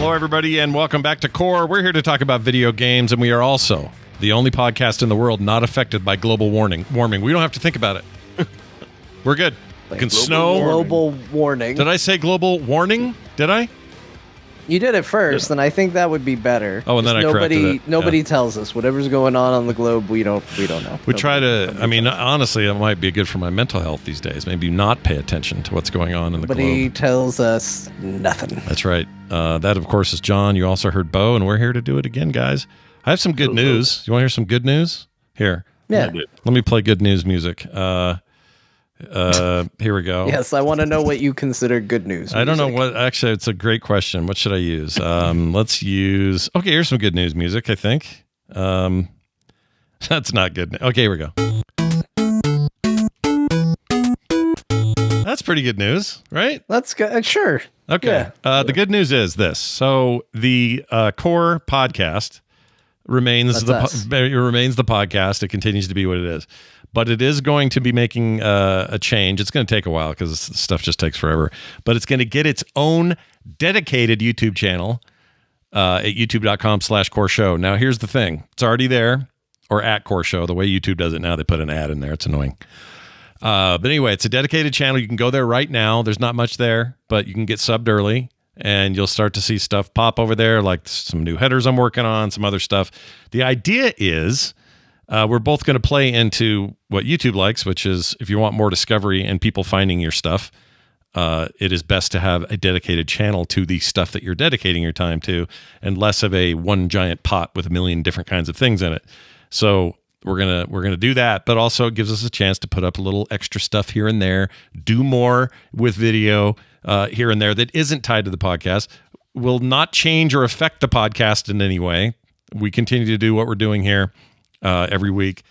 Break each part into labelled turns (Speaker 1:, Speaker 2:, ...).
Speaker 1: Hello, everybody, and welcome back to Core. We're here to talk about video games, and we are also the only podcast in the world not affected by global warming. We don't have to think about it. We're good. It can snow.
Speaker 2: Global warning.
Speaker 1: Did I say global warning? Did I?
Speaker 2: You did it first, and I think that would be better.
Speaker 1: Oh, and then I corrected it.
Speaker 2: Nobody tells us. Whatever's going on the globe, we don't know.
Speaker 1: We try to, I mean, honestly, it might be good for my mental health these days. Maybe not pay attention to what's going on in the globe.
Speaker 2: Nobody tells us nothing.
Speaker 1: That's right. That, of course, is John. You also heard Bo, and we're here to do it again, guys. I have some good news. You want to hear some good news? Here.
Speaker 2: Yeah.
Speaker 1: Let me play good news music. Here we go.
Speaker 2: Yes, I want to know what you consider good news.
Speaker 1: I don't know what. Actually, it's a great question. What should I use? Let's use. Okay, here's some good news music. I think. That's not good. Okay, here we go. That's pretty good news, right?
Speaker 2: Let's go. Sure.
Speaker 1: Okay.
Speaker 2: Yeah.
Speaker 1: The good news is this. So the Core podcast remains the podcast. It continues to be what it is. But it is going to be making a change. It's going to take a while because stuff just takes forever. But it's going to get its own dedicated YouTube channel at youtube.com/Core Show. Now, here's the thing. It's already there, or at Core Show. The way YouTube does it now, they put an ad in there. It's annoying. But anyway, it's a dedicated channel. You can go there right now. There's not much there, but you can get subbed early, and you'll start to see stuff pop over there, like some new headers I'm working on, some other stuff. The idea is... we're both going to play into what YouTube likes, which is if you want more discovery and people finding your stuff, it is best to have a dedicated channel to the stuff that you're dedicating your time to, and less of a one giant pot with a million different kinds of things in it. So we're gonna do that, but also it gives us a chance to put up a little extra stuff here and there, do more with video here and there that isn't tied to the podcast. Will not change or affect the podcast in any way. We continue to do what we're doing here. Every week,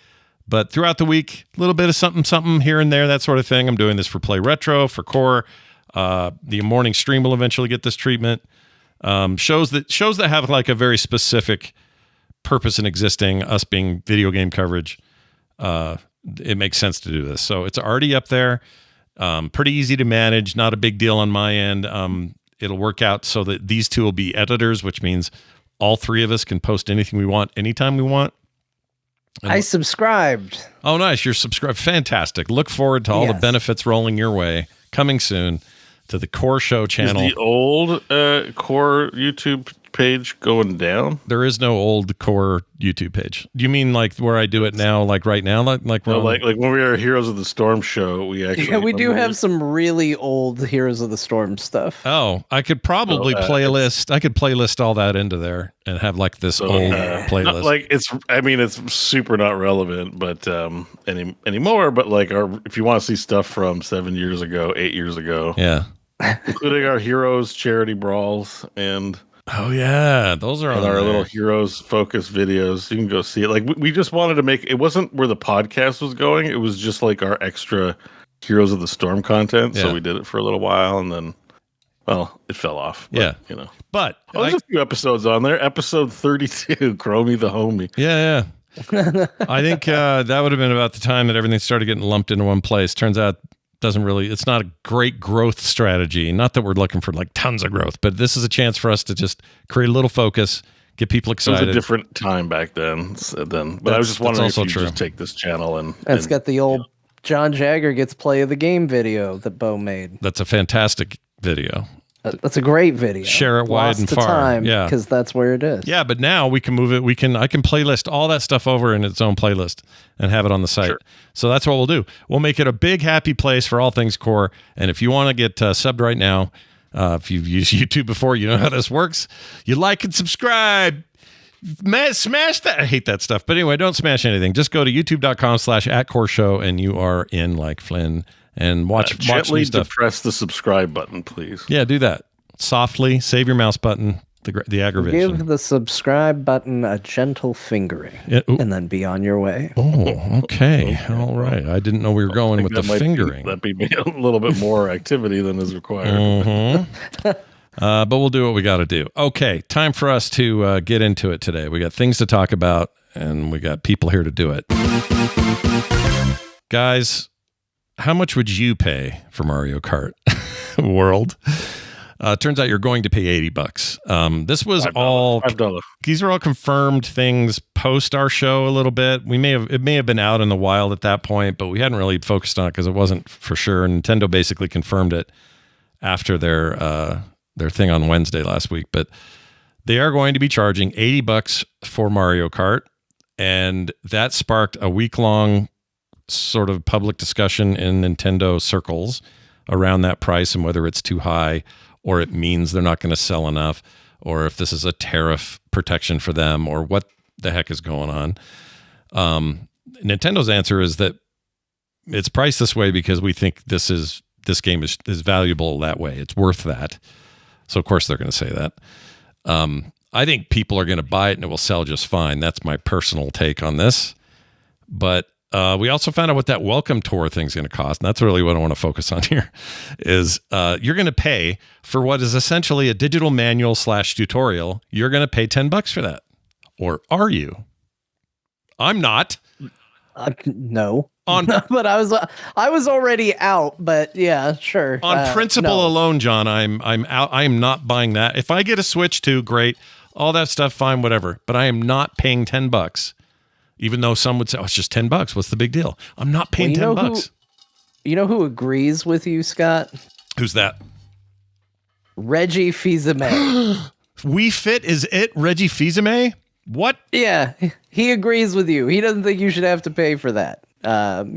Speaker 1: but throughout the week, a little bit of something here and there, that sort of thing. I'm doing this for Play Retro, for Core. The morning stream will eventually get this treatment. Shows that have like a very specific purpose in existing, us being video game coverage. It makes sense to do this. So it's already up there. Pretty easy to manage, not a big deal on my end. It'll work out so that these two will be editors, which means all three of us can post anything we want, anytime we want.
Speaker 2: I subscribed.
Speaker 1: Oh, nice. You're subscribed. Fantastic. Look forward to all the benefits rolling your way. Coming soon to the Core Show channel.
Speaker 3: Is the old Core YouTube page going down?
Speaker 1: There is no old Core YouTube page. Do you mean like where I do it now, like right now? Like
Speaker 3: when we were Heroes of the Storm show, we actually...
Speaker 2: Yeah, we do have some really old Heroes of the Storm stuff.
Speaker 1: Oh, I could probably playlist. I could playlist all that into there and have like this old playlist.
Speaker 3: It's super not relevant, but anymore. But like if you want to see stuff from 7 years ago, 8 years ago,
Speaker 1: yeah,
Speaker 3: including our Heroes charity brawls and...
Speaker 1: Oh yeah, those are on
Speaker 3: our little Heroes focus videos. You can go see it. Like we just wanted to make it wasn't where the podcast was going. It was just like our extra Heroes of the Storm content. Yeah. So we did it for a little while, and then it fell off. But,
Speaker 1: But
Speaker 3: there's a few episodes on there. Episode 32, Chromie the Homie.
Speaker 1: Yeah. I think that would have been about the time that everything started getting lumped into one place. Turns out. It's not a great growth strategy. Not that we're looking for like tons of growth, but this is a chance for us to just create a little focus, get people excited.
Speaker 3: It was a different time back then. But I was just wondering if you just take this channel and
Speaker 2: it's got the old John Jagger gets play of the game video that Bo made.
Speaker 1: That's a fantastic video.
Speaker 2: That's a great video.
Speaker 1: Share it wide and far.
Speaker 2: Yeah, because that's where it is.
Speaker 1: Yeah, but now we can move it. I can playlist all that stuff over in its own playlist and have it on the site. Sure. So that's what we'll do. We'll make it a big happy place for all things Core. And if you want to get subbed right now, if you've used YouTube before, you know how this works. You like and subscribe. Smash that. I hate that stuff. But anyway, don't smash anything. Just go to youtube.com/@Core Show and you are in like Flynn. And watch new stuff.
Speaker 3: Press the subscribe button, please.
Speaker 1: Yeah, do that softly. Save your mouse button. The aggravation.
Speaker 2: Give the subscribe button a gentle fingering, and then be on your way.
Speaker 1: Oh, okay. All right. I didn't know we were going with the fingering.
Speaker 3: That'd be a little bit more activity than is required.
Speaker 1: Mm-hmm. But we'll do what we got to do. Okay, time for us to get into it today. We got things to talk about, and we got people here to do it. Guys, how much would you pay for Mario Kart World? Turns out you're going to pay $80. This was
Speaker 3: $5.
Speaker 1: These are all confirmed things post our show a little bit. It may have been out in the wild at that point, but we hadn't really focused on it because it wasn't for sure. Nintendo basically confirmed it after their thing on Wednesday last week. But they are going to be charging $80 for Mario Kart, and that sparked a week-long sort of public discussion in Nintendo circles around that price and whether it's too high, or it means they're not going to sell enough, or if this is a tariff protection for them, or what the heck is going on. Nintendo's answer is that it's priced this way because we think this game is valuable that way. It's worth that. So of course they're going to say that. I think people are going to buy it and it will sell just fine. That's my personal take on this. But we also found out what that welcome tour thing is going to cost. And that's really what I want to focus on here is you're going to pay for what is essentially a digital manual / tutorial. You're going to pay $10 for that. Or are you? I'm not.
Speaker 2: No. But I was already out, but yeah, sure.
Speaker 1: On principle alone, John, I'm out. I am not buying that. If I get a Switch 2, great. All that stuff, fine, whatever. But I am not paying $10. Even though some would say, oh, it's just $10. What's the big deal? I'm not paying $10.
Speaker 2: You know who agrees with you, Scott?
Speaker 1: Who's that?
Speaker 2: Reggie Fils-Aimé.
Speaker 1: Wii Fit is it? Reggie Fils-Aimé? What?
Speaker 2: Yeah, he agrees with you. He doesn't think you should have to pay for that.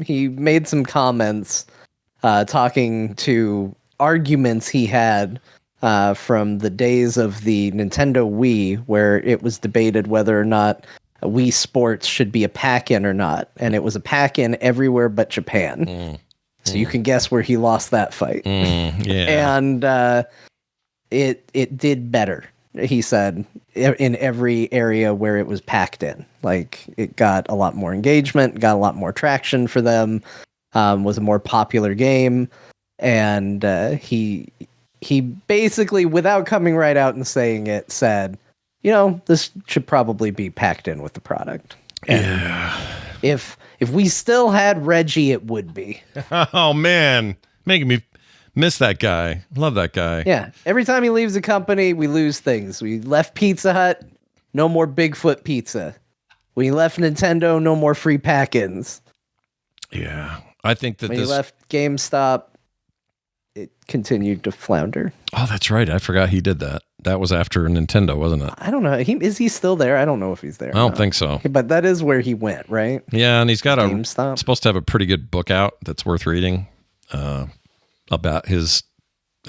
Speaker 2: He made some comments talking to arguments he had from the days of the Nintendo Wii, where it was debated whether or not Wii Sports should be a pack-in or not, and it was a pack-in everywhere but Japan. So you can guess where he lost that fight.
Speaker 1: Yeah.
Speaker 2: And it did better, he said, in every area where it was packed in. Like, it got a lot more engagement, got a lot more traction for them, was a more popular game, and he basically, without coming right out and saying it, said, you know, this should probably be packed in with the product. And
Speaker 1: yeah.
Speaker 2: If we still had Reggie, it would be.
Speaker 1: Oh, man. Making me miss that guy. Love that guy.
Speaker 2: Yeah. Every time he leaves the company, we lose things. We left Pizza Hut, no more Bigfoot pizza. We left Nintendo, no more free pack-ins.
Speaker 1: Yeah. I think that
Speaker 2: when he left GameStop, it continued to flounder.
Speaker 1: Oh, that's right. I forgot he did that. That was after Nintendo, wasn't it?
Speaker 2: I don't know. Is he still there? I don't know if he's there.
Speaker 1: I don't think so.
Speaker 2: But that is where he went, right?
Speaker 1: Yeah, and he's got
Speaker 2: GameStop.
Speaker 1: Supposed to have a pretty good book out that's worth reading about his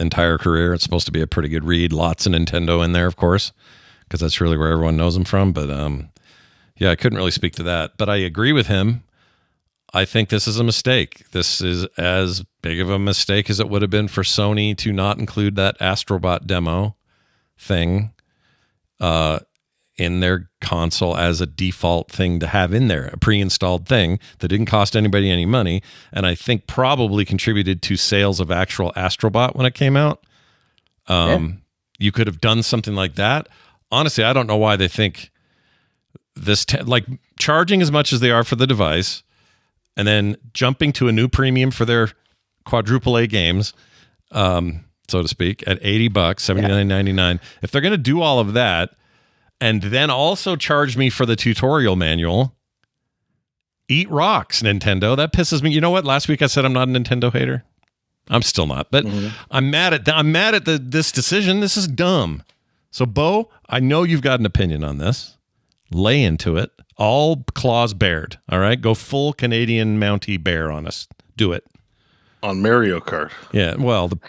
Speaker 1: entire career. It's supposed to be a pretty good read. Lots of Nintendo in there, of course, because that's really where everyone knows him from. But yeah, I couldn't really speak to that. But I agree with him. I think this is a mistake. This is as big of a mistake as it would have been for Sony to not include that Astrobot demo thing in their console as a default thing to have in there, a pre-installed thing that didn't cost anybody any money, and I think probably contributed to sales of actual Astrobot when it came out. You could have done something like that. Honestly, I don't know why they think this, like charging as much as they are for the device, and then jumping to a new premium for their quadruple A games, so to speak, at $80, $79.99. If they're going to do all of that and then also charge me for the tutorial manual, eat rocks, Nintendo. That pisses me. You know what? Last week I said I'm not a Nintendo hater. I'm still not, but I'm mad at this decision. This is dumb. So, Bo, I know you've got an opinion on this. Lay into it. All claws bared. All right? Go full Canadian Mountie bear on us. Do it.
Speaker 3: On Mario Kart.
Speaker 1: Yeah, well, the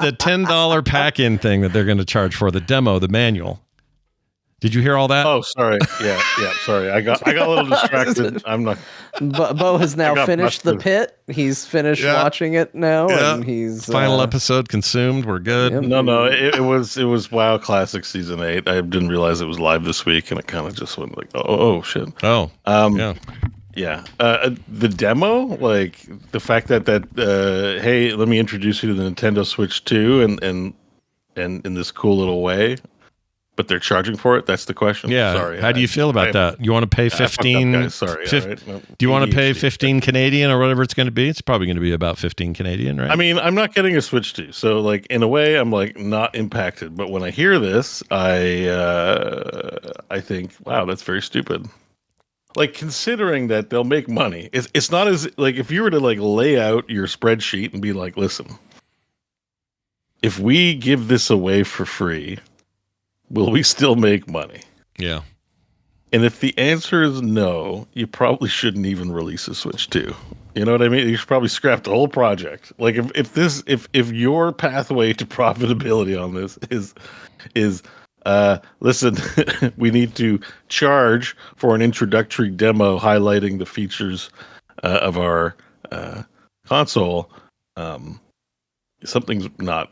Speaker 1: $10 pack-in thing that they're going to charge for the demo, the manual. Did you hear all that?
Speaker 3: Oh, sorry. Yeah, sorry. I got a little distracted. I'm not.
Speaker 2: Bo has now finished the pit. He's finished watching it now, and he's
Speaker 1: final episode consumed. We're good.
Speaker 2: Yep.
Speaker 3: No. It was WoW Classic Season 8. I didn't realize it was live this week, and it kind of just went like, oh shit.
Speaker 1: Oh,
Speaker 3: yeah. The demo, like the fact that hey, let me introduce you to the Nintendo Switch 2 and in this cool little way. But they're charging for it. That's the question.
Speaker 1: Yeah.
Speaker 3: Sorry.
Speaker 1: How do you feel about that? You want to pay 15?
Speaker 3: Sorry. Right. No,
Speaker 1: do you want to pay 15 Canadian or whatever it's going to be? It's probably going to be about 15 Canadian, right?
Speaker 3: I mean, I'm not getting a Switch 2, so like in a way, I'm like not impacted. But when I hear this, I think, wow, that's very stupid. Like considering that they'll make money, it's not as like if you were to like lay out your spreadsheet and be like, listen, if we give this away for free, will we still make money?
Speaker 1: Yeah.
Speaker 3: And if the answer is no, you probably shouldn't even release a Switch 2. You know what I mean? You should probably scrap the whole project. Like if your pathway to profitability on this is listen, we need to charge for an introductory demo highlighting the features of our console. Something's not.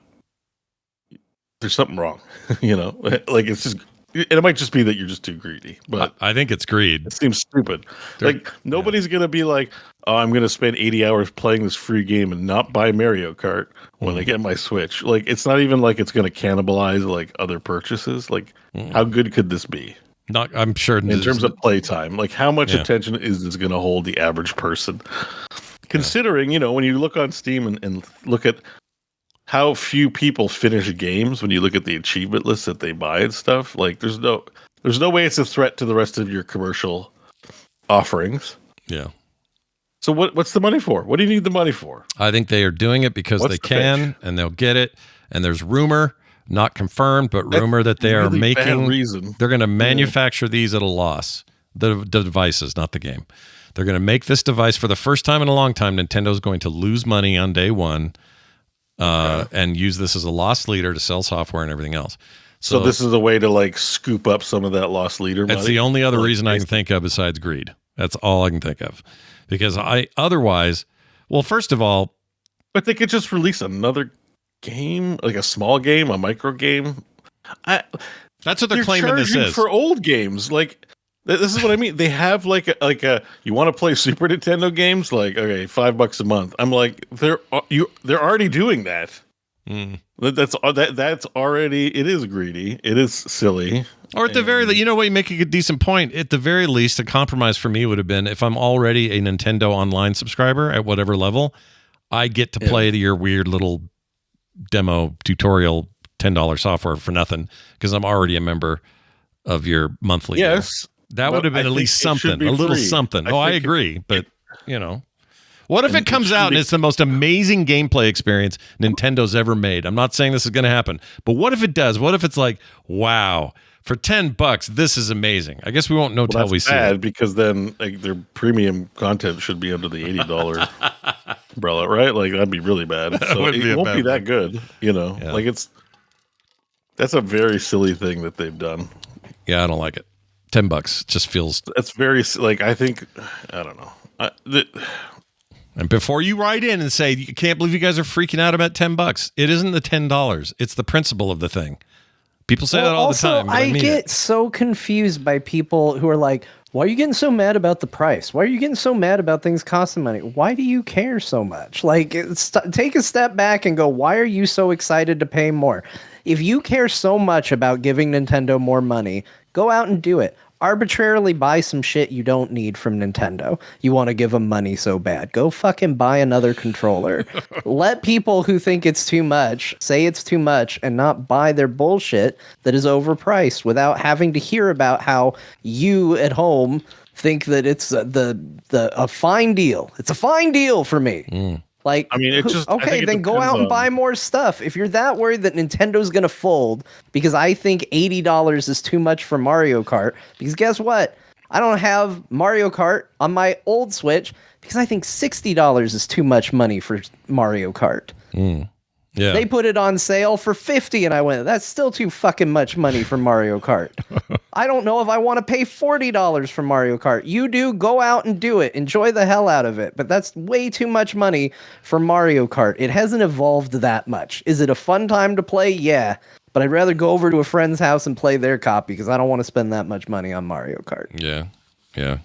Speaker 3: There's something wrong, you know. Like it's just. It might just be that you're just too greedy, but
Speaker 1: I think it's greed.
Speaker 3: It seems stupid. Like nobody's gonna be like, "Oh, I'm gonna spend 80 hours playing this free game and not buy Mario Kart when I get my Switch." Like, it's not even like it's gonna cannibalize like other purchases. Like, how good could this be?
Speaker 1: I'm sure
Speaker 3: in terms of playtime. Like, how much attention is this gonna hold the average person? Considering, you know, when you look on Steam and look at how few people finish games when you look at the achievement lists that they buy and stuff, like there's no way it's a threat to the rest of your commercial offerings.
Speaker 1: Yeah.
Speaker 3: So what's the money for? What do you need the money for?
Speaker 1: I think they are doing it because they can and they'll get it. And there's rumor, not confirmed, but rumor that they are making they're going to manufacture these at a loss. The devices, not the game. They're going to make this device for the first time in a long time. Nintendo's going to lose money on day one. And use this as a loss leader to sell software and everything else.
Speaker 3: So this is a way to like scoop up some of that loss leader money?
Speaker 1: That's the only other reason I can think of besides greed. That's all I can think of. Because otherwise, well, first of all...
Speaker 3: But they could just release another game, like a small game, a micro game.
Speaker 1: That's what they're claiming this is.
Speaker 3: For old games, like... This is what I mean. They have like a you want to play Super Nintendo games? Like, okay, $5 a month. I'm like, they're already doing that. That's already, it is greedy. It is silly.
Speaker 1: Or at the very least, you know what, you make a decent point. At the very least, a compromise for me would have been if I'm already a Nintendo Online subscriber at whatever level, I get to play your weird little demo tutorial $10 software for nothing because I'm already a member of your monthly.
Speaker 3: Yes.
Speaker 1: That would have been at least something, a little something. I agree. But, you know, what if it comes out and it's the most amazing gameplay experience Nintendo's ever made? I'm not saying this is going to happen, but what if it does? What if it's like, wow, for $10, this is amazing? I guess we won't know till we see it.
Speaker 3: Because then like, their premium content should be under the $80 umbrella, right? Like, that'd be really bad. So it won't be that good, you know? Yeah. Like, that's a very silly thing that they've done.
Speaker 1: Yeah, I don't like it. $10 just feels.
Speaker 3: That's very like I think I don't know.
Speaker 1: And before you write in and say you can't believe you guys are freaking out about $10, it isn't the $10. It's the principle of the thing. People say that all the time.
Speaker 2: I get so confused by people who are like, "Why are you getting so mad about the price? Why are you getting so mad about things costing money? Why do you care so much?" Like, take a step back and go, "Why are you so excited to pay more?" If you care so much about giving Nintendo more money, go out and do it. Arbitrarily buy some shit you don't need from Nintendo. You want to give them money so bad. Go fucking buy another controller. Let people who think it's too much say it's too much and not buy their bullshit that is overpriced without having to hear about how you at home think that it's a fine deal. It's a fine deal for me. Like, I mean, then go out and buy more stuff. If you're that worried that Nintendo's going to fold, because I think $80 is too much for Mario Kart, because guess what? I don't have Mario Kart on my old Switch because I think $60 is too much money for Mario Kart.
Speaker 1: Yeah.
Speaker 2: They put it on sale for $50 and I went, that's still too fucking much money for Mario Kart. I don't know if I want to pay $40 for Mario Kart. You do, go out and do it. Enjoy the hell out of it. But that's way too much money for Mario Kart. It hasn't evolved that much. Is it a fun time to play? Yeah. But I'd rather go over to a friend's house and play their copy because I don't want to spend that much money on Mario Kart.
Speaker 1: Yeah. Yeah.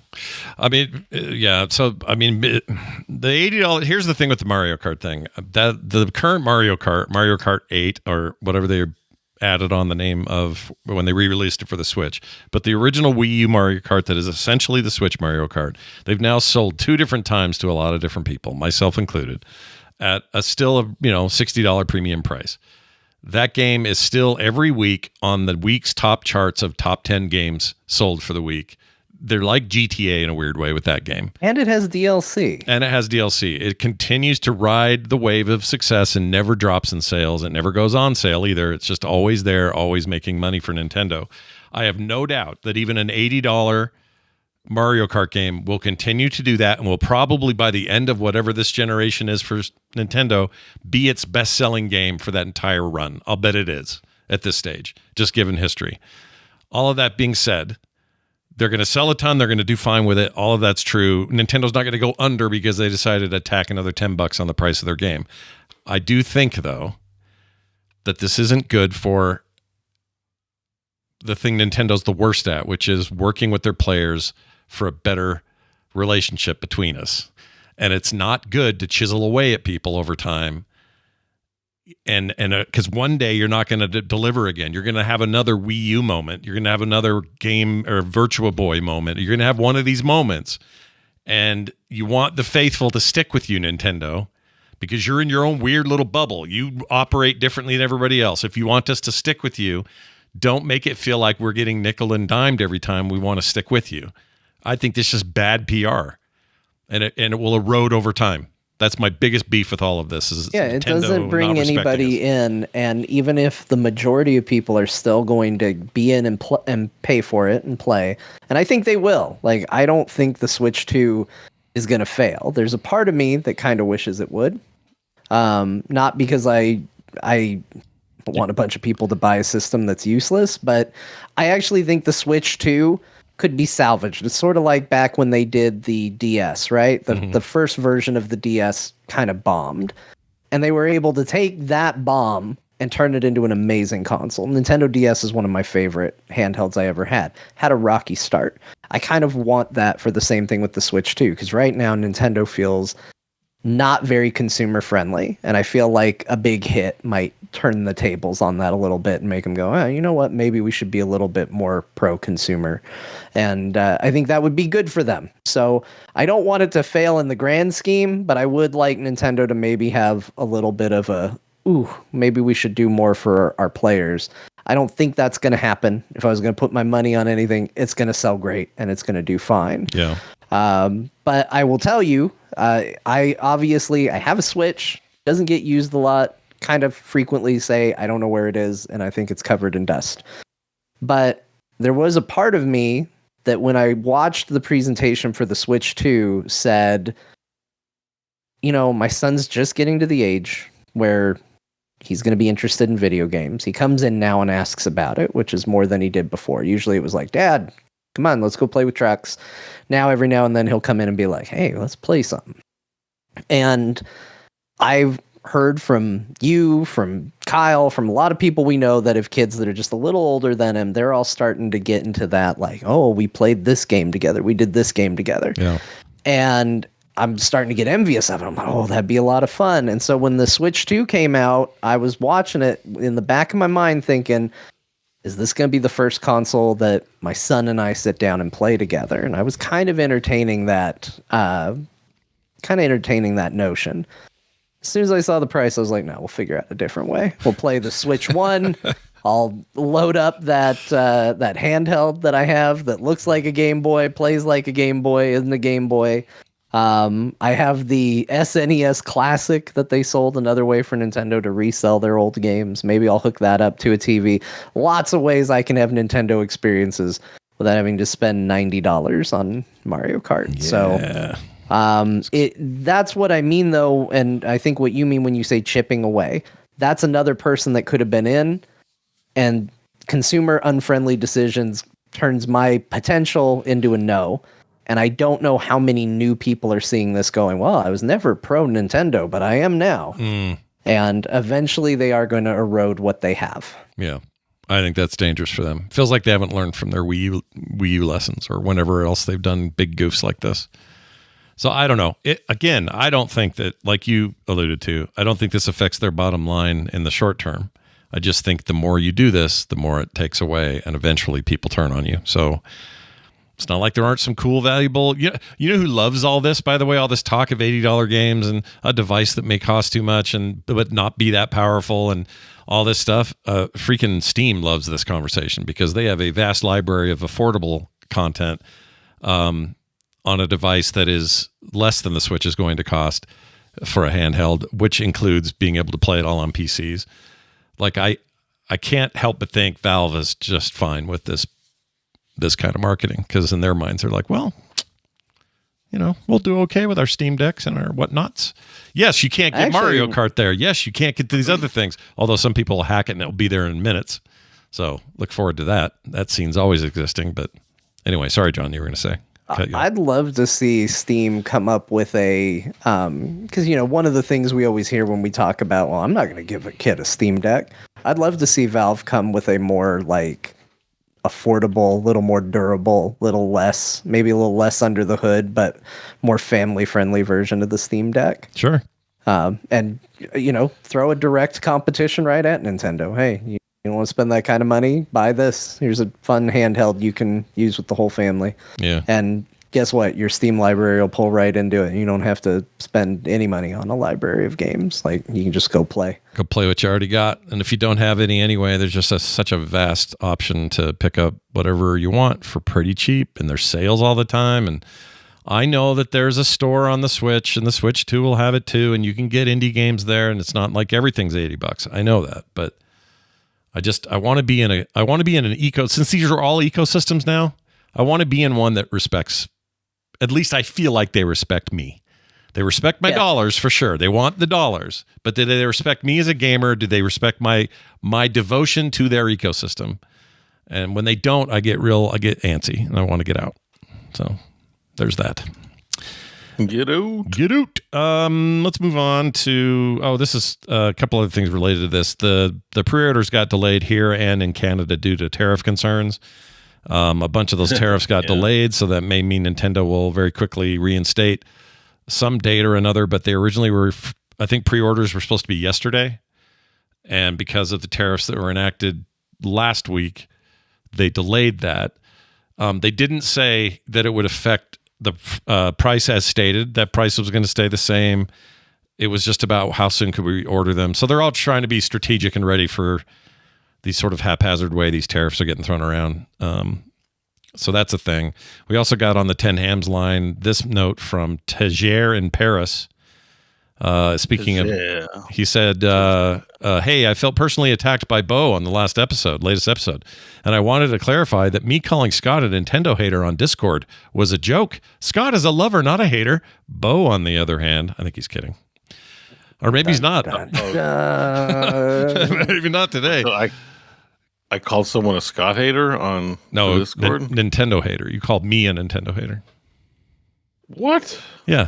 Speaker 1: I mean, yeah. So, I mean, the $80, here's the thing with the Mario Kart thing. That the current Mario Kart 8 or whatever they're added on the name of when they re-released it for the Switch. But the original Wii U Mario Kart that is essentially the Switch Mario Kart, they've now sold 2 different times to a lot of different people, myself included, at a still $60 premium price. That game is still every week on the week's top charts of top 10 games sold for the week. They're like GTA in a weird way with that game.
Speaker 2: And it has DLC.
Speaker 1: It continues to ride the wave of success and never drops in sales. It never goes on sale either. It's just always there, always making money for Nintendo. I have no doubt that even an $80 Mario Kart game will continue to do that and will probably, by the end of whatever this generation is for Nintendo, be its best-selling game for that entire run. I'll bet it is at this stage, just given history. All of that being said, they're going to sell a ton. They're going to do fine with it. All of that's true. Nintendo's not going to go under because they decided to tack another $10 on the price of their game. I do think, though, that this isn't good for the thing Nintendo's the worst at, which is working with their players for a better relationship between us. And it's not good to chisel away at people over time. And because one day you're not going to deliver again. You're going to have another Wii U moment. You're going to have another game or Virtua Boy moment. You're going to have one of these moments. And you want the faithful to stick with you, Nintendo, because you're in your own weird little bubble. You operate differently than everybody else. If you want us to stick with you, don't make it feel like we're getting nickel and dimed every time we want to stick with you. I think this is just bad PR, and it will erode over time. That's my biggest beef with all of this. Is
Speaker 2: it doesn't bring anybody in, and even if the majority of people are still going to be in and pay for it and play, and I think they will. Like, I don't think the Switch 2 is going to fail. There's a part of me that kind of wishes it would, not because I want a bunch of people to buy a system that's useless, but I actually think the Switch 2 could be salvaged. It's sort of like back when they did the DS, right? The first version of the DS kind of bombed. And they were able to take that bomb and turn it into an amazing console. Nintendo DS is one of my favorite handhelds I ever had. Had a rocky start. I kind of want that for the same thing with the Switch too, because right now Nintendo feels not very consumer friendly, and I feel like a big hit might turn the tables on that a little bit and make them go, oh, you know what, maybe we should be a little bit more pro-consumer, and I think that would be good for them. So I don't want it to fail in the grand scheme, but I would like Nintendo to maybe have a little bit of a, maybe we should do more for our players. I don't think that's going to happen. If I was going to put my money on anything, it's going to sell great and it's going to do fine.
Speaker 1: Yeah.
Speaker 2: But I will tell you, I have a Switch, doesn't get used a lot, kind of frequently say, I don't know where it is, and I think it's covered in dust. But there was a part of me that when I watched the presentation for the Switch 2 said, you know, my son's just getting to the age where he's going to be interested in video games. He comes in now and asks about it, which is more than he did before. Usually it was like, Dad, come on, let's go play with trucks. Now, every now and then he'll come in and be like, hey, let's play something. And I've heard from you, from Kyle, from a lot of people we know that have kids that are just a little older than him. They're all starting to get into that, like, oh, we played this game together. We did this game together.
Speaker 1: Yeah.
Speaker 2: And I'm starting to get envious of it. I'm like, oh, that'd be a lot of fun. And so when the Switch 2 came out, I was watching it in the back of my mind thinking, is this going to be the first console that my son and I sit down and play together? And I was kind of entertaining that notion. As soon as I saw the price, I was like, no, we'll figure out a different way. We'll play the Switch 1. I'll load up that handheld that I have that looks like a Game Boy, plays like a Game Boy, isn't a Game Boy. I have the SNES Classic that they sold, another way for Nintendo to resell their old games. Maybe I'll hook that up to a TV. Lots of ways I can have Nintendo experiences without having to spend $90 on Mario Kart.
Speaker 1: Yeah.
Speaker 2: So that's what I mean, though, and I think what you mean when you say chipping away. That's another person that could have been in, and consumer unfriendly decisions turns my potential into a no. And I don't know how many new people are seeing this going, well, I was never pro Nintendo, but I am now. And eventually they are going to erode what they have.
Speaker 1: Yeah. I think that's dangerous for them. Feels like they haven't learned from their Wii U lessons or whenever else they've done big goofs like this. So I don't know. I don't think that, like you alluded to, I don't think this affects their bottom line in the short term. I just think the more you do this, the more it takes away, and eventually people turn on you. So it's not like there aren't some cool, valuable. You know who loves all this, by the way, all this talk of $80 games and a device that may cost too much but not be that powerful and all this stuff. Freaking Steam loves this conversation because they have a vast library of affordable content on a device that is less than the Switch is going to cost for a handheld, which includes being able to play it all on PCs. Like I can't help but think Valve is just fine with this kind of marketing, because in their minds they're like, well, we'll do okay with our Steam Decks and our whatnots. Yes, you can't get Mario Kart there. Yes, you can't get these other things, although some people will hack it and it'll be there in minutes. So look forward to that. That scene's always existing. But anyway, sorry, John, you were going to say.
Speaker 2: I'd love to see Steam come up with a, because, one of the things we always hear when we talk about, well, I'm not going to give a kid a Steam Deck. I'd love to see Valve come with a more affordable, little more durable, maybe a little less under the hood, but more family friendly version of the Steam Deck.
Speaker 1: Sure.
Speaker 2: And throw a direct competition right at Nintendo. Hey, you want to spend that kind of money? Buy this. Here's a fun handheld you can use with the whole family.
Speaker 1: Yeah.
Speaker 2: And guess what? Your Steam library will pull right into it. You don't have to spend any money on a library of games. You can just go play.
Speaker 1: Go play what you already got. And if you don't have any anyway, there's just such a vast option to pick up whatever you want for pretty cheap. And there's sales all the time. And I know that there's a store on the Switch, and the Switch 2 will have it too. And you can get indie games there. And it's not like everything's $80. I know that. But I want to be in an since these are all ecosystems now, I want to be in one that respects. At least I feel like they respect me. They respect my dollars for sure. They want the dollars, but do they respect me as a gamer? Do they respect my devotion to their ecosystem? And when they don't, I get antsy and I want to get out. So there's that.
Speaker 3: Get out.
Speaker 1: Let's move on to, this is a couple other things related to this. The pre-orders got delayed here and in Canada due to tariff concerns. A bunch of those tariffs got delayed, so that may mean Nintendo will very quickly reinstate some date or another, but they originally were, I think pre-orders were supposed to be yesterday, and because of the tariffs that were enacted last week, they delayed that. They didn't say that it would affect the price as stated. That price was going to stay the same. It was just about how soon could we order them. So they're all trying to be strategic and ready for these sort of haphazard way these tariffs are getting thrown around. So that's a thing. We also got on the 10 Hams line this note from Tejer in Paris. Speaking of, he said, hey, I felt personally attacked by Bo on the latest episode. And I wanted to clarify that me calling Scott a Nintendo hater on Discord was a joke. Scott is a lover, not a hater. Bo, on the other hand, I think he's kidding. Or maybe he's not. Maybe not today.
Speaker 3: So I called someone a Scott hater on Discord?
Speaker 1: Nintendo hater. You called me a Nintendo hater.
Speaker 3: What?
Speaker 1: Yeah.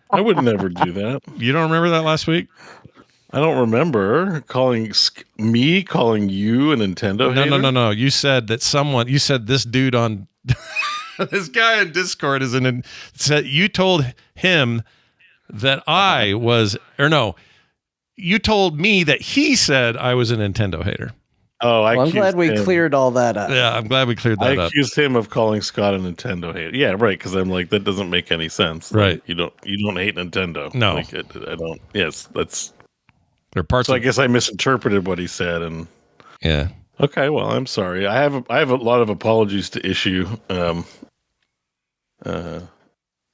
Speaker 3: I would never do that.
Speaker 1: You don't remember that last week?
Speaker 3: I don't remember calling you a Nintendo hater.
Speaker 1: No. You said that this dude on this guy on Discord you told him that you told me that he said I was a Nintendo hater.
Speaker 3: Oh,
Speaker 2: I'm glad we cleared all that up.
Speaker 1: Yeah, I'm glad we cleared that up.
Speaker 3: I accused him of calling Scott a Nintendo hater. Yeah, right. Because I'm like, that doesn't make any sense.
Speaker 1: Right.
Speaker 3: You don't hate Nintendo.
Speaker 1: No,
Speaker 3: I don't. Yes, that's.
Speaker 1: There are parts.
Speaker 3: So I guess I misinterpreted what he said, and
Speaker 1: yeah.
Speaker 3: Okay, well, I'm sorry. I have a lot of apologies to issue.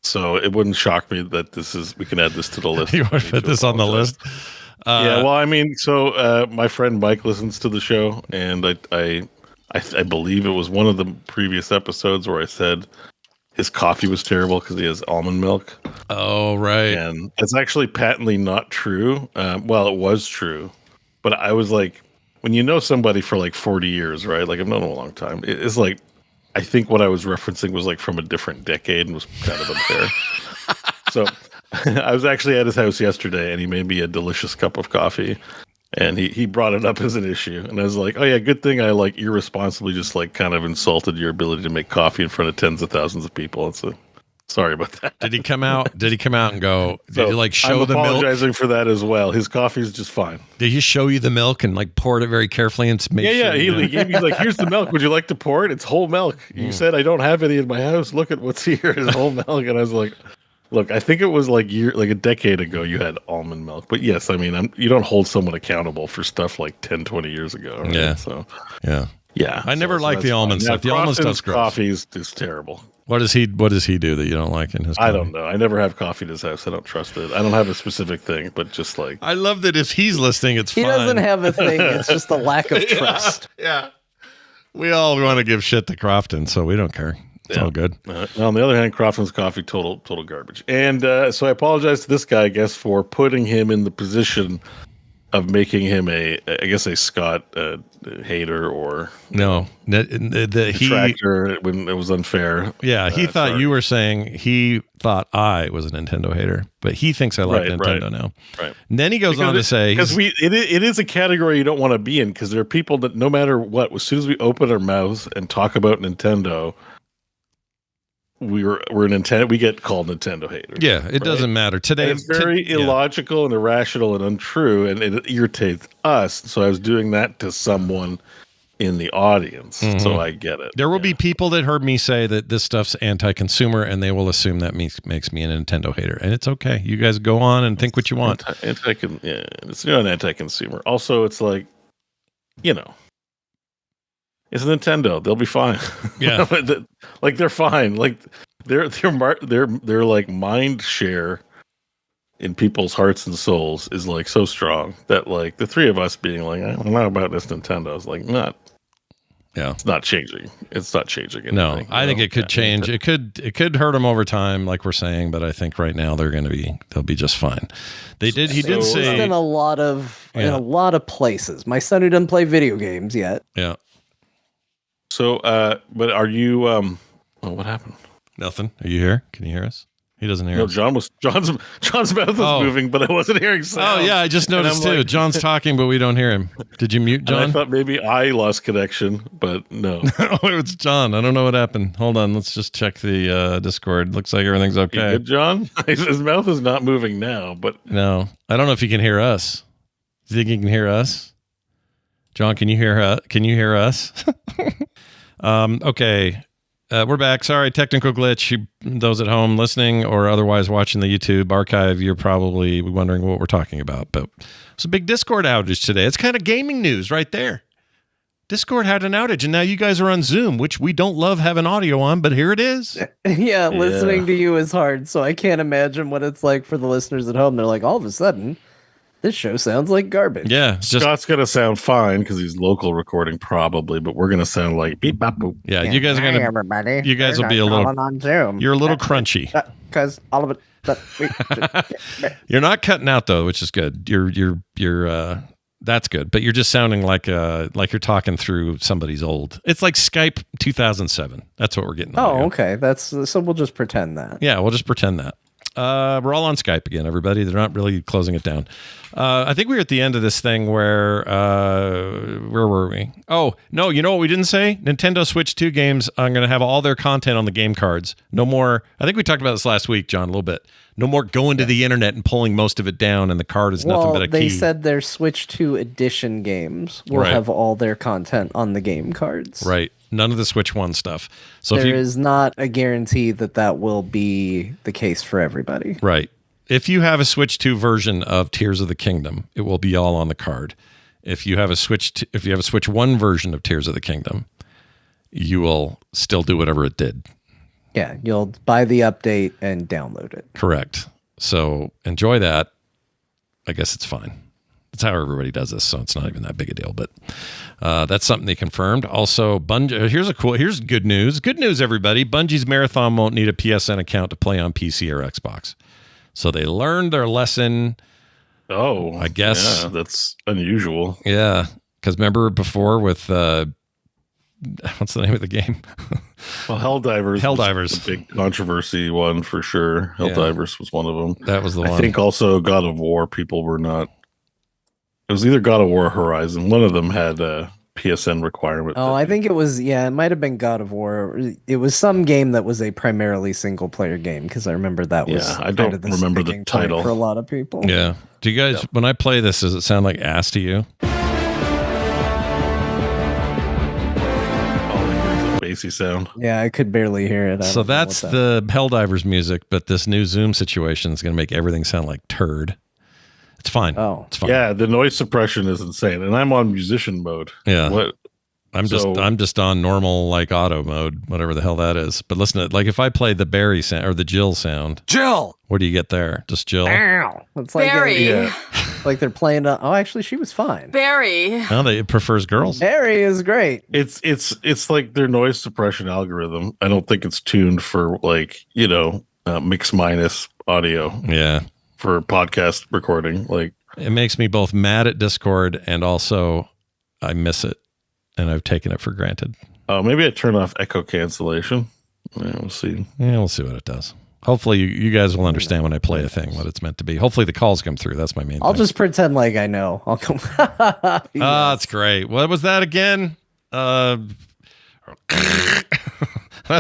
Speaker 3: So it wouldn't shock me that we can add this to the list.
Speaker 1: You want to put this on the list?
Speaker 3: Yeah, well, I mean, so my friend Mike listens to the show, and I believe it was one of the previous episodes where I said his coffee was terrible because he has almond milk.
Speaker 1: Oh, right.
Speaker 3: And it's actually patently not true. Well, it was true, but I was like, when you know somebody for like 40 years, right? Like I've known him a long time. It's like, I think what I was referencing was like from a different decade and was kind of unfair. So I was actually at his house yesterday and he made me a delicious cup of coffee and he brought it up as an issue. And I was like, oh yeah, good thing I like irresponsibly just like kind of insulted your ability to make coffee in front of tens of thousands of people. It's Sorry about that.
Speaker 1: Did he come out? Did he come out and go? Did he like show the milk?
Speaker 3: I'm apologizing for that as well. His coffee's just fine.
Speaker 1: Did he show you the milk and like poured it very carefully and make sure?
Speaker 3: Yeah. He gave me like, here's the milk. Would you like to pour it? It's whole milk. You said I don't have any in my house. Look at what's here. It's whole milk. And I was like, look, I think it was like a decade ago you had almond milk. But yes, I mean, you don't hold someone accountable for stuff like 10, 20 years ago. Right?
Speaker 1: Yeah.
Speaker 3: So
Speaker 1: yeah. I never liked the almond stuff. The almond stuff's gross.
Speaker 3: Coffee is terrible.
Speaker 1: What does he do that you don't like in his coffee?
Speaker 3: I don't know. I never have coffee in his house. I don't trust it. I don't have a specific thing, but just like
Speaker 1: I love that if he's listening, it's fine.
Speaker 2: He doesn't have a thing. It's just a lack of trust.
Speaker 1: Yeah. We all want to give shit to Crofton, so we don't care. It's all good.
Speaker 3: On the other hand, Crofton's coffee, total garbage. And so I apologize to this guy, I guess, for putting him in the position of making him a Scott hater or detractor when it was unfair.
Speaker 1: Yeah, he thought you were saying he thought I was a Nintendo hater, but he thinks I like Nintendo now. Right. And then he goes on to say,
Speaker 3: because it is a category you don't want to be in, because there are people that no matter what, as soon as we open our mouths and talk about Nintendo, we're Nintendo. We get called Nintendo haters.
Speaker 1: Yeah, it doesn't matter today.
Speaker 3: And it's very illogical and irrational and untrue, and it irritates us. So I was doing that to someone in the audience, so I get it.
Speaker 1: There will be people that heard me say that this stuff's anti-consumer, and they will assume that makes me a Nintendo hater, and it's okay. You guys go on and think what you want.
Speaker 3: It's not anti-consumer. Also, it's like, it's Nintendo. They'll be fine.
Speaker 1: Yeah,
Speaker 3: like they're fine. Like their like mind share in people's hearts and souls is like so strong that like the three of us being like, I don't know about this Nintendo is like not.
Speaker 1: Yeah,
Speaker 3: it's not changing. It's not changing anything.
Speaker 1: No, I think it could change. It could hurt them over time, like we're saying. But I think right now they'll be just fine. He did say
Speaker 2: in a lot of places. My son who doesn't play video games yet.
Speaker 1: Yeah.
Speaker 3: So, but are you? What happened?
Speaker 1: Nothing. Are you here? Can you hear us? He doesn't hear us.
Speaker 3: John's mouth was moving, but I wasn't hearing sound.
Speaker 1: Oh yeah, I just noticed too. Like, John's talking, but we don't hear him. Did you mute John?
Speaker 3: I thought maybe I lost connection, but no.
Speaker 1: Oh, it's John. I don't know what happened. Hold on, let's just check the Discord. Looks like everything's okay.
Speaker 3: Good, John? His mouth is not moving now, but
Speaker 1: no, I don't know if he can hear us. Do you think he can hear us? John, can you hear us? Okay. We're back. Sorry, technical glitch. Those at home listening or otherwise watching the YouTube archive, you're probably wondering what we're talking about. But it's a big Discord outage today. It's kind of gaming news right there. Discord had an outage, and now you guys are on Zoom, which we don't love having audio on, but here it is.
Speaker 2: Yeah, listening to you is hard, so I can't imagine what it's like for the listeners at home. They're like, all of a sudden, this show sounds like garbage.
Speaker 1: Yeah.
Speaker 3: Scott's going to sound fine because he's local recording probably, but we're going to sound like beep, bop, boop.
Speaker 1: Yeah, you guys are going to...
Speaker 2: everybody.
Speaker 1: You guys will be a little...
Speaker 2: on Zoom.
Speaker 1: You're a little crunchy.
Speaker 2: Because all of it...
Speaker 1: You're not cutting out, though, which is good. You're that's good. But you're just sounding like you're talking through somebody's old... It's like Skype 2007. That's what we're getting.
Speaker 2: Oh, okay. So we'll just pretend that.
Speaker 1: Yeah, we'll just pretend that. We're all on Skype again, everybody. They're not really closing it down. I think we were at the end of this thing where were we? Oh, no, you know what we didn't say? Nintendo Switch 2 games are going to have all their content on the game cards. No more, I think we talked about this last week, John, a little bit. No more going to the internet and pulling most of it down, and the card is nothing but a key.
Speaker 2: They said their Switch 2 edition games will have all their content on the game cards.
Speaker 1: Right. None of the Switch 1 stuff. So
Speaker 2: there is not a guarantee that will be the case for everybody.
Speaker 1: Right. If you have a Switch 2 version of Tears of the Kingdom, it will be all on the card. If you have a Switch 1 version of Tears of the Kingdom, you will still do whatever it did.
Speaker 2: Yeah, you'll buy the update and download it.
Speaker 1: Correct. So enjoy that. I guess it's fine. That's how everybody does this, so it's not even that big a deal. But that's something they confirmed. Also, here's good news. Good news, everybody. Bungie's Marathon won't need a PSN account to play on PC or Xbox. So they learned their lesson.
Speaker 3: Oh,
Speaker 1: I guess.
Speaker 3: Yeah, that's unusual.
Speaker 1: Yeah, because remember before with what's the name of the game?
Speaker 3: Well, Helldivers was a big controversy one for sure. Helldivers was one of them.
Speaker 1: That was the one.
Speaker 3: I think also God of War, people were not... It was either God of War or Horizon. One of them had PSN requirement.
Speaker 2: Oh, I think it was, it might have been God of War. It was some game that was a primarily single player game, because I remember that was
Speaker 3: I don't remember the title
Speaker 2: for a lot of people.
Speaker 1: Yeah. Do you guys, when I play this, does it sound like ass to you?
Speaker 3: Bassy sound.
Speaker 2: Yeah, I could barely hear it.
Speaker 1: So that's the Helldivers music, but this new Zoom situation is going to make everything sound like turd. It's fine.
Speaker 2: Oh,
Speaker 1: it's fine.
Speaker 3: Yeah, the noise suppression is insane, and I'm on musician mode.
Speaker 1: Yeah.
Speaker 3: What?
Speaker 1: I'm just on normal, like, auto mode, whatever the hell that is. But listen to, like, if I play the Barry sound or the Jill sound, what do you get there? Just Jill.
Speaker 2: Ow. It's like
Speaker 4: Barry.
Speaker 2: Like they're playing. Oh, actually, she was fine.
Speaker 4: Barry.
Speaker 1: No, it prefers girls.
Speaker 2: Barry is great.
Speaker 3: It's like their noise suppression algorithm. I don't think it's tuned for, like, mix minus audio.
Speaker 1: Yeah.
Speaker 3: For podcast recording. Like,
Speaker 1: it makes me both mad at Discord and also I miss it. And I've taken it for granted.
Speaker 3: Oh, maybe I turn off echo cancellation. Yeah, we'll see.
Speaker 1: Yeah, we'll see what it does. Hopefully, you guys will understand when I play a thing what it's meant to be. Hopefully, the calls come through. That's my main thing.
Speaker 2: I'll just pretend like I know. I'll come.
Speaker 1: Yes. That's great. What was that again? That's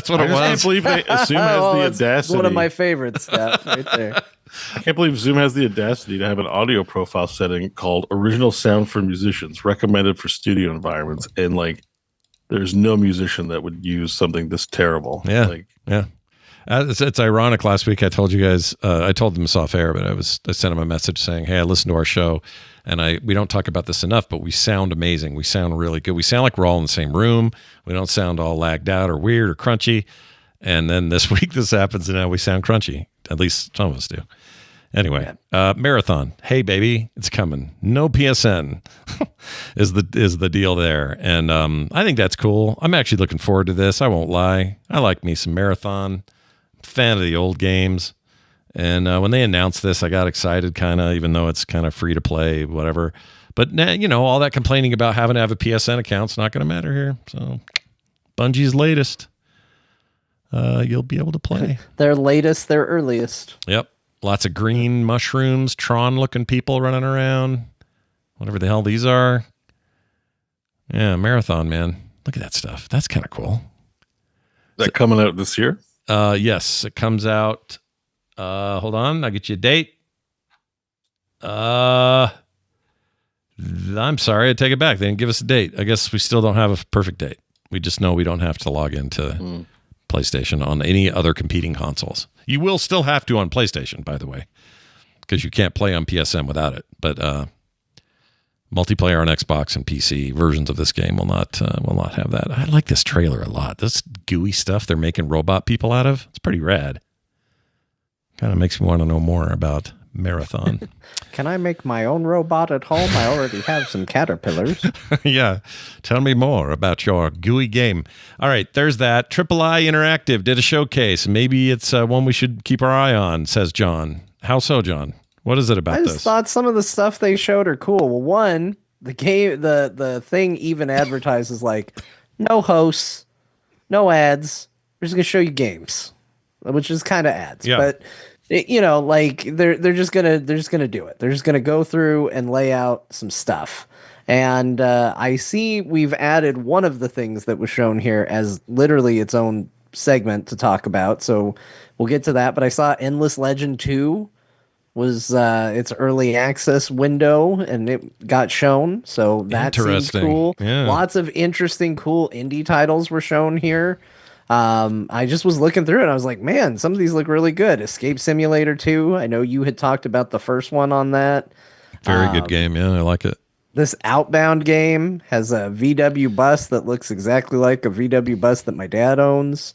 Speaker 1: what it was.
Speaker 3: I can't believe Zoom has the audacity.
Speaker 2: One of my favorites, Steph, right there.
Speaker 3: I can't believe Zoom has the audacity to have an audio profile setting called Original Sound for Musicians, recommended for studio environments. And, like, there's no musician that would use something this terrible.
Speaker 1: Yeah. Yeah. It's ironic. Last week I told you guys, I told them this off air, but I sent them a message saying, hey, I listened to our show and we don't talk about this enough, but we sound amazing. We sound really good. We sound like we're all in the same room. We don't sound all lagged out or weird or crunchy. And then this week this happens and now we sound crunchy. At least some of us do. Anyway, Marathon. Hey, baby, it's coming. No PSN is the deal there. And I think that's cool. I'm actually looking forward to this. I won't lie. I like me some Marathon. Fan of the old games. And when they announced this, I got excited, kind of, even though it's kind of free to play, whatever. But, all that complaining about having to have a PSN account's not going to matter here. So Bungie's latest. You'll be able to play.
Speaker 2: Their latest, their earliest.
Speaker 1: Yep. Lots of green mushrooms, Tron-looking people running around. Whatever the hell these are. Yeah, Marathon, man. Look at that stuff. That's kind of cool.
Speaker 3: Is that coming out this year?
Speaker 1: Yes, it comes out. Hold on, I'll get you a date. I'm sorry, I take it back. They didn't give us a date. I guess we still don't have a perfect date. We just know we don't have to log into PlayStation on any other competing consoles. You will still have to on PlayStation, by the way, because you can't play on PSN without it. But multiplayer on Xbox and PC versions of this game will not have that. I like this trailer a lot. This gooey stuff they're making robot people out of, it's pretty rad. Kind of makes me want to know more about Marathon.
Speaker 2: Can I make my own robot at home? I already have some caterpillars.
Speaker 1: Yeah. Tell me more about your gooey game. All right, there's that. Triple I Interactive did a showcase. Maybe it's one we should keep our eye on, says John. How so, John? What is it about this?
Speaker 2: I just thought some of the stuff they showed are cool. Well, one, the game, the thing even advertises like no hosts, no ads. We're just gonna show you games, which is kind of ads, but. Like they're just gonna do it. They're just gonna go through and lay out some stuff. And I see we've added one of the things that was shown here as literally its own segment to talk about. So we'll get to that. But I saw Endless Legend 2 was its early access window, and it got shown. So that seems cool.
Speaker 1: Yeah.
Speaker 2: Lots of interesting, cool indie titles were shown here. I just was looking through it. I was like, man, some of these look really good. Escape Simulator 2. I know you had talked about the first one on that.
Speaker 1: Very good game. Yeah, I like it.
Speaker 2: This Outbound game has a VW bus that looks exactly like a VW bus that my dad owns,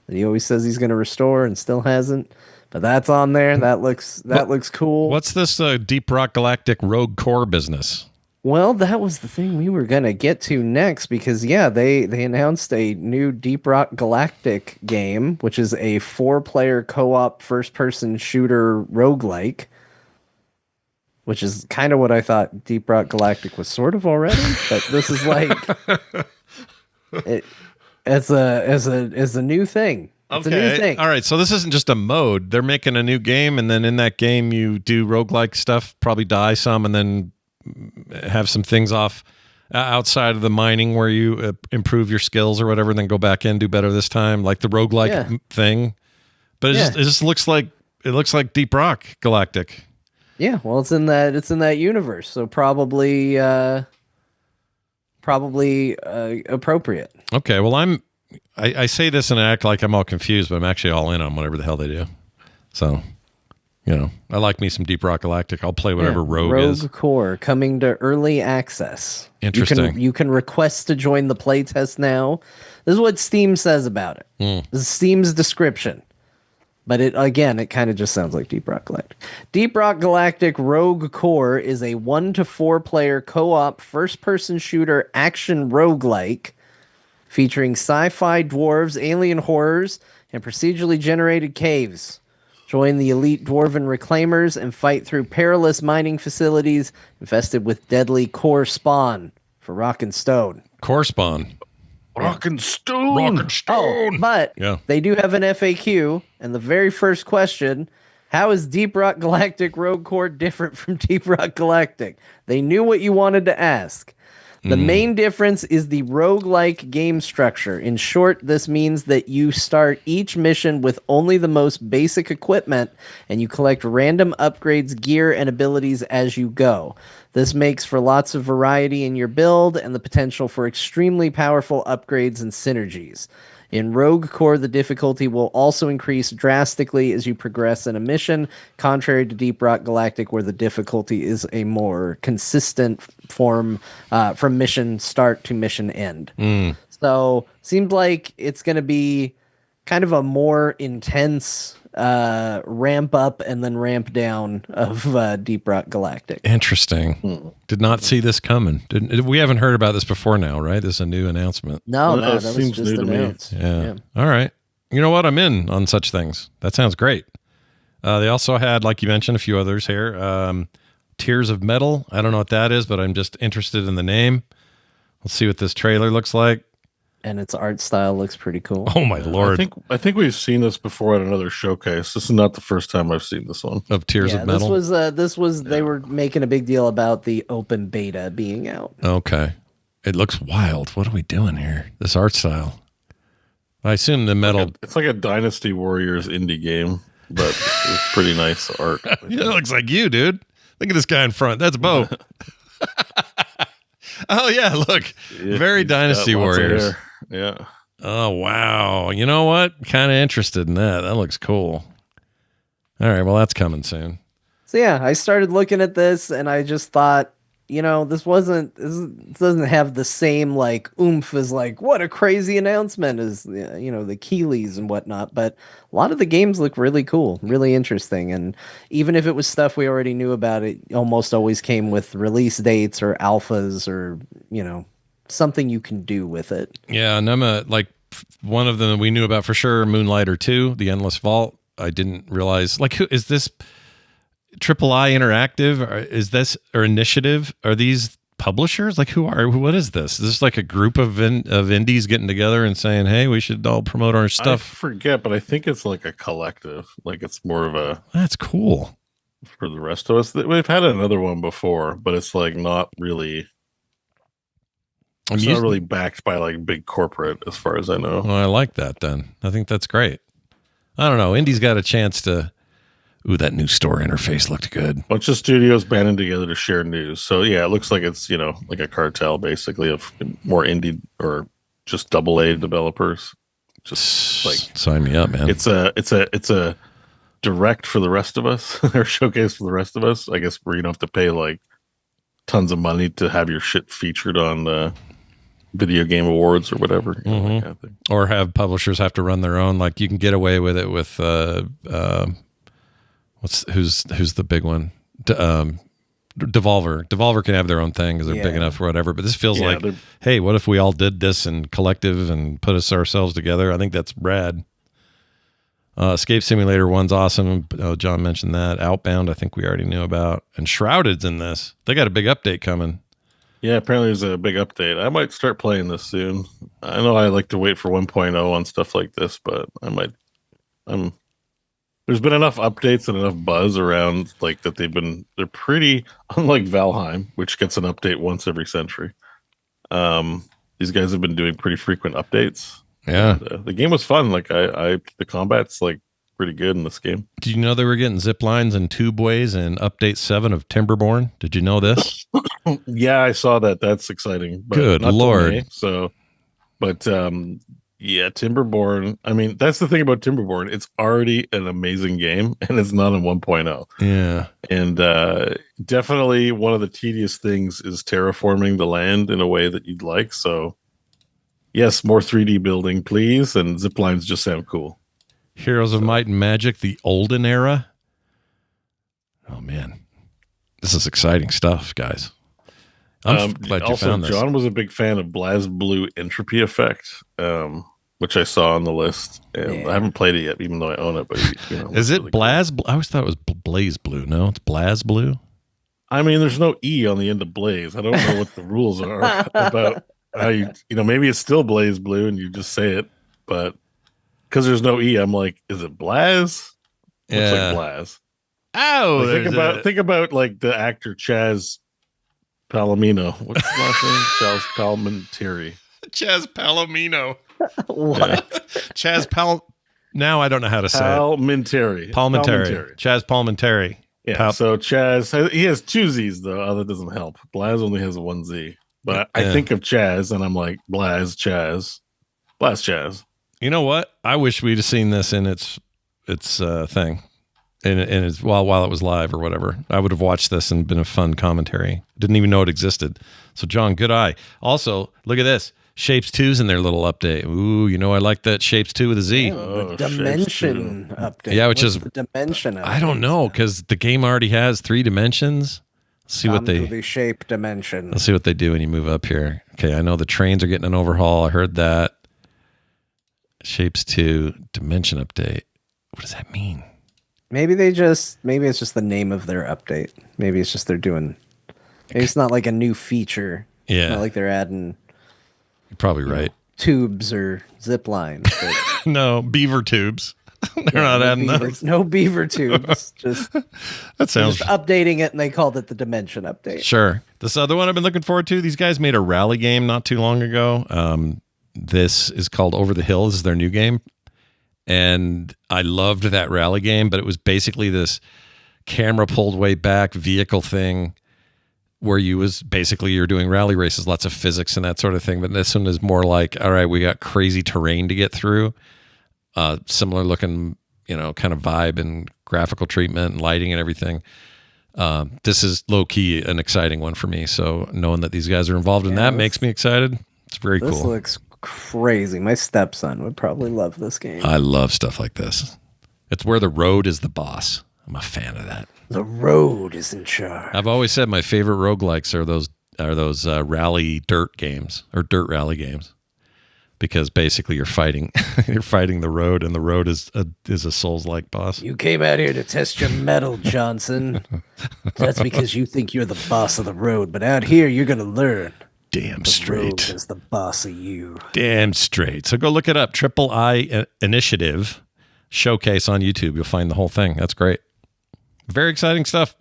Speaker 2: that he always says he's going to restore and still hasn't. But that's on there. That looks cool.
Speaker 1: What's this Deep Rock Galactic Rogue Core business?
Speaker 2: Well, that was the thing we were going to get to next because, they announced a new Deep Rock Galactic game, which is a 4-player co-op first-person shooter roguelike, which is kind of what I thought Deep Rock Galactic was sort of already, but this is like it's a new thing. It's a new thing.
Speaker 1: All right, so this isn't just a mode. They're making a new game, and then in that game you do roguelike stuff, probably die some, and then have some things off outside of the mining where you improve your skills or whatever, and then go back in, do better this time, like the roguelike thing. But it just looks like Deep Rock Galactic.
Speaker 2: Yeah, well, it's in that universe, so probably appropriate.
Speaker 1: Okay, well, I say this and act like I'm all confused, but I'm actually all in on whatever the hell they do. So, I like me some Deep Rock Galactic. I'll play whatever Rogue is.
Speaker 2: Rogue Core coming to early access.
Speaker 1: Interesting.
Speaker 2: You can request to join the playtest now. This is what Steam says about it. This is Steam's description. But it kind of just sounds like Deep Rock Galactic. Deep Rock Galactic Rogue Core is a 1 to 4 player co-op first-person shooter action roguelike featuring sci-fi dwarves, alien horrors, and procedurally generated caves. Join the elite dwarven reclaimers and fight through perilous mining facilities infested with deadly core spawn for Rock and Stone.
Speaker 1: Core spawn.
Speaker 3: Rock and Stone.
Speaker 1: Rock and Stone.
Speaker 2: Oh, but they do have an FAQ, and the very first question, how is Deep Rock Galactic Rogue Core different from Deep Rock Galactic? They knew what you wanted to ask. The main difference is the roguelike game structure. In short, this means that you start each mission with only the most basic equipment, and you collect random upgrades, gear, and abilities as you go. This makes for lots of variety in your build and the potential for extremely powerful upgrades and synergies. In Rogue Core, the difficulty will also increase drastically as you progress in a mission, contrary to Deep Rock Galactic, where the difficulty is a more consistent form from mission start to mission end. So, seems like it's going to be kind of a more intense ramp up and then ramp down of Deep Rock Galactic.
Speaker 1: Interesting. Did not see this coming. We haven't heard about this before now, right? This is a new announcement.
Speaker 2: No, that was just announced.
Speaker 1: Yeah. All right. You know what? I'm in on such things. That sounds great. They also had, like you mentioned, a few others here. Tears of Metal. I don't know what that is, but I'm just interested in the name. Let's see what this trailer looks like.
Speaker 2: And its art style looks pretty cool.
Speaker 1: Oh my Lord.
Speaker 3: I think we've seen this before at another showcase. This is not the first time I've seen this one.
Speaker 1: Of Tears of Metal.
Speaker 2: This was they were making a big deal about the open beta being out.
Speaker 1: Okay. It looks wild. What are we doing here? This art style. I assume the metal.
Speaker 3: It's like a Dynasty Warriors indie game, but it's pretty nice art.
Speaker 1: It looks like you, dude. Look at this guy in front. That's Bo. Oh yeah, look. Very Dynasty Warriors.
Speaker 3: Yeah.
Speaker 1: Oh wow. You know what? Kind of interested in that. That looks cool. All right, well that's coming soon.
Speaker 2: So yeah, I started looking at this and I just thought, this doesn't have the same like oomph as like what a crazy announcement as the Keeleys and whatnot, but a lot of the games look really cool, really interesting, and even if it was stuff we already knew about, it almost always came with release dates or alphas or something you can do with it.
Speaker 1: Yeah, and I'm like one of them we knew about for sure, Moonlighter 2, The Endless Vault. I didn't realize, like, who is this? Triple I Interactive, or Initiative? Are these publishers? Like, what is this? Is this like a group of indies getting together and saying, "Hey, we should all promote our stuff"?
Speaker 3: I forget, but I think it's like a collective. Like it's more of a.
Speaker 1: That's cool.
Speaker 3: For the rest of us, we've had another one before, but it's like not really. It's not really backed by like big corporate, as far as I know.
Speaker 1: Well, I like that. Then I think that's great. I don't know. Indie's got a chance to. Ooh, that new store interface looked good.
Speaker 3: Bunch of studios banding together to share news. So yeah, it looks like it's like a cartel basically of more indie or just AA developers. Just like
Speaker 1: sign me up, man.
Speaker 3: It's a direct for the rest of us, or showcase for the rest of us. I guess where you don't have to pay like tons of money to have your shit featured on the video game awards or whatever, that kind of thing.
Speaker 1: Or have publishers have to run their own. Like you can get away with it with. Who's the big one? Devolver. Devolver can have their own thing because they're big enough for whatever. But this feels like, hey, what if we all did this in collective and put ourselves together? I think that's rad. Escape Simulator 1's awesome. Oh, John mentioned that. Outbound, I think we already knew about. And Shrouded's in this. They got a big update coming.
Speaker 3: Yeah, apparently there's a big update. I might start playing this soon. I know I like to wait for 1.0 on stuff like this, but I might. There's been enough updates and enough buzz around like that they're pretty unlike Valheim, which gets an update once every century. These guys have been doing pretty frequent updates.
Speaker 1: Yeah,
Speaker 3: and, the game was fun. Like the combat's like pretty good in this game.
Speaker 1: Did you know they were getting zip lines and tubeways in Update 7 of Timberborn? Did you know this?
Speaker 3: Yeah, I saw that. That's exciting. But
Speaker 1: Good
Speaker 3: not
Speaker 1: Lord.
Speaker 3: May, but yeah, Timberborn. I mean, that's the thing about Timberborn. It's already an amazing game, and it's not in 1.0.
Speaker 1: Yeah.
Speaker 3: And definitely one of the tedious things is terraforming the land in a way that you'd like. So, yes, more 3D building, please. And zip lines just sound cool.
Speaker 1: Heroes of Might and Magic, the olden era. Oh, man. This is exciting stuff, guys. I'm glad you found this.
Speaker 3: John was a big fan of BlazBlue Entropy Effect, which I saw on the list. And I haven't played it yet, even though I own it. But
Speaker 1: is it really BlazBlue? I always thought it was BlazBlue. No, it's BlazBlue.
Speaker 3: I mean, there's no E on the end of Blaze. I don't know what the rules are about how maybe it's still BlazBlue and you just say it, but because there's no E, I'm like, is it Blaz? Looks like Blaz.
Speaker 1: Oh,
Speaker 3: like, think about like the actor Chaz Palomino. What's his last name? Chaz Palminteri.
Speaker 1: Chaz Palomino.
Speaker 2: What?
Speaker 1: Chaz Now I don't know how to say
Speaker 3: Palminteri.
Speaker 1: Palminteri. Chaz Palminteri.
Speaker 3: Yeah. So Chaz, he has two Z's though. Oh, that doesn't help. Blaz only has one Z. But I think of Chaz and I'm like Blaz Chaz. Blaz Chaz.
Speaker 1: You know what? I wish we'd have seen this in its thing, and it's while it was live or whatever. I would have watched this and been a fun commentary. Didn't even know it existed. So John, good eye. Also, look at this. Shapes 2's in their little update. Ooh, I like that Shapes 2 with a Z.
Speaker 2: The dimension update.
Speaker 1: Yeah, which is
Speaker 2: the dimension update?
Speaker 1: I don't know because the game already has 3 dimensions. Let's see what they
Speaker 2: the shape dimension.
Speaker 1: Let's see what they do when you move up here. Okay, I know the trains are getting an overhaul. I heard that. Shapes 2 dimension update. What does that mean?
Speaker 2: Maybe it's just the name of their update. Maybe it's just maybe it's not like a new feature.
Speaker 1: Yeah.
Speaker 2: It's not like they're adding
Speaker 1: You're probably right.
Speaker 2: Tubes or zip lines.
Speaker 1: No, beaver tubes. They're not adding those.
Speaker 2: No beaver tubes. Just
Speaker 1: that sounds
Speaker 2: just updating it, and they called it the dimension update.
Speaker 1: Sure. This other one I've been looking forward to. These guys made a rally game not too long ago. This is called Over the Hill. This is their new game. And I loved that rally game, but it was basically this camera pulled way back vehicle thing where you're doing rally races, lots of physics and that sort of thing. But this one is more like, all right, we got crazy terrain to get through. Similar looking, kind of vibe and graphical treatment and lighting and everything. This is low key an exciting one for me. So knowing that these guys are involved in that makes me excited. It's very cool.
Speaker 2: This looks crazy. My stepson would probably love this game.
Speaker 1: I love stuff like this. It's where the road is the boss. I'm a fan of that.
Speaker 2: The road is in charge.
Speaker 1: I've always said my favorite roguelikes are those rally dirt games or dirt rally games, because basically you're fighting the road, and the road is a Souls-like boss.
Speaker 2: You came out here to test your mettle, Johnson. That's because you think you're the boss of the road, but out here you're gonna learn.
Speaker 1: Damn straight.
Speaker 2: The road is the boss of you.
Speaker 1: Damn straight. So go look it up. Triple I Initiative Showcase on YouTube. You'll find the whole thing. That's great. Very exciting stuff.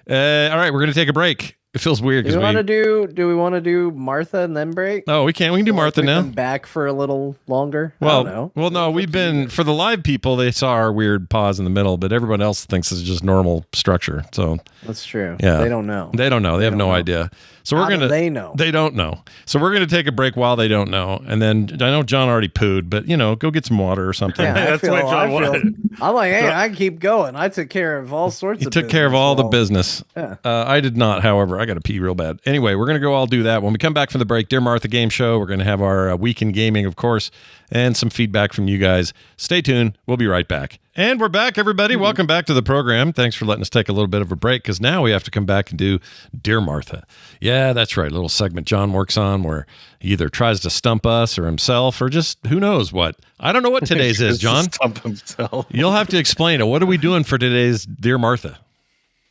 Speaker 1: All right, we're going to take a break. It feels weird.
Speaker 2: Do we want to do Martha and then break?
Speaker 1: Oh, we can. We can do Martha now.
Speaker 2: Back for a little longer.
Speaker 1: Well,
Speaker 2: I don't know.
Speaker 1: Well, no, we've been for the live people. They saw our weird pause in the middle, but everyone else thinks it's just normal structure. So
Speaker 2: that's true.
Speaker 1: Yeah,
Speaker 2: they don't know.
Speaker 1: They don't know. They have no idea. So we're gonna.
Speaker 2: They know.
Speaker 1: They don't know. So we're gonna take a break while they don't know, and then I know John already pooed, but go get some water or something.
Speaker 2: Yeah,
Speaker 3: that's what John wanted.
Speaker 2: I'm like, hey, I keep going. I took care of all sorts.
Speaker 1: You took care of all the business.
Speaker 2: Yeah.
Speaker 1: I did not. However, I got to pee real bad. Anyway, we're gonna go all do that when we come back from the break. Dear Martha Game Show. We're gonna have our week in gaming, of course, and some feedback from you guys. Stay tuned. We'll be right back. And we're back, everybody. Welcome back to the program. Thanks for letting us take a little bit of a break, because now we have to come back and do Dear Martha. Yeah, that's right. A little segment John works on where he either tries to stump us or himself or just who knows what. I don't know what today's is, John.
Speaker 3: Stump himself.
Speaker 1: You'll have to explain it. What are we doing for today's Dear Martha?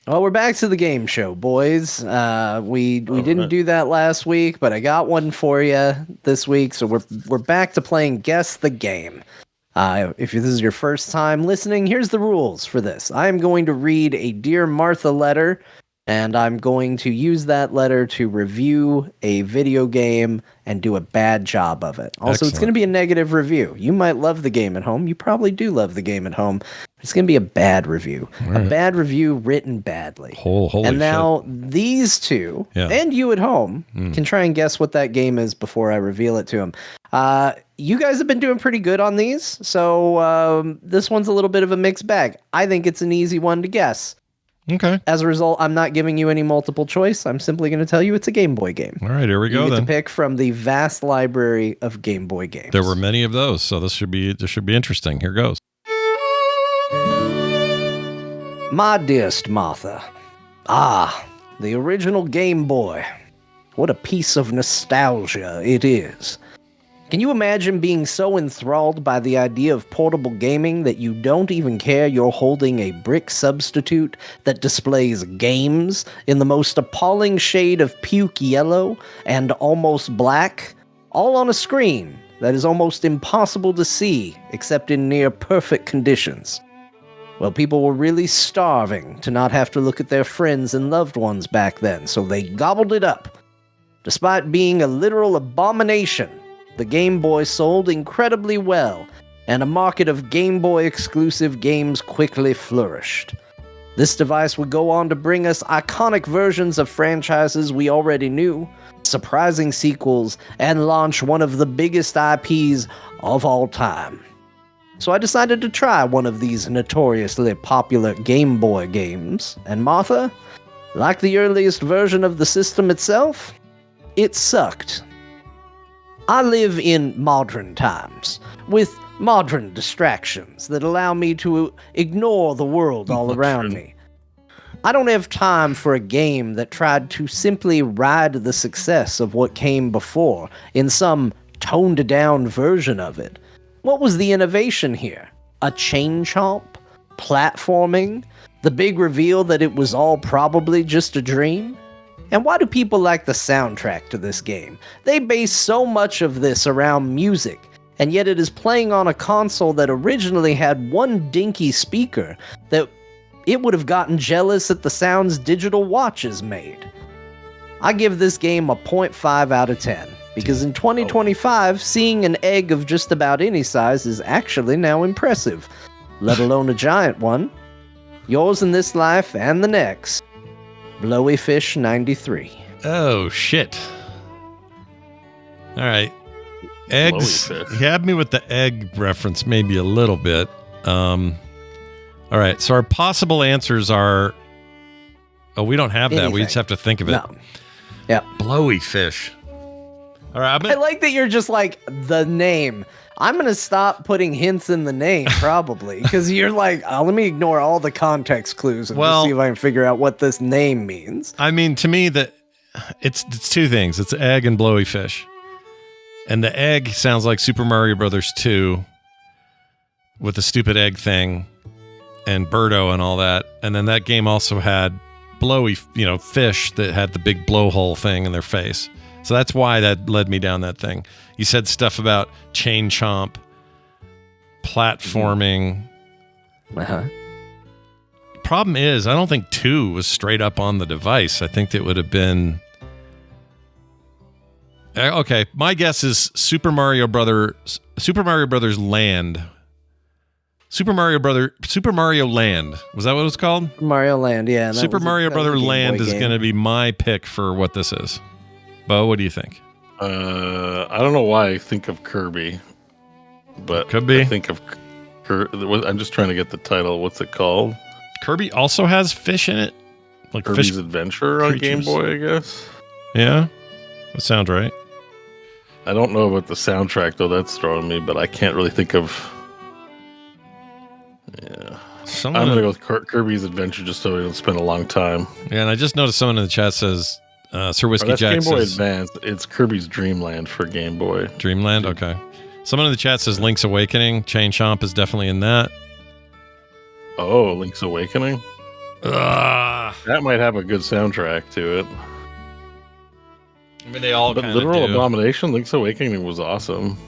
Speaker 2: Well, we're back to the game show, boys. We didn't do that last week, but I got one for you this week. So we're back to playing Guess the Game. If this is your first time listening, here's the rules for this. I am going to read a Dear Martha letter And I'm going to use that letter to review a video game and do a bad job of it. Also,
Speaker 1: Excellent.
Speaker 2: It's going to be a negative review. You might love the game at home. You probably do love the game at home. It's going to be a bad review.
Speaker 1: Right.
Speaker 2: A bad review written badly.
Speaker 1: Holy
Speaker 2: and now
Speaker 1: shit.
Speaker 2: These two, and you at home, can try and guess what that game is before I reveal it to them. You guys have been doing pretty good on these, so this one's a little bit of a mixed bag. I think it's an easy one to guess.
Speaker 1: Okay.
Speaker 2: As a result, I'm not giving you any multiple choice. I'm simply going to tell you it's a Game Boy game.
Speaker 1: All right, here we go
Speaker 2: You get
Speaker 1: then.
Speaker 2: to pick from the vast library of Game Boy games.
Speaker 1: There were many of those, so this should be interesting. Here goes.
Speaker 2: My dearest Martha. Ah, the original Game Boy. What a piece of nostalgia it is. Can you imagine being so enthralled by the idea of portable gaming that you don't even care you're holding a brick substitute that displays games in the most appalling shade of puke yellow and almost black, all on a screen that is almost impossible to see except in near perfect conditions? Well, people were really starving to not have to look at their friends and loved ones back then, so they gobbled it up. Despite being a literal abomination, the Game Boy sold incredibly well, and a market of Game Boy exclusive games quickly flourished. This device would go on to bring us iconic versions of franchises we already knew, surprising sequels, and launch one of the biggest IPs of all time. So I decided to try one of these notoriously popular Game Boy games, and Martha, like the earliest version of the system itself, it sucked. I live in modern times, with modern distractions that allow me to ignore the world all around me. I don't have time for a game that tried to simply ride the success of what came before in some toned-down version of it. What was the innovation here? A chain chomp? Platforming? The big reveal that it was all probably just a dream? And why do people like the soundtrack to this game? They base so much of this around music, and yet it is playing on a console that originally had one dinky speaker that it would have gotten jealous at the sounds digital watches made. I give this game a 0.5 out of 10, because in 2025, seeing an egg of just about any size is actually now impressive, let alone a giant one. Yours in this life and the next. Blowy Fish 93.
Speaker 1: Oh, shit. All right. Eggs. You had me with the egg reference maybe a little bit. All right. So our possible answers are... Oh, we don't have that. We just have to think of it.
Speaker 2: No. Yeah.
Speaker 1: Blowy Fish. All right.
Speaker 2: I like that you're just like, the name. I'm going to stop putting hints in the name, probably, because you're like, let me ignore all the context clues and just see if I can figure out what this name means.
Speaker 1: I mean, to me, it's two things. It's egg and blowy fish. And the egg sounds like Super Mario Brothers 2 with the stupid egg thing and Birdo and all that. And then that game also had blowy, fish that had the big blowhole thing in their face. So that's why that led me down that thing. You said stuff about chain chomp, platforming.
Speaker 2: Uh-huh.
Speaker 1: Problem is, I don't think 2 was straight up on the device. I think it would have been... Okay, my guess is Super Mario Brothers Land. Super Mario Land. Was that what it was called?
Speaker 2: Mario Land, yeah.
Speaker 1: Super Mario Brother Land is going to be my pick for what this is. Bo, what do you think?
Speaker 3: I don't know why I think of Kirby, but
Speaker 1: could be.
Speaker 3: I think of I'm just trying to get the title. What's it called?
Speaker 1: Kirby also has fish in it, like
Speaker 3: Kirby's
Speaker 1: fish
Speaker 3: Adventure on Game Boy, I guess.
Speaker 1: Yeah, that sounds right.
Speaker 3: I don't know about the soundtrack though. That's throwing me, but I can't really think of. Yeah, I'm gonna go with Kirby's Adventure just so we don't spend a long time.
Speaker 1: Yeah, and I just noticed someone in the chat says. Sir Whiskey
Speaker 3: that's
Speaker 1: Jack
Speaker 3: Game Boy
Speaker 1: says,
Speaker 3: Advance. It's Kirby's Dream Land for Game Boy.
Speaker 1: Dreamland? Okay. Someone in the chat says Link's Awakening. Chain Chomp is definitely in that.
Speaker 3: Oh, Link's Awakening? That might have a good soundtrack to it.
Speaker 1: I mean, they all
Speaker 3: but
Speaker 1: kind of
Speaker 3: Literal
Speaker 1: do.
Speaker 3: Abomination, Link's Awakening was awesome.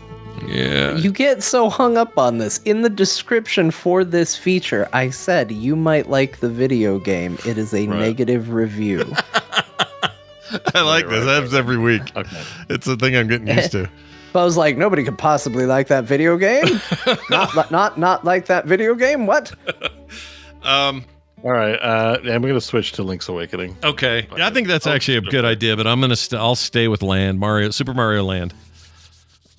Speaker 1: Yeah.
Speaker 2: You get so hung up on this. In the description for this feature, I said you might like the video game. It is a negative review.
Speaker 1: I like this. That happens every week. Okay. It's a thing I'm getting used to.
Speaker 2: But I was like, nobody could possibly like that video game. not like that video game. What?
Speaker 3: All right. I'm going to switch to Link's Awakening.
Speaker 1: Okay. Yeah, I think that's actually a good idea, but I'll stay with Land, Super Mario Land.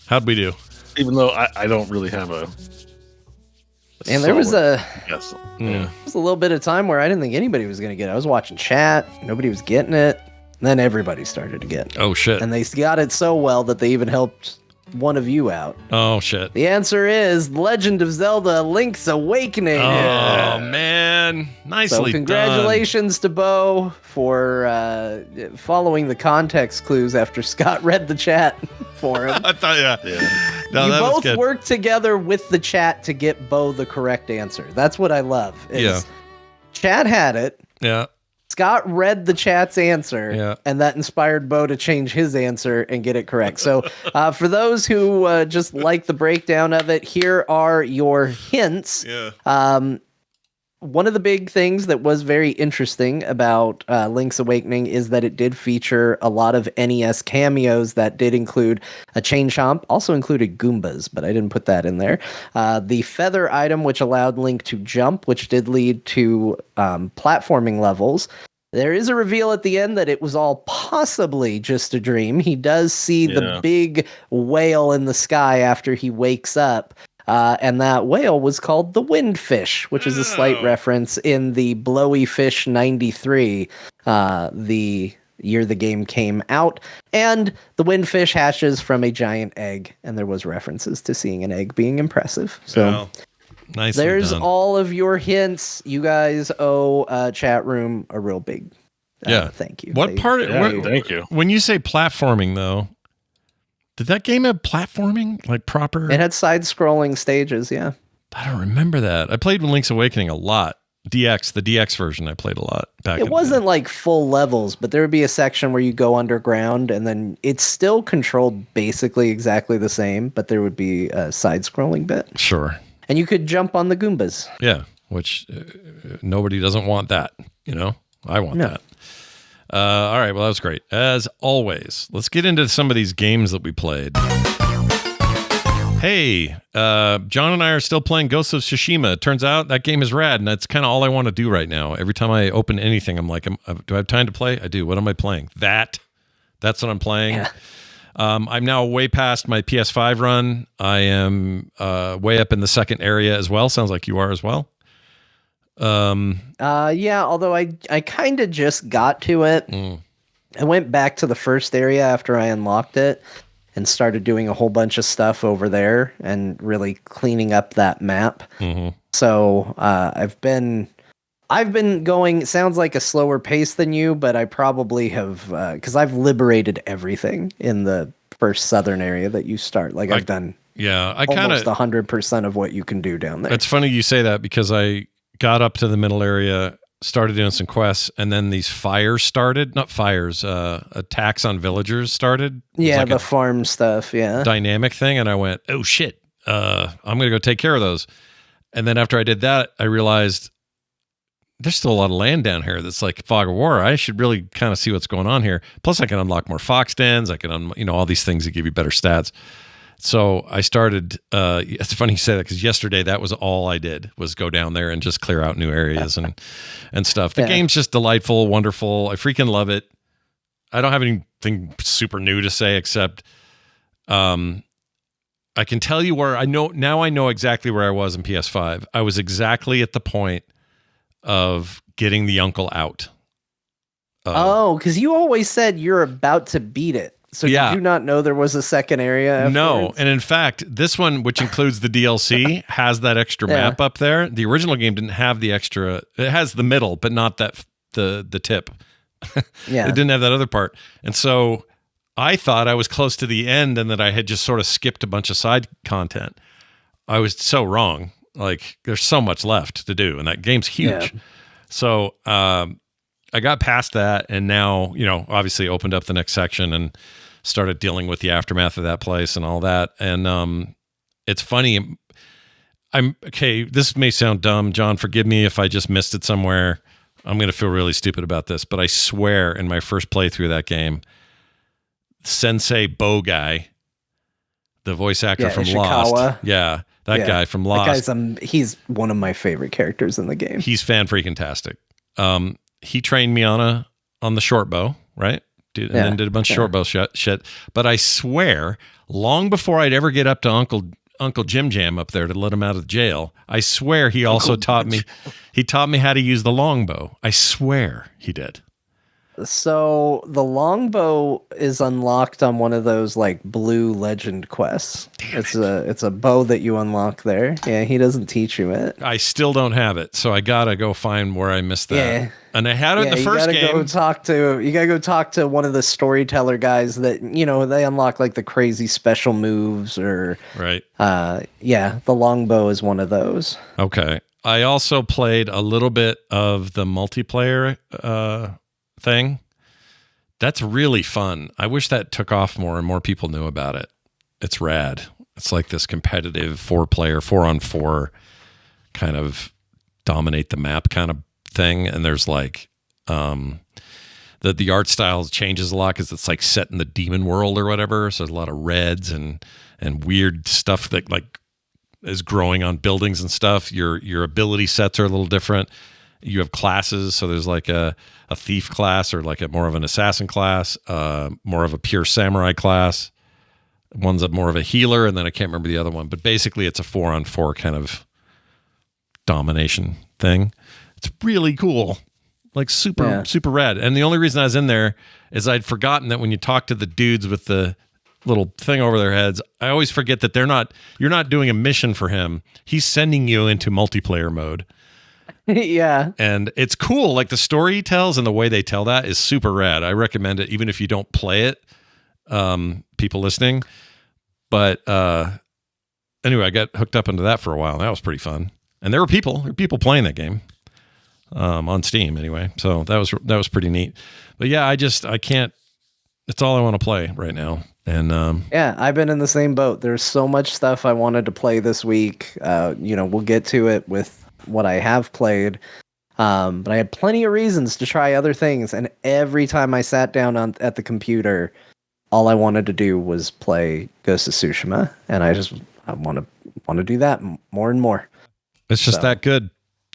Speaker 1: How'd we do?
Speaker 3: Even though I don't really have a
Speaker 2: and there was
Speaker 3: there
Speaker 2: was a little bit of time where I didn't think anybody was going to get it. I was watching chat. Nobody was getting it. And then everybody started to get it.
Speaker 1: Oh, shit.
Speaker 2: And they got it so well that they even helped one of you out.
Speaker 1: Oh, shit.
Speaker 2: The answer is Legend of Zelda Link's Awakening.
Speaker 1: Oh, man. Nicely
Speaker 2: so congratulations to Bo for following the context clues after Scott read the chat for him.
Speaker 1: I thought, No,
Speaker 2: you
Speaker 1: that
Speaker 2: both
Speaker 1: was good.
Speaker 2: worked together with the chat to get Bo the correct answer. That's what I love. Chat had it.
Speaker 1: Yeah.
Speaker 2: Scott read the chat's answer, and that inspired Bo to change his answer and get it correct. So for those who just like the breakdown of it, here are your hints.
Speaker 1: Yeah.
Speaker 2: One of the big things that was very interesting about Link's Awakening is that it did feature a lot of NES cameos that did include a Chain Chomp, also included Goombas, but I didn't put that in there. The feather item, which allowed Link to jump, which did lead to platforming levels. There is a reveal at the end that it was all possibly just a dream. He does see the big whale in the sky after he wakes up. And that whale was called the Windfish, which is a slight reference in the Blowy Fish 93, the year the game came out. And the Windfish hatches from a giant egg, and there was references to seeing an egg being impressive. So
Speaker 1: nicely
Speaker 2: there's
Speaker 1: done.
Speaker 2: all of your hints. You guys owe chat room a real big thank you.
Speaker 1: What thank you. When you say platforming, though, did that game have platforming, like proper?
Speaker 2: It had side-scrolling stages, yeah.
Speaker 1: I don't remember that. I played Link's Awakening a lot. The DX version I played a lot back.
Speaker 2: It wasn't like full levels, but there would be a section where you go underground, and then it's still controlled basically exactly the same, but there would be a side-scrolling bit.
Speaker 1: Sure.
Speaker 2: And you could jump on the Goombas.
Speaker 1: Yeah, which nobody doesn't want that, I want that. All right, well, that was great. As always, let's get into some of these games that we played. Hey, John and I are still playing Ghost of Tsushima. It turns out that game is rad, and that's kind of all I want to do right now. Every time I open anything, I'm like, do I have time to play? I do. What am I playing? That's what I'm playing.
Speaker 2: Yeah.
Speaker 1: I'm now way past my PS5 run. I am way up in the second area as well. Sounds like you are as well.
Speaker 2: Yeah, although I kind of just got to it. I went back to the first area after I unlocked it and started doing a whole bunch of stuff over there and really cleaning up that map. So I've been going, it sounds like a slower pace than you, but I probably have, because I've liberated everything in the first southern area that you start. Like I've done almost 100% of what you can do down there.
Speaker 1: It's funny you say that because I got up to the middle area, started doing some quests, and then these fires started. Not fires, attacks on villagers started.
Speaker 2: Yeah, like the farm stuff,
Speaker 1: dynamic thing. And I went, oh shit, I'm going to go take care of those. And then after I did that, I realized there's still a lot of land down here that's like Fog of War. I should really kind of see what's going on here. Plus I can unlock more fox dens. I can, all these things that give you better stats. So I started, it's funny you say that because yesterday that was all I did was go down there and just clear out new areas and stuff. The game's just delightful, wonderful. I freaking love it. I don't have anything super new to say except I can tell you where I know exactly where I was in PS5. I was exactly at the point of getting the uncle out.
Speaker 2: Because you always said you're about to beat it. So did you not know there was a second area afterwards?
Speaker 1: No, and in fact, this one, which includes the DLC, has that extra map up there. The original game didn't have the extra. It has the middle, but not that the tip. It didn't have that other part. And so I thought I was close to the end and that I had just sort of skipped a bunch of side content. I was so wrong. Like, there's so much left to do, and that game's huge. Yeah. So I got past that, and now, obviously opened up the next section and started dealing with the aftermath of that place and all that. And it's funny. This may sound dumb. John, forgive me if I just missed it somewhere. I'm going to feel really stupid about this, but I swear in my first playthrough of that game, Sensei Bo guy, the voice actor from
Speaker 2: Ishikawa.
Speaker 1: Lost. Yeah, that guy from Lost.
Speaker 2: That guy's he's one of my favorite characters in the game.
Speaker 1: He's fan-freaking-tastic. He trained me on the short bow, right? And then did a bunch of short bow shit. But I swear, long before I'd ever get up to Uncle Jim Jam up there to let him out of jail, I swear he also taught me how to use the longbow. I swear he did.
Speaker 2: So the longbow is unlocked on one of those like blue legend quests. It's a bow that you unlock there. Yeah, he doesn't teach you it.
Speaker 1: I still don't have it, so I gotta go find where I missed that. Yeah. And I had it in the first game.
Speaker 2: You gotta go talk to one of the storyteller guys that, they unlock like the crazy special moves or
Speaker 1: right.
Speaker 2: The longbow is one of those.
Speaker 1: Okay. I also played a little bit of the multiplayer thing. That's really fun. I wish that took off more and more people knew about it. It's rad. It's like this competitive 4-player, 4-on-4 kind of dominate the map kind of thing. And there's like the art style changes a lot because it's like set in the demon world or whatever. So there's a lot of reds and weird stuff that like is growing on buildings and stuff. Your ability sets are a little different. You have classes, so there's like a thief class or like more of an assassin class, more of a pure samurai class. One's more of a healer, and then I can't remember the other one. But basically, it's a 4-on-4 kind of domination thing. It's really cool, like super rad. And the only reason I was in there is I'd forgotten that when you talk to the dudes with the little thing over their heads, I always forget that you're not doing a mission for him. He's sending you into multiplayer mode.
Speaker 2: Yeah.
Speaker 1: And it's cool. Like the story he tells and the way they tell that is super rad. I recommend it, even if you don't play it, people listening. But anyway, I got hooked up into that for a while. That was pretty fun. And there were people playing that game on Steam anyway. So that was pretty neat. But yeah, I can't, it's all I want to play right now. And
Speaker 2: I've been in the same boat. There's so much stuff I wanted to play this week. We'll get to it with what I have played, but I had plenty of reasons to try other things, and every time I sat down at the computer, all I wanted to do was play Ghost of Tsushima, and I want to do that more and more.
Speaker 1: It's just that good.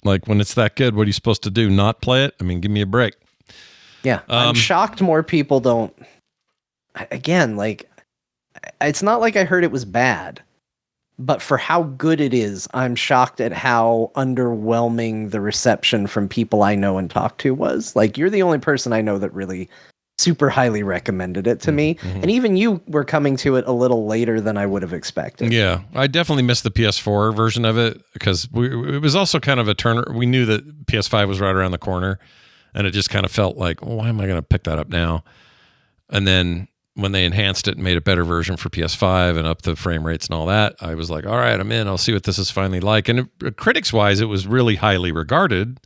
Speaker 1: Like when it's that good, what are you supposed to do? Not play it? I mean, give me a break.
Speaker 2: Yeah, I'm shocked more people don't. Again, like it's not like I heard it was bad. But for how good it is, I'm shocked at how underwhelming the reception from people I know and talk to was. Like, you're the only person I know that really super highly recommended it to me. Mm-hmm. And even you were coming to it a little later than I would have expected.
Speaker 1: Yeah, I definitely missed the PS4 version of it because it was also kind of a turner. We knew that PS5 was right around the corner, and it just kind of felt like, why am I going to pick that up now? And then when they enhanced it and made a better version for PS5 and up the frame rates and all that, I was like, all right, I'm in. I'll see what this is finally like. And critics-wise, it was really highly regarded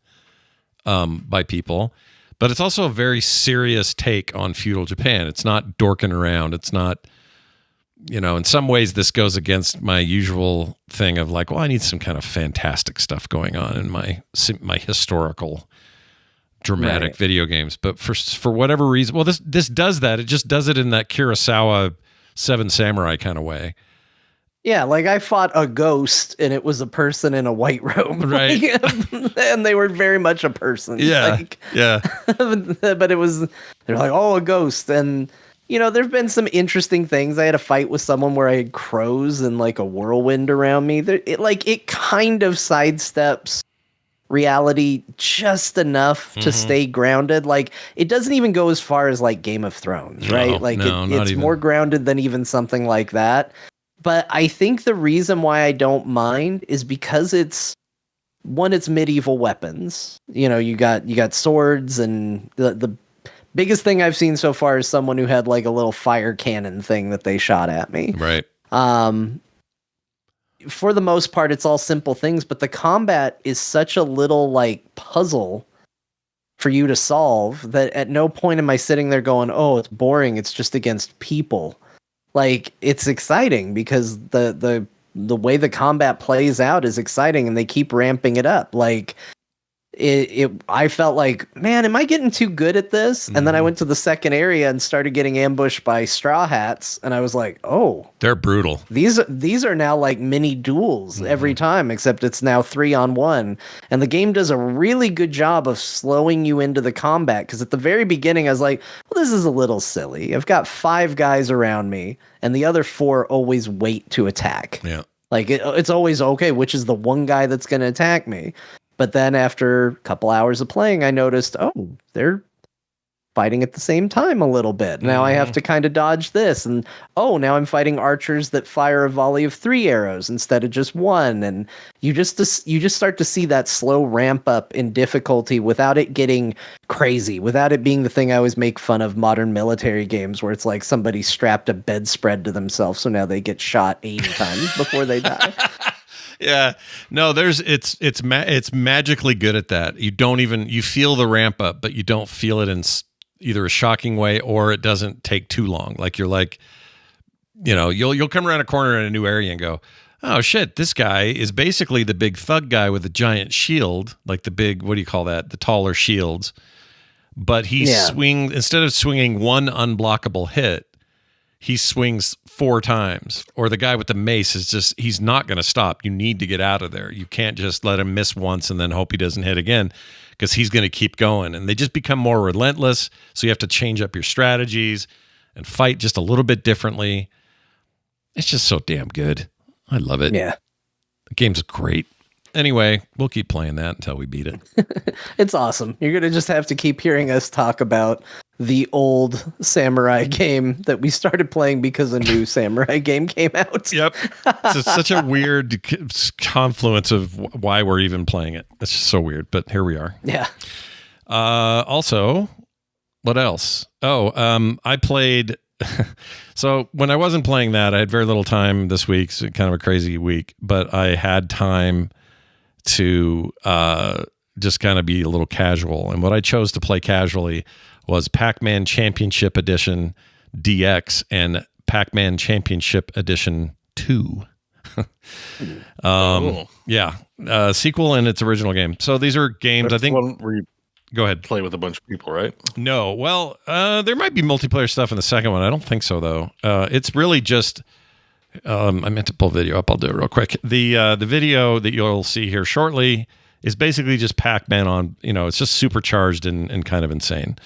Speaker 1: by people. But it's also a very serious take on feudal Japan. It's not dorking around. It's not, in some ways this goes against my usual thing of like, well, I need some kind of fantastic stuff going on in my historical dramatic video games. But for whatever reason, well, this does that. It just does it in that Kurosawa Seven Samurai kind of way.
Speaker 2: Yeah, like I fought a ghost and it was a person in a white robe.
Speaker 1: Right.
Speaker 2: And they were very much a person.
Speaker 1: Yeah. Yeah.
Speaker 2: But they're like, oh, a ghost. And, there've been some interesting things. I had a fight with someone where I had crows and like a whirlwind around me. It kind of sidesteps reality just enough to stay grounded. Like it doesn't even go as far as like Game of Thrones, right? It's more grounded than even something like that. But I think the reason why I don't mind is because it's medieval weapons. You got swords, and the biggest thing I've seen so far is someone who had like a little fire cannon thing that they shot at me.
Speaker 1: Right.
Speaker 2: For the most part, it's all simple things, but the combat is such a little like puzzle for you to solve that at no point am I sitting there going, oh, it's boring. It's just against people. Like, it's exciting because the way the combat plays out is exciting and they keep ramping it up. Like, I felt like, man, am I getting too good at this? And then I went to the second area and started getting ambushed by Straw Hats, and I was like, oh,
Speaker 1: they're brutal.
Speaker 2: These are now like mini duels every time, except it's now 3-on-1. And the game does a really good job of slowing you into the combat, because at the very beginning I was like, well, this is a little silly. I've got 5 guys around me, and the other 4 always wait to attack.
Speaker 1: Yeah.
Speaker 2: Like, it's always, okay, which is the one guy that's going to attack me? But then after a couple hours of playing, I noticed, oh, they're fighting at the same time a little bit. Now I have to kind of dodge this. And, oh, now I'm fighting archers that fire a volley of 3 arrows instead of just 1. And you just start to see that slow ramp up in difficulty without it getting crazy, without it being the thing I always make fun of modern military games where it's like somebody strapped a bedspread to themselves, so now they get shot 80 times before they die.
Speaker 1: Yeah, no, it's magically good at that. You feel the ramp up, but you don't feel it in either a shocking way or it doesn't take too long. Like, you're like, you'll come around a corner in a new area and go, oh shit, this guy is basically the big thug guy with a giant shield, like the big, what do you call that? The taller shields. But instead of swinging one unblockable hit, he swings 4 times. Or the guy with the mace he's not going to stop. You need to get out of there. You can't just let him miss once and then hope he doesn't hit again, because he's going to keep going. And they just become more relentless. So you have to change up your strategies and fight just a little bit differently. It's just so damn good. I love it.
Speaker 2: Yeah.
Speaker 1: The game's great. Anyway, we'll keep playing that until we beat it.
Speaker 2: It's awesome. You're going to just have to keep hearing us talk about the old samurai game that we started playing because a new samurai game came out.
Speaker 1: Yep. It's such a weird confluence of why we're even playing it. It's just so weird, but here we are.
Speaker 2: Yeah.
Speaker 1: Also, what else? Oh, I played... So when I wasn't playing that, I had very little time this week. It's kind of a crazy week, but I had time to just kind of be a little casual. And what I chose to play casually was Pac-Man Championship Edition DX and Pac-Man Championship Edition 2. Yeah, sequel in its original game. So these are games,
Speaker 3: That's
Speaker 1: I think...
Speaker 3: one where you
Speaker 1: go ahead.
Speaker 3: Play with a bunch of people, right?
Speaker 1: No. Well, there might be multiplayer stuff in the second one. I don't think so, though. It's really just... I meant to pull video up. I'll do it real quick. The video that you'll see here shortly is basically just Pac-Man on, it's just supercharged and kind of insane.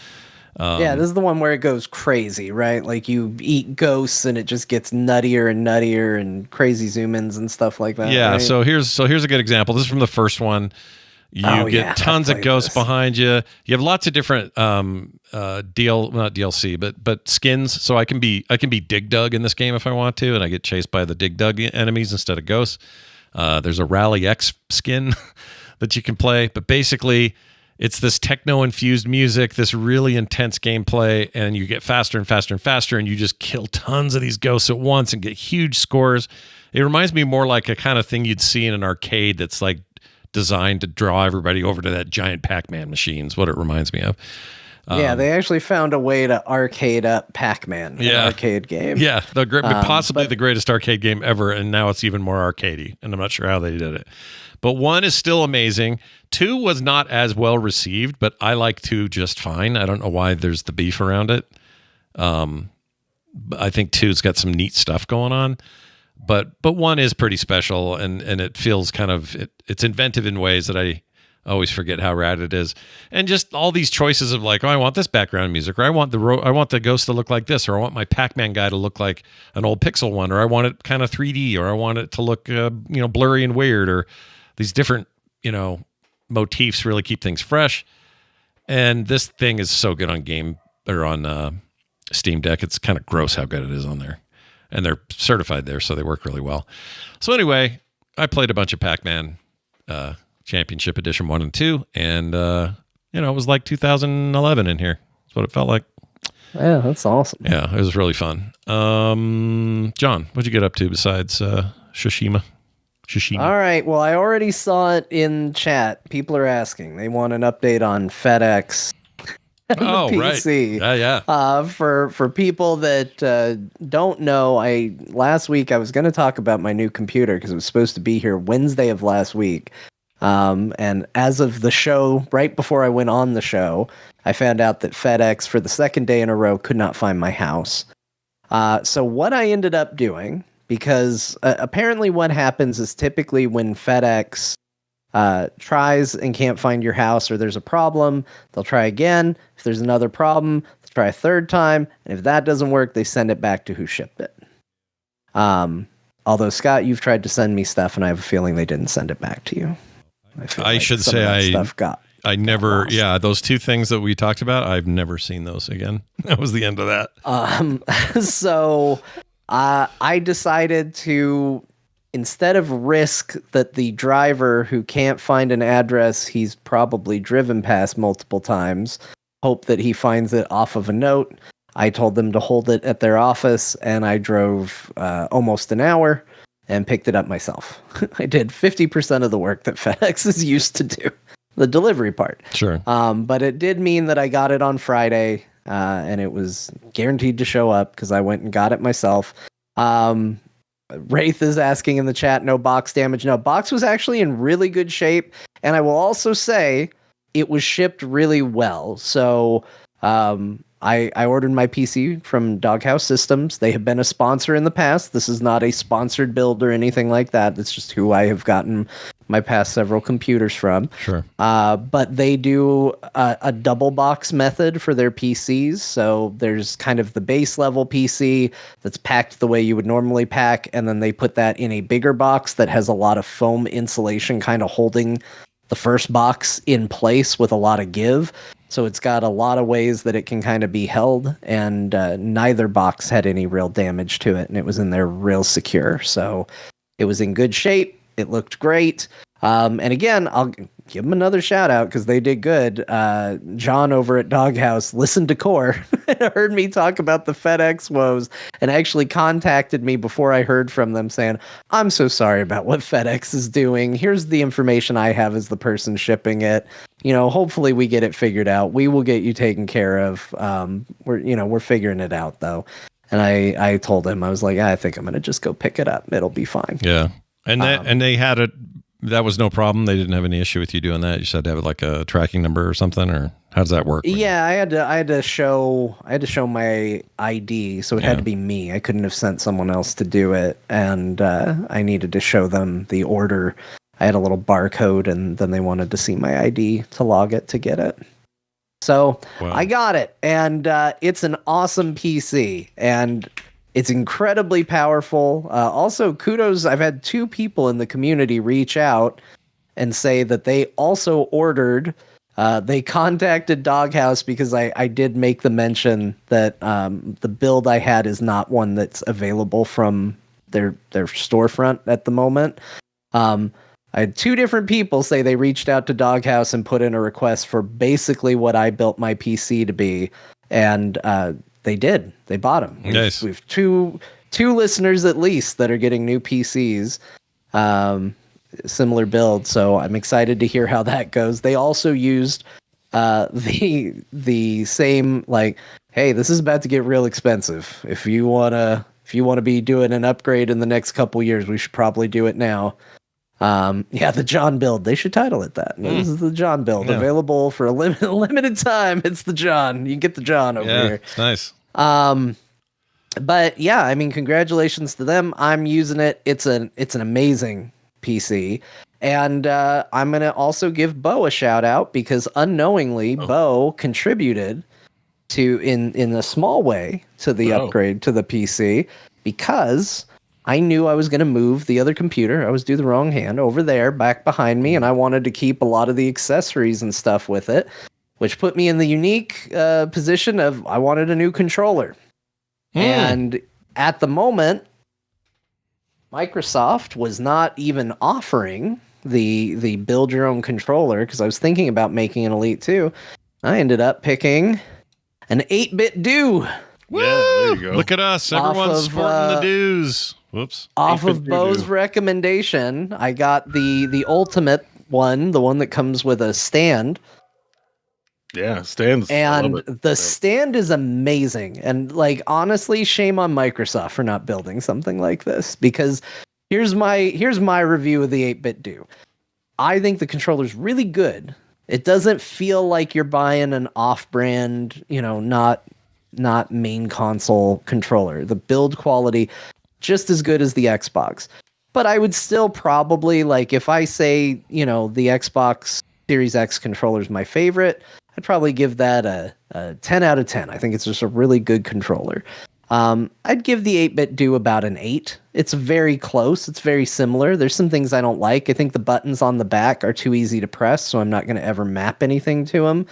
Speaker 2: Yeah, this is the one where it goes crazy, right? Like, you eat ghosts and it just gets nuttier and nuttier and crazy zoom-ins and stuff like that.
Speaker 1: Yeah,
Speaker 2: right?
Speaker 1: so here's a good example. This is from the first one. You get tons of ghosts behind you. You have lots of different not DLC, but skins. So I can be Dig Dug in this game if I want to, and I get chased by the Dig Dug enemies instead of ghosts. There's a Rally X skin that you can play, but basically it's this techno-infused music, this really intense gameplay, and you get faster and faster and faster, and you just kill tons of these ghosts at once and get huge scores. It reminds me more like a kind of thing you'd see in an arcade that's like designed to draw everybody over to that giant Pac-Man machine is what it reminds me of.
Speaker 2: Yeah, they actually found a way to arcade up Pac-Man in an arcade game.
Speaker 1: Yeah, possibly the greatest arcade game ever, and now it's even more arcadey, and I'm not sure how they did it. But 1 is still amazing. 2 was not as well received, but I like 2 just fine. I don't know why there's the beef around it. I think 2's got some neat stuff going on. But 1 is pretty special, and it feels kind of it's inventive in ways that I always forget how rad it is. And just all these choices of like, oh, I want this background music, or I want the ghost to look like this, or I want my Pac-Man guy to look like an old pixel one, or I want it kind of 3D, or I want it to look blurry and weird, or these different motifs really keep things fresh. And this thing is so good on Steam Deck. It's kind of gross how good it is on there. And they're certified there, so they work really well. So anyway, I played a bunch of Pac-Man Championship Edition 1 and 2, and it was like 2011 in here. That's what it felt like.
Speaker 2: Yeah, that's awesome.
Speaker 1: Yeah, it was really fun. John, what'd you get up to besides Tsushima? Tsushima.
Speaker 2: All right. Well, I already saw it in chat. People are asking. They want an update on FedEx.
Speaker 1: Oh,
Speaker 2: PC.
Speaker 1: Right. Yeah.
Speaker 2: For people that don't know, last week I was going to talk about my new computer because it was supposed to be here Wednesday of last week. And as of the show, right before I went on the show, I found out that FedEx for the second day in a row could not find my house. So what I ended up doing, because apparently what happens is typically when FedEx tries and can't find your house or there's a problem, they'll try again. If there's another problem, they'll try a third time. And if that doesn't work, they send it back to who shipped it. Although, Scott, you've tried to send me stuff and I have a feeling they didn't send it back to you.
Speaker 1: I should say I never, those two things that we talked about, I've never seen those again. That was the end of that.
Speaker 2: So I decided to, instead of risk that the driver who can't find an address he's probably driven past multiple times, hope that he finds it off of a note, I told them to hold it at their office, and I drove almost an hour and picked it up myself. I did 50% of the work that FedEx is used to do, the delivery part.
Speaker 1: Sure.
Speaker 2: But it did mean that I got it on Friday, and it was guaranteed to show up because I went and got it myself. Wraith is asking in the chat, no box damage. No, box was actually in really good shape, and I will also say it was shipped really well. So I ordered my PC from Doghouse Systems. They have been a sponsor in the past. This is not a sponsored build or anything like that. It's just who I have gotten my past several computers from.
Speaker 1: Sure.
Speaker 2: But they do a double box method for their PCs. So there's kind of the base level PC that's packed the way you would normally pack, and then they put that in a bigger box that has a lot of foam insulation kind of holding the first box in place with a lot of give. So it's got a lot of ways that it can kind of be held, and neither box had any real damage to it, and it was in there real secure. So it was in good shape. It looked great. And again, I'll give them another shout out because they did good. John over at Doghouse listened to Core and heard me talk about the FedEx woes and actually contacted me before I heard from them saying, I'm so sorry about what FedEx is doing. Here's the information I have as the person shipping it. You know, hopefully we get it figured out. We will get you taken care of. We're figuring it out though. And I told him, I was like, I think I'm going to just go pick it up. It'll be fine.
Speaker 1: Yeah. And they had it. That was no problem. They didn't have any issue with you doing that. You just had to have like a tracking number or something, or how does that work?
Speaker 2: Yeah, I had to show my ID, so it had to be me. I couldn't have sent someone else to do it, and I needed to show them the order. I had a little barcode, and then they wanted to see my ID to log it to get it. So I got it, and it's an awesome PC, and it's incredibly powerful. Also, kudos. I've had 2 people in the community reach out and say that they also ordered. They contacted Doghouse because I did make the mention that the build I had is not one that's available from their storefront at the moment. I had 2 different people say they reached out to Doghouse and put in a request for basically what I built my PC to be, and they did. They bought them.
Speaker 1: Nice.
Speaker 2: We've two listeners at least that are getting new PCs, similar build. So I'm excited to hear how that goes. They also used the same, like, hey, this is about to get real expensive. If you wanna be doing an upgrade in the next couple years, we should probably do it now. The John build. They should title it that. This is the John build, available for a limited time. It's the John. You can get the John over here.
Speaker 1: It's nice.
Speaker 2: But yeah, I mean, congratulations to them. I'm using it. It's an amazing PC, and I'm gonna also give Bo a shout out because unknowingly, Bo contributed in a small way to the upgrade to the PC because I knew I was going to move the other computer. I was do the wrong hand over there, back behind me, and I wanted to keep a lot of the accessories and stuff with it, which put me in the unique position of I wanted a new controller. And at the moment, Microsoft was not even offering the build your own controller because I was thinking about making an Elite 2. I ended up picking an 8-bit do.
Speaker 1: Woo! Yeah, there you go. Look at us. Everyone's sporting the dues. Whoops.
Speaker 2: Off of Bo's recommendation, I got the ultimate one, the one that comes with a stand.
Speaker 3: Yeah, stands.
Speaker 2: And the stand is amazing. And like honestly, shame on Microsoft for not building something like this. Because here's my review of the 8-bit do. I think the controller's really good. It doesn't feel like you're buying an off-brand, not main console controller. The build quality just as good as the Xbox. But I would still probably, like, if I say, the Xbox Series X controller is my favorite, I'd probably give that a 10 out of 10. I think it's just a really good controller. I'd give the 8-bit do about an 8. It's very close. It's very similar. There's some things I don't like. I think the buttons on the back are too easy to press, so I'm not going to ever map anything to them.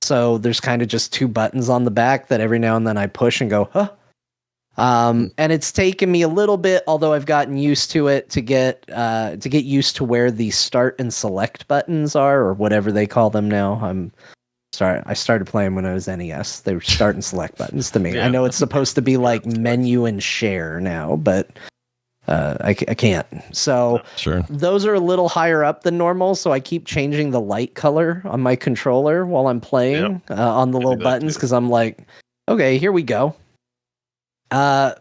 Speaker 2: So there's kind of just 2 buttons on the back that every now and then I push and go, huh? And it's taken me a little bit, although I've gotten used to it, to get used to where the start and select buttons are, or whatever they call them now. I'm sorry, I started playing when I was NES. They were start and select buttons to me. Yeah. I know it's supposed to be like menu and share now, but I can't. So
Speaker 1: sure.
Speaker 2: Those are a little higher up than normal, so I keep changing the light color on my controller while I'm playing on the little buttons, because I'm like, okay, here we go.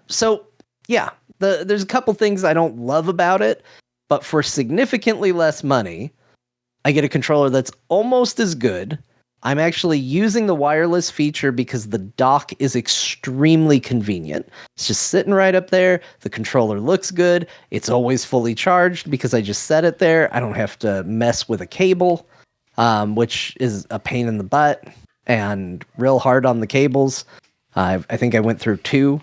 Speaker 2: So yeah, there's a couple things I don't love about it, but for significantly less money, I get a controller that's almost as good. I'm actually using the wireless feature because the dock is extremely convenient. It's just sitting right up there. The controller looks good. It's always fully charged because I just set it there. I don't have to mess with a cable, which is a pain in the butt and real hard on the cables. I think I went through 2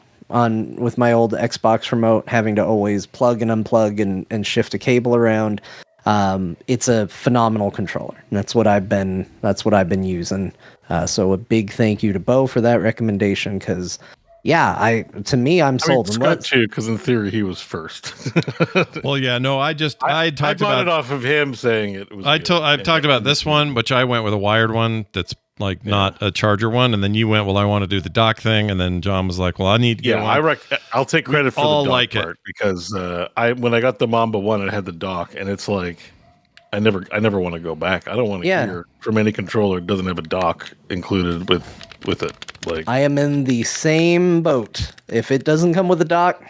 Speaker 2: with my old Xbox remote, having to always plug and unplug and shift a cable around. It's a phenomenal controller, and that's what I've been using. So a big thank you to Bo for that recommendation, because I'm sold.
Speaker 3: Scott too, because in theory he was first.
Speaker 1: Well, yeah, no, I bought
Speaker 3: it off of him saying it was.
Speaker 1: I've talked about this one, which I went with a wired one that's like not a charger one, and then you went, well, I want to do the dock thing, and then John was like, well, I need to get one.
Speaker 3: I'll take credit for the dock part, because when I got the Mamba one, it had the dock, and it's like I never want to go back. I don't want to hear from any controller it doesn't have a dock included with it. Like,
Speaker 2: I am in the same boat. If it doesn't come with a dock,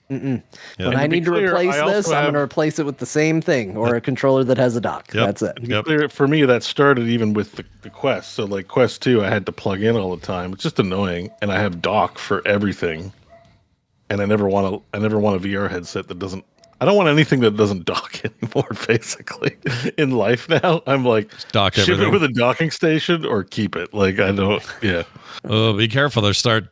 Speaker 2: when I need to replace this, I'm going to replace it with the same thing, or a controller that has a dock. That's it.
Speaker 3: For me, that started even with the Quest. So like Quest 2, I had to plug in all the time. It's just annoying, and I have dock for everything. And I never want a VR headset that doesn't. I don't want anything that doesn't dock anymore. Basically, in life now, I'm like, ship it with a docking station or keep it. Like, I don't. Yeah.
Speaker 1: Oh, be careful! They'll start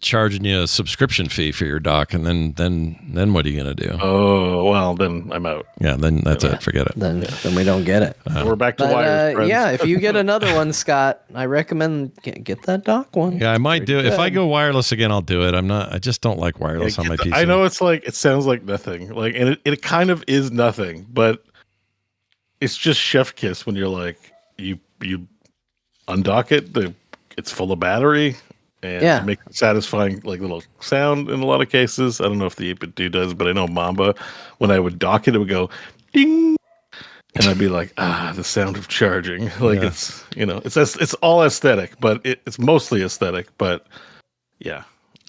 Speaker 1: charging you a subscription fee for your dock, and then what are you gonna do?
Speaker 3: Oh well, then I'm out.
Speaker 1: Yeah, then that's it. Forget it.
Speaker 2: Then we don't get it.
Speaker 3: We're back to wires.
Speaker 2: Yeah, if you get another one, Scott, I recommend get that dock one.
Speaker 1: Yeah, I might do it. If I go wireless again, I'll do it. I just don't like wireless on my PC.
Speaker 3: I know it sounds like nothing. Like, and it kind of is nothing, but it's just chef kiss when you're like you undock it. It's full of battery, and make satisfying like little sound in a lot of cases. I don't know if the 8-bit do does, but I know Mamba, when I would dock it, it would go ding, and I'd be like, the sound of charging. Like it's all aesthetic, but it's mostly aesthetic. But yeah.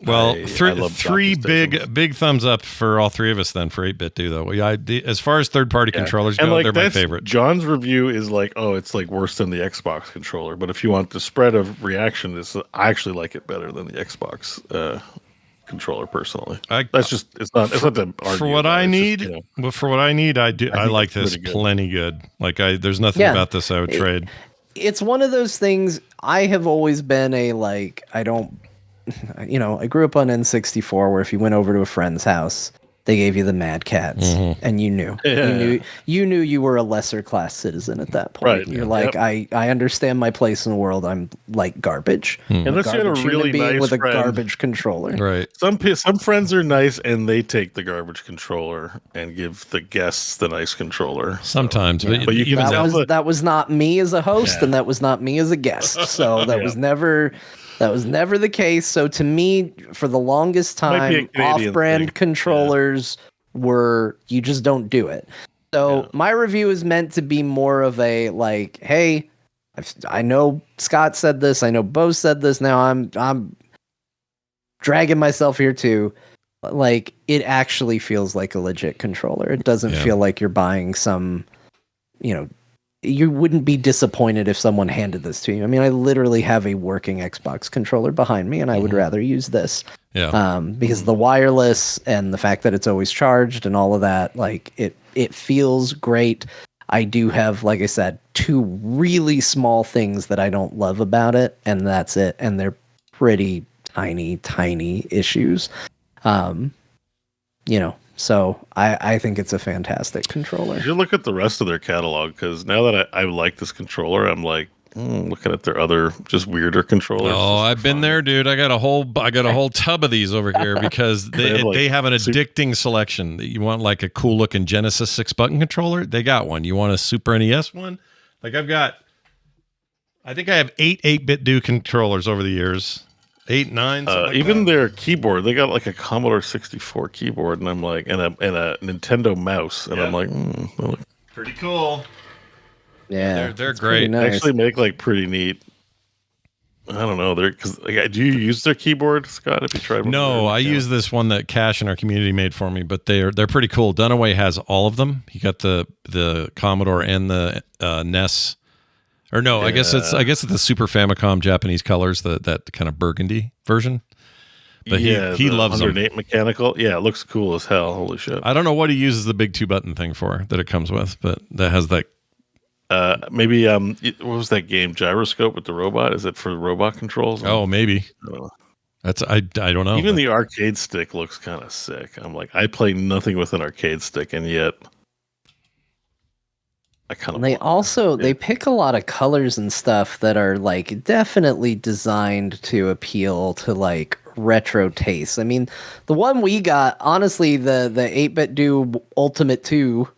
Speaker 1: Well, three big thumbs up for all three of us then for 8-bit do though. As far as third-party controllers go, they're my favorite.
Speaker 3: John's review is like, it's like worse than the Xbox controller. But if you want the spread of reaction, I actually like it better than the Xbox controller personally. It's not the argument.
Speaker 1: For what I need, for what I need, I like this plenty good. Like there's nothing about this I would trade.
Speaker 2: It's one of those things. I have always been I grew up on N64, where if you went over to a friend's house, they gave you the Mad Cats, and you knew you were a lesser class citizen at that point. Right. You're like, I understand my place in the world. I'm like garbage.
Speaker 3: Unless you had a really nice
Speaker 2: with
Speaker 3: friend.
Speaker 2: A garbage controller.
Speaker 1: Right.
Speaker 3: Some friends are nice, and they take the garbage controller and give the guests the nice controller.
Speaker 1: Sometimes,
Speaker 3: but
Speaker 2: that was not me as a host, and that was not me as a guest. So that was never. That was never the case. So to me, for the longest time, off-brand controllers were, you just don't do it. So my review is meant to be more of a like, hey, I know Scott said this, I know Bo said this. Now I'm dragging myself here too. Like, it actually feels like a legit controller. It doesn't feel like you're buying some, you wouldn't be disappointed if someone handed this to you. I mean, I literally have a working Xbox controller behind me, and I would rather use this. Yeah. Because the wireless and the fact that it's always charged and all of that, like, it feels great. I do have, like I said, 2 really small things that I don't love about it, and that's it. And they're pretty tiny issues. So I think it's a fantastic controller.
Speaker 3: You should look at the rest of their catalog, because now that I like this controller, I'm like looking at their other just weirder controllers.
Speaker 1: Oh, I've been there, dude. I got a whole tub of these over here because they have an addicting selection. You want like a cool looking Genesis 6-button controller? They got one. You want a Super NES one? Like I think I have 8 8-bit do controllers over the years. 8, 9.
Speaker 3: Even their keyboard, they got like a Commodore 64 keyboard, and I'm like, and a Nintendo mouse, and I'm like,
Speaker 1: pretty cool.
Speaker 2: Yeah,
Speaker 1: they're great.
Speaker 3: Nice. They actually make like pretty neat. I don't know. Do you use their keyboard, Scott? If you try,
Speaker 1: no, I use this one that Cash in our community made for me, but they're pretty cool. Dunaway has all of them. He got the Commodore and the NES. Or no, I guess it's the Super Famicom Japanese colors, that kind of burgundy version. But he loves them.
Speaker 3: Mechanical. Yeah, it looks cool as hell. Holy shit.
Speaker 1: I don't know what he uses the big 2-button thing for that it comes with, but that has that.
Speaker 3: Maybe what was that game, Gyroscope with the robot? Is it for robot controls?
Speaker 1: Oh, maybe. I don't know.
Speaker 3: Even the arcade stick looks kind of sick. I'm like, I play nothing with an arcade stick, and yet I kind of.
Speaker 2: They pick a lot of colors and stuff that are like definitely designed to appeal to like retro tastes. I mean, the one we got, honestly, the 8-bit do Ultimate 2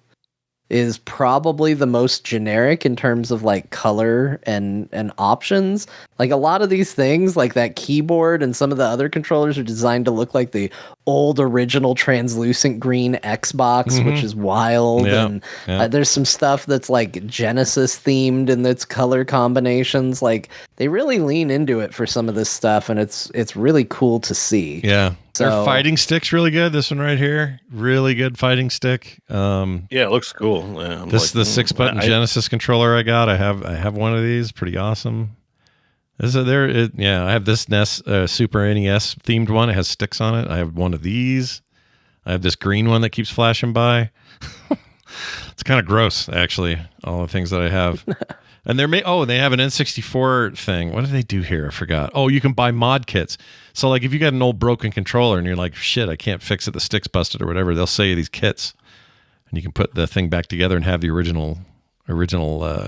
Speaker 2: is probably the most generic in terms of like color and options. Like a lot of these things, like that keyboard and some of the other controllers are designed to look like the old original translucent green Xbox, which is wild. And there's some stuff that's like Genesis themed in its color combinations. Like they really lean into it for some of this stuff, and it's really cool to see.
Speaker 1: Yeah. Their fighting stick's really good. This one right here, really good fighting stick.
Speaker 3: Yeah, it looks cool. Yeah,
Speaker 1: the 6-button Genesis controller I got. I have one of these. Pretty awesome. I have this NES Super NES themed one. It has sticks on it. I have one of these. I have this green one that keeps flashing by. It's kind of gross, actually. All the things that I have. And they have an N64 thing. What do they do here? I forgot. Oh, you can buy mod kits. So like if you got an old broken controller and you're like, shit, I can't fix it, the stick's busted or whatever, they'll sell you these kits. And you can put the thing back together and have the original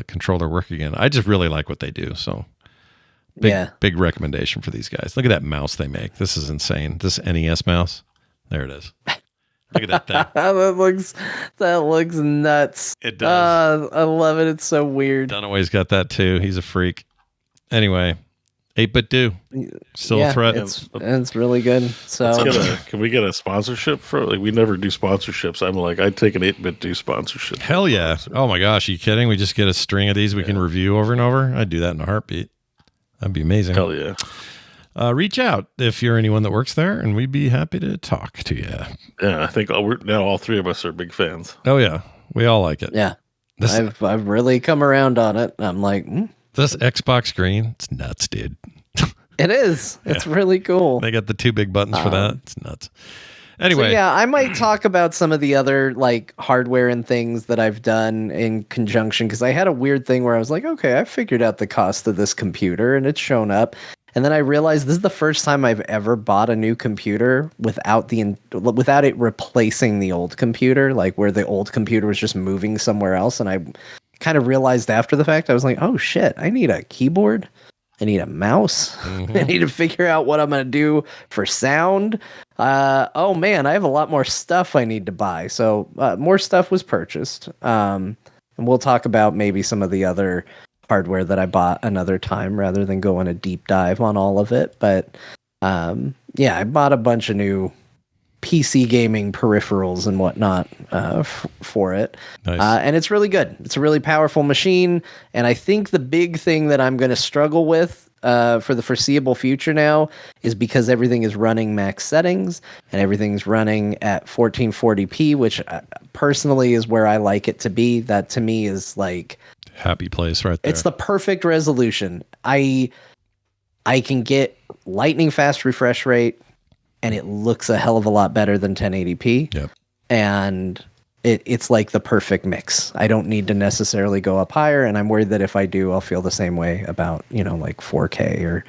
Speaker 1: controller work again. I just really like what they do. So big recommendation for these guys. Look at that mouse they make. This is insane. This NES mouse. There it is. Look at that thing.
Speaker 2: that looks nuts.
Speaker 1: It does.
Speaker 2: I love it. It's so weird.
Speaker 1: Dunaway's got that too. He's a freak. Anyway, 8-bit do. Still a threat.
Speaker 2: It's really good. So
Speaker 3: can we get a sponsorship for? Like, we never do sponsorships. I'm like, I'd take an 8-bit do sponsorship.
Speaker 1: Hell yeah! Oh my gosh, are you kidding? We just get a string of these we can review over and over. I'd do that in a heartbeat. That'd be amazing.
Speaker 3: Hell yeah.
Speaker 1: Reach out if you're anyone that works there, and we'd be happy to talk to you.
Speaker 3: Yeah, I think now all 3 of us are big fans.
Speaker 1: Oh yeah, we all like it.
Speaker 2: Yeah, I've really come around on it. I'm like,
Speaker 1: this Xbox screen, it's nuts, dude.
Speaker 2: It is. It's really cool.
Speaker 1: They got the 2 big buttons for that. It's nuts. Anyway,
Speaker 2: so I might talk about some of the other like hardware and things that I've done in conjunction, because I had a weird thing where I was like, okay, I figured out the cost of this computer, and it's shown up. And then I realized this is the first time I've ever bought a new computer without it replacing the old computer, like where the old computer was just moving somewhere else. And I kind of realized after the fact, I was like, oh shit, I need a keyboard. I need a mouse. I need to figure out what I'm going to do for sound. Oh man, I have a lot more stuff I need to buy. So more stuff was purchased. And we'll talk about maybe some of the other hardware that I bought another time rather than go on a deep dive on all of it. But yeah, I bought a bunch of new PC gaming peripherals and whatnot for it.
Speaker 1: Nice.
Speaker 2: And it's really good. It's a really powerful machine. And I think the big thing that I'm going to struggle with for the foreseeable future now is because everything is running max settings and everything's running at 1440p, which personally is where I like it to be. That to me is like
Speaker 1: happy place right there.
Speaker 2: It's the perfect resolution. I can get lightning fast refresh rate, and it looks a hell of a lot better than 1080p.
Speaker 1: Yep.
Speaker 2: And it's like the perfect mix. I don't need to necessarily go up higher, and I'm worried that if I do, I'll feel the same way about, like 4K, or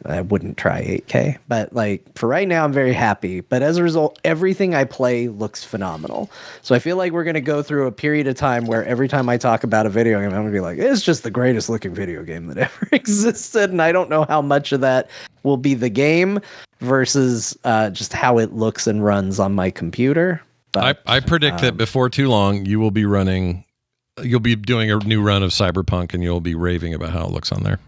Speaker 2: I wouldn't try 8K. But like for right now, I'm very happy. But as a result, everything I play looks phenomenal. So I feel like we're going to go through a period of time where every time I talk about a video game, I'm going to be like, it's just the greatest looking video game that ever existed. And I don't know how much of that will be the game versus just how it looks and runs on my computer. But,
Speaker 1: I predict that before too long, you'll be doing a new run of Cyberpunk, and you'll be raving about how it looks on there.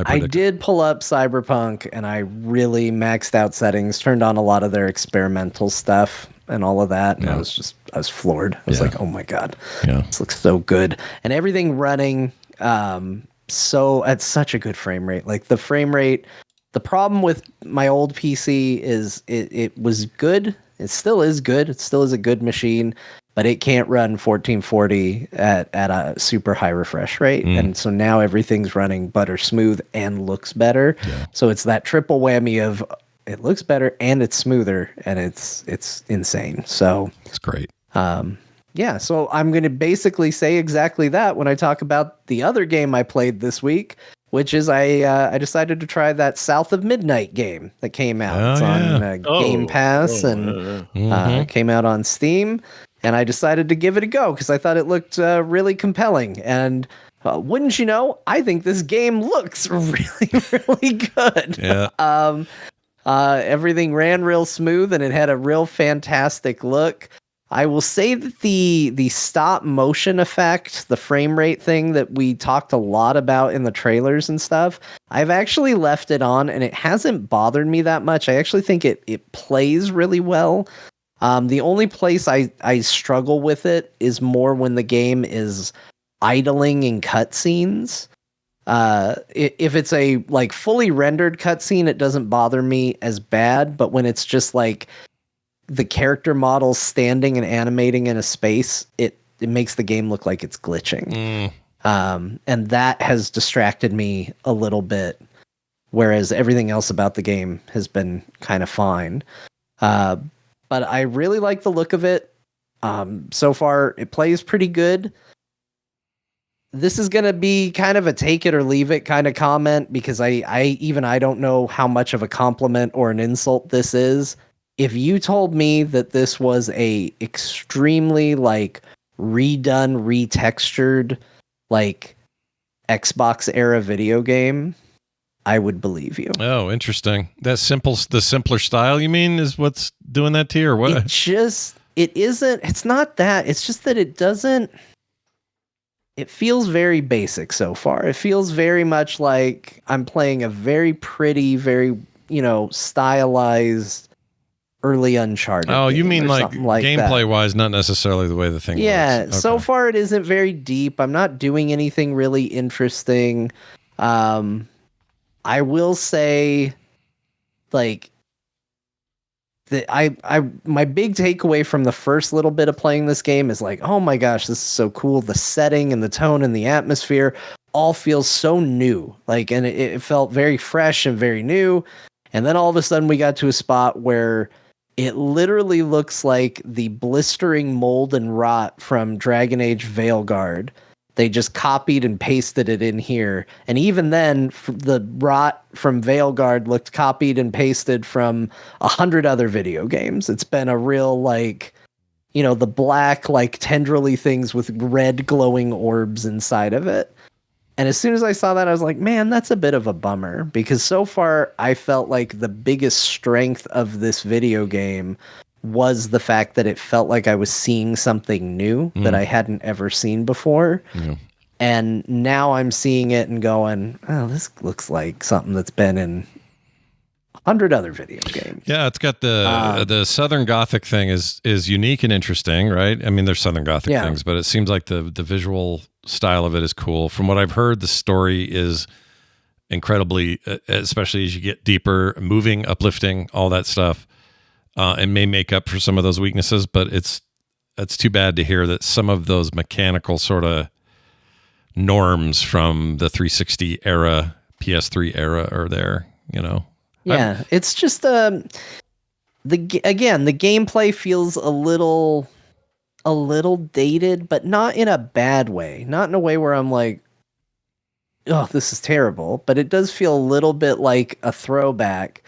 Speaker 2: I did pull up Cyberpunk, and I really maxed out settings, turned on a lot of their experimental stuff and all of that. And I was floored. I was like, oh my God, this looks so good. And everything running so at such a good frame rate. Like the frame rate, the problem with my old PC is it was good. It still is good. It still is a good machine, but it can't run 1440 at a super high refresh rate. And so now everything's running butter smooth and looks better. Yeah. So it's that triple whammy of it looks better and it's smoother, and it's insane. So
Speaker 1: it's great.
Speaker 2: Yeah, so I'm going to basically say exactly that when I talk about the other game I played this week, which is I decided to try that South of Midnight game that came out. It's on Game Pass and came out on Steam. And I decided to give it a go because I thought it looked really compelling. And wouldn't you know, I think this game looks really, really good.
Speaker 1: Yeah.
Speaker 2: Everything ran real smooth, and it had a real fantastic look. I will say that the stop motion effect, the frame rate thing that we talked a lot about in the trailers and stuff, I've actually left it on, and it hasn't bothered me that much. I actually think it plays really well. The only place I struggle with it is more when the game is idling in cutscenes. If it's a like fully rendered cutscene, it doesn't bother me as bad. But when it's just like the character model standing and animating in a space, it makes the game look like it's glitching. And that has distracted me a little bit, whereas everything else about the game has been kind of fine. But I really like the look of it. So far, it plays pretty good. This is going to be kind of a take it or leave it kind of comment, because I don't know how much of a compliment or an insult this is. If you told me that this was a extremely like redone, retextured, like Xbox era video game, I would believe you.
Speaker 1: Oh, interesting. The simpler style, you mean, is what's doing that to you, or what?
Speaker 2: It's not that. It's just that it feels very basic so far. It feels very much like I'm playing a very pretty, very, stylized early Uncharted.
Speaker 1: Oh, you mean like gameplay wise, not necessarily the way the thing
Speaker 2: looks.
Speaker 1: Okay.
Speaker 2: So far it isn't very deep. I'm not doing anything really interesting. I will say, like, my big takeaway from the first little bit of playing this game is like, oh my gosh, this is so cool. The setting and the tone and the atmosphere all feels so new. Like, and it felt very fresh and very new. And then all of a sudden we got to a spot where it literally looks like the blistering mold and rot from Dragon Age Veilguard. They just copied and pasted it in here. And even then, the rot from Veilguard looked copied and pasted from 100 other video games. It's been a real, like, the black, like, tendrily things with red glowing orbs inside of it. And as soon as I saw that, I was like, man, that's a bit of a bummer. Because so far, I felt like the biggest strength of this video game was the fact that it felt like I was seeing something new that I hadn't ever seen before. Yeah. And now I'm seeing it and going, oh, this looks like something that's been in 100 other video games.
Speaker 1: Yeah, it's got the Southern Gothic thing is unique and interesting, right? I mean, there's Southern Gothic things, but it seems like the visual style of it is cool. From what I've heard, the story is incredibly, especially as you get deeper, moving, uplifting, all that stuff. It may make up for some of those weaknesses, but it's too bad to hear that some of those mechanical sort of norms from the 360 era, PS3 era are there, you know?
Speaker 2: Yeah, it's just the gameplay feels a little dated, but not in a bad way. Not in a way where I'm like, oh, this is terrible. But it does feel a little bit like a throwback.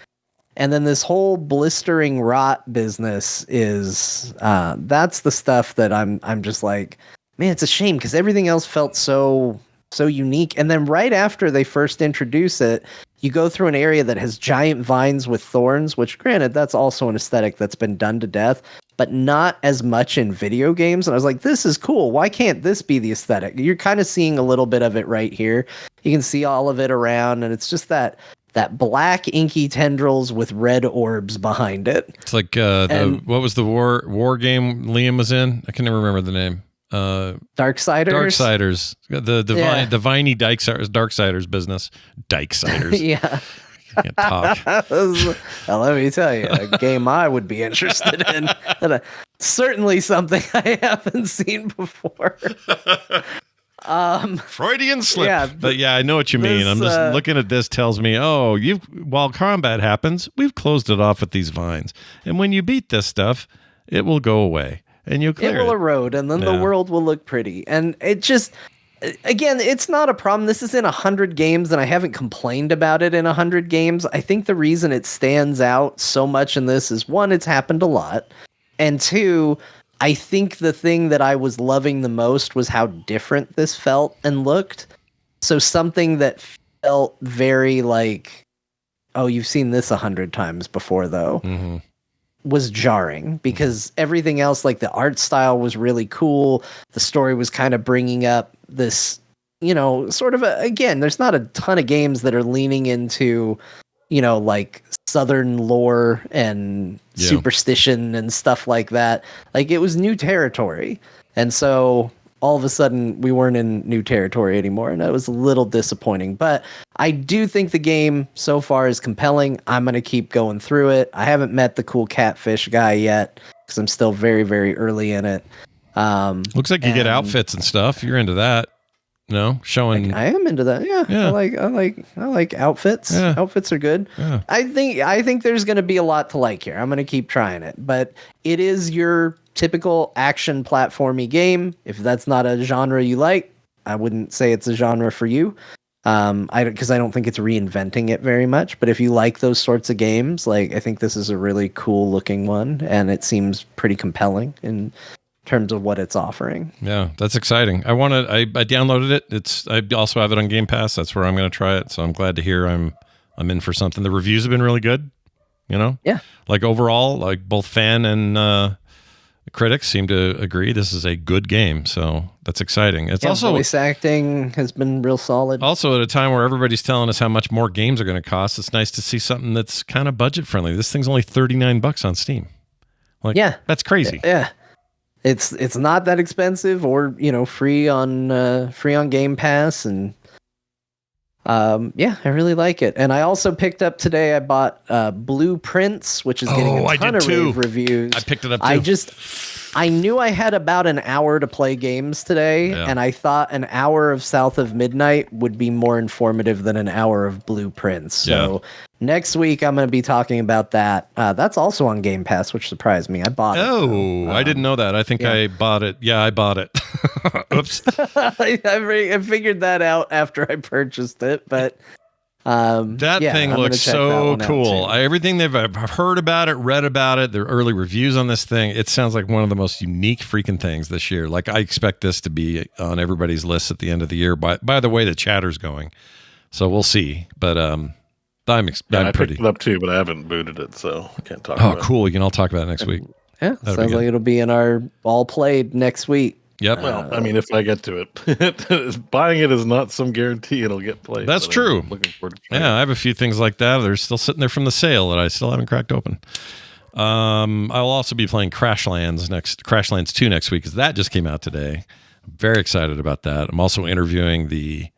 Speaker 2: And then this whole blistering rot business is that's the stuff that I'm just like, man, it's a shame because everything else felt so unique. And then right after they first introduce it, you go through an area that has giant vines with thorns, which granted, that's also an aesthetic that's been done to death, but not as much in video games. And I was like, this is cool. Why can't this be the aesthetic? You're kind of seeing a little bit of it right here. You can see all of it around, and it's just that black inky tendrils with red orbs behind it.
Speaker 1: It's like what was the war game Liam was in? I can never remember the name.
Speaker 2: Darksiders.
Speaker 1: The viney Darksiders business. Darksiders.
Speaker 2: Yeah.
Speaker 1: I can't talk.
Speaker 2: Well, let me tell you, a game I would be interested in. Certainly something I haven't seen before.
Speaker 1: Freudian slip. Yeah, but yeah, I know what you mean. I'm just looking at this tells me, while combat happens, we've closed it off with these vines. And when you beat this stuff, it will go away. And you clear it.
Speaker 2: Will erode, and then the world will look pretty. And it just, again, it's not a problem. This is in 100 games, and I haven't complained about it in 100 games. I think the reason it stands out so much in this is, one, it's happened a lot. And two, I think the thing that I was loving the most was how different this felt and looked. So something that felt very like, oh, you've seen this 100 times before, though. Mm-hmm. Was jarring because everything else, like the art style was really cool. The story was kind of bringing up this, sort of again, there's not a ton of games that are leaning into, like Southern lore and superstition and stuff like that. Like it was new territory. And so all of a sudden we weren't in new territory anymore. And that was a little disappointing, but I do think the game so far is compelling. I'm going to keep going through it. I haven't met the cool catfish guy yet because I'm still very, very early in it.
Speaker 1: Looks like you get outfits and stuff. You're into that. No, showing.
Speaker 2: I am into that. Yeah. I like outfits. Yeah. Outfits are good. Yeah. I think there's going to be a lot to like here. I'm going to keep trying it, but it is your typical action platformy game. If that's not a genre you like, I wouldn't say it's a genre for you. Because I don't think it's reinventing it very much. But if you like those sorts of games, like I think this is a really cool looking one, and it seems pretty compelling in terms of what it's offering.
Speaker 1: Yeah, that's exciting. I downloaded it. I also have it on Game Pass. That's where I'm going to try it. So I'm glad to hear I'm in for something. The reviews have been really good.
Speaker 2: Yeah.
Speaker 1: Like overall, like both fan and critics seem to agree this is a good game, so that's exciting. It's also
Speaker 2: voice acting has been real solid.
Speaker 1: Also, at a time where everybody's telling us how much more games are going to cost, it's nice to see something that's kind of budget friendly. This thing's only $39 on Steam. Like, yeah, that's crazy.
Speaker 2: Yeah, it's not that expensive, or free on Game Pass, and I really like it. And I also picked up today, I bought Blueprints, which is getting a ton of rave reviews.
Speaker 1: I picked it up too.
Speaker 2: I knew I had about an hour to play games today, and I thought an hour of South of Midnight would be more informative than an hour of Blueprints. So next week I'm going to be talking about that. That's also on Game Pass, which surprised me. I bought it.
Speaker 1: Oh, I didn't know that. I think I bought it. Yeah, I bought it. Oops.
Speaker 2: I figured that out after I purchased it, but
Speaker 1: that thing looks so cool. Everything I've heard about it, read about it, the early reviews on this thing, it sounds like one of the most unique freaking things this year. Like I expect this to be on everybody's list at the end of the year by the way the chatter's going. So we'll see. But I picked
Speaker 3: it up too, but I haven't booted it, so I can't talk about it.
Speaker 1: Oh, cool. We can all talk about it next week.
Speaker 2: Yeah, sounds like it'll be in our all played next week.
Speaker 1: Yep.
Speaker 3: Well, I mean, if I get to it, buying it is not some guarantee it'll get played.
Speaker 1: That's true.
Speaker 3: I'm looking forward to trying
Speaker 1: I have a few things like that. They're still sitting there from the sale that I still haven't cracked open. I'll also be playing Crashlands 2 next week, because that just came out today. I'm very excited about that. I'm also interviewing I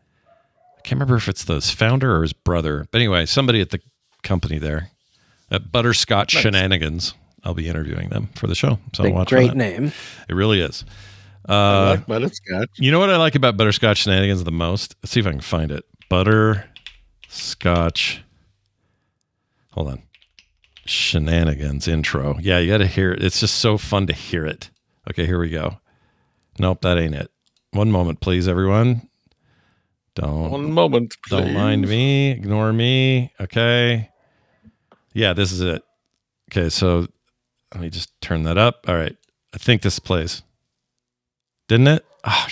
Speaker 1: can't remember if it's the founder or his brother, but anyway, somebody at the company there at Butterscotch Shenanigans. I'll be interviewing them for the show. So I'll watch
Speaker 2: great
Speaker 1: that.
Speaker 2: name.
Speaker 1: It really is.
Speaker 3: I like Butterscotch.
Speaker 1: You know what I like about Butterscotch Shenanigans the most? Let's see if I can find it. Butterscotch. Hold on. Shenanigans intro. Yeah, you got to hear it. It's just so fun to hear it. Okay, here we go. Nope, that ain't it. One moment, please, everyone.
Speaker 3: One moment, please.
Speaker 1: Don't mind me. Ignore me. Okay. Yeah, this is it. Okay, so let me just turn that up. All right. I think this plays. Didn't it? Oh,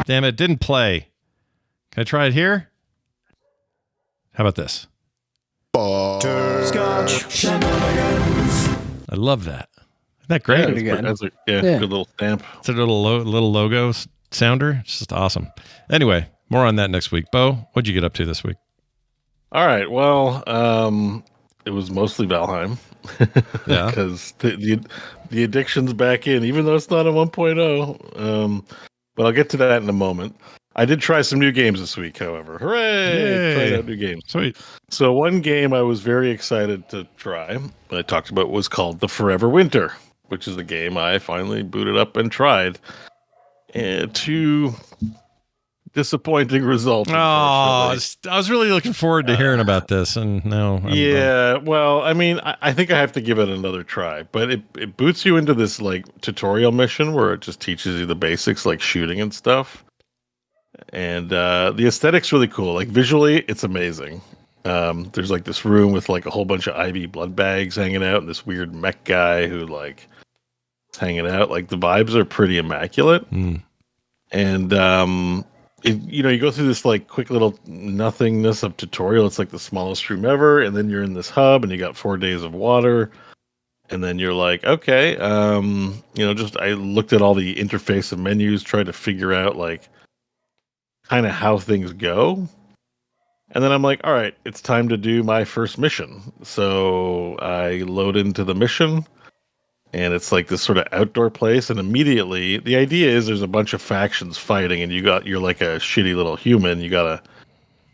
Speaker 1: damn it. Didn't play. Can I try it here? How about this?
Speaker 4: Butterscotch Shenanigans.
Speaker 1: I love that. Isn't that great?
Speaker 3: That's a good little stamp.
Speaker 1: It's a little logo sounder. It's just awesome. Anyway, more on that next week. Bo, what'd you get up to this week?
Speaker 3: All right. Well, it was mostly Valheim.
Speaker 1: Yeah.
Speaker 3: Because the addiction's back in, even though it's not a 1.0. But I'll get to that in a moment. I did try some new games this week, however. Hooray!
Speaker 1: Yay.
Speaker 3: Tried out new games.
Speaker 1: Sweet.
Speaker 3: So one game I was very excited to try, I talked about, was called The Forever Winter, which is a game I finally booted up and tried. And two disappointing results.
Speaker 1: Oh, I was really looking forward to hearing about this, and no.
Speaker 3: Well, I mean, I think I have to give it another try, but it boots you into this like tutorial mission where it just teaches you the basics, like shooting and stuff. And the aesthetic's really cool. Like visually, it's amazing. There's like this room with like a whole bunch of IV blood bags hanging out, and this weird mech guy who like is hanging out. Like the vibes are pretty immaculate. And you go through this like quick little nothingness of tutorial. It's like the smallest room ever, and then you're in this hub, and you got 4 days of water. And then you're like, okay, I looked at all the interface and menus, tried to figure out like kind of how things go. And then I'm like, all right, it's time to do my first mission. So I load into the mission, and it's like this sort of outdoor place. And immediately the idea is there's a bunch of factions fighting, and you're like a shitty little human. You got to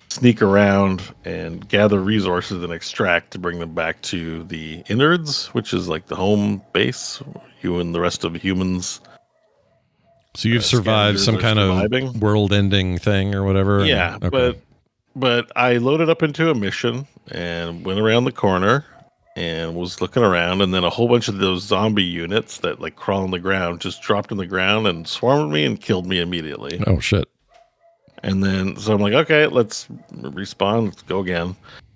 Speaker 3: sneak around and gather resources and extract to bring them back to the innards, which is like the home base. You and the rest of humans.
Speaker 1: So you've survived some kind of world-ending thing or whatever?
Speaker 3: Yeah,
Speaker 1: okay.
Speaker 3: but I loaded up into a mission and went around the corner and was looking around, and then a whole bunch of those zombie units that like crawl on the ground just dropped on the ground and swarmed me and killed me immediately.
Speaker 1: Oh, shit.
Speaker 3: And then, so I'm like, okay, let's respawn, let's go again.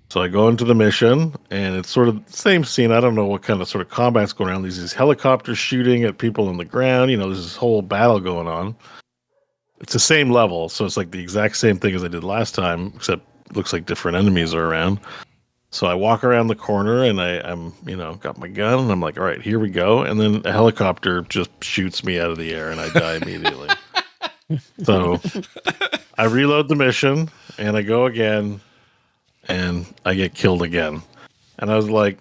Speaker 3: So I go into the mission, and it's sort of the same scene. I don't know what kind of sort of combat's going on. These helicopters shooting at people on the ground. There's this whole battle going on. It's the same level, so it's like the exact same thing as I did last time, except it looks like different enemies are around. So I walk around the corner, and I'm got my gun, and I'm like, all right, here we go. And then a helicopter just shoots me out of the air, and I die immediately. So I reload the mission, and I go again, and I get killed again. And I was like,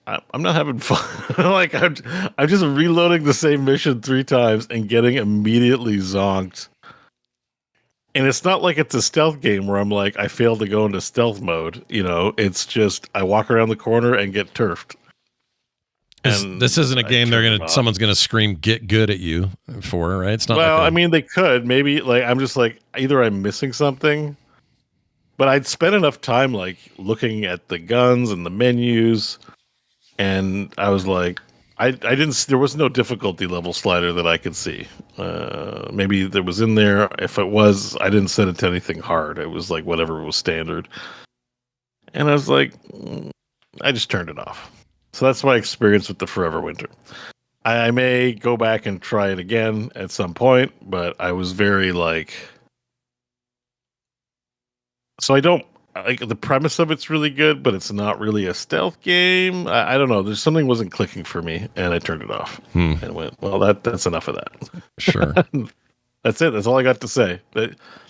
Speaker 3: I'm not having fun. Like I'm just reloading the same mission 3 times and getting immediately zonked. And it's not like it's a stealth game where I'm like, I failed to go into stealth mode. It's just I walk around the corner and get turfed.
Speaker 1: This isn't a game someone's gonna scream "get good" at you for, right? It's not.
Speaker 3: Well, I mean, they could maybe. Like, I'm just like, either I'm missing something, but I'd spent enough time like looking at the guns and the menus, and I was like, I didn't. There was no difficulty level slider that I could see. Maybe there was in there. If it was, I didn't set it to anything hard. It was like whatever was standard, and I was like, I just turned it off. So that's my experience with the Forever Winter. I may go back and try it again at some point, but I was very like... So like the premise of it's really good, but it's not really a stealth game. I don't know. There's something wasn't clicking for me, and I turned it off and went, well, that's enough of that.
Speaker 1: Sure.
Speaker 3: That's it. That's all I got to say.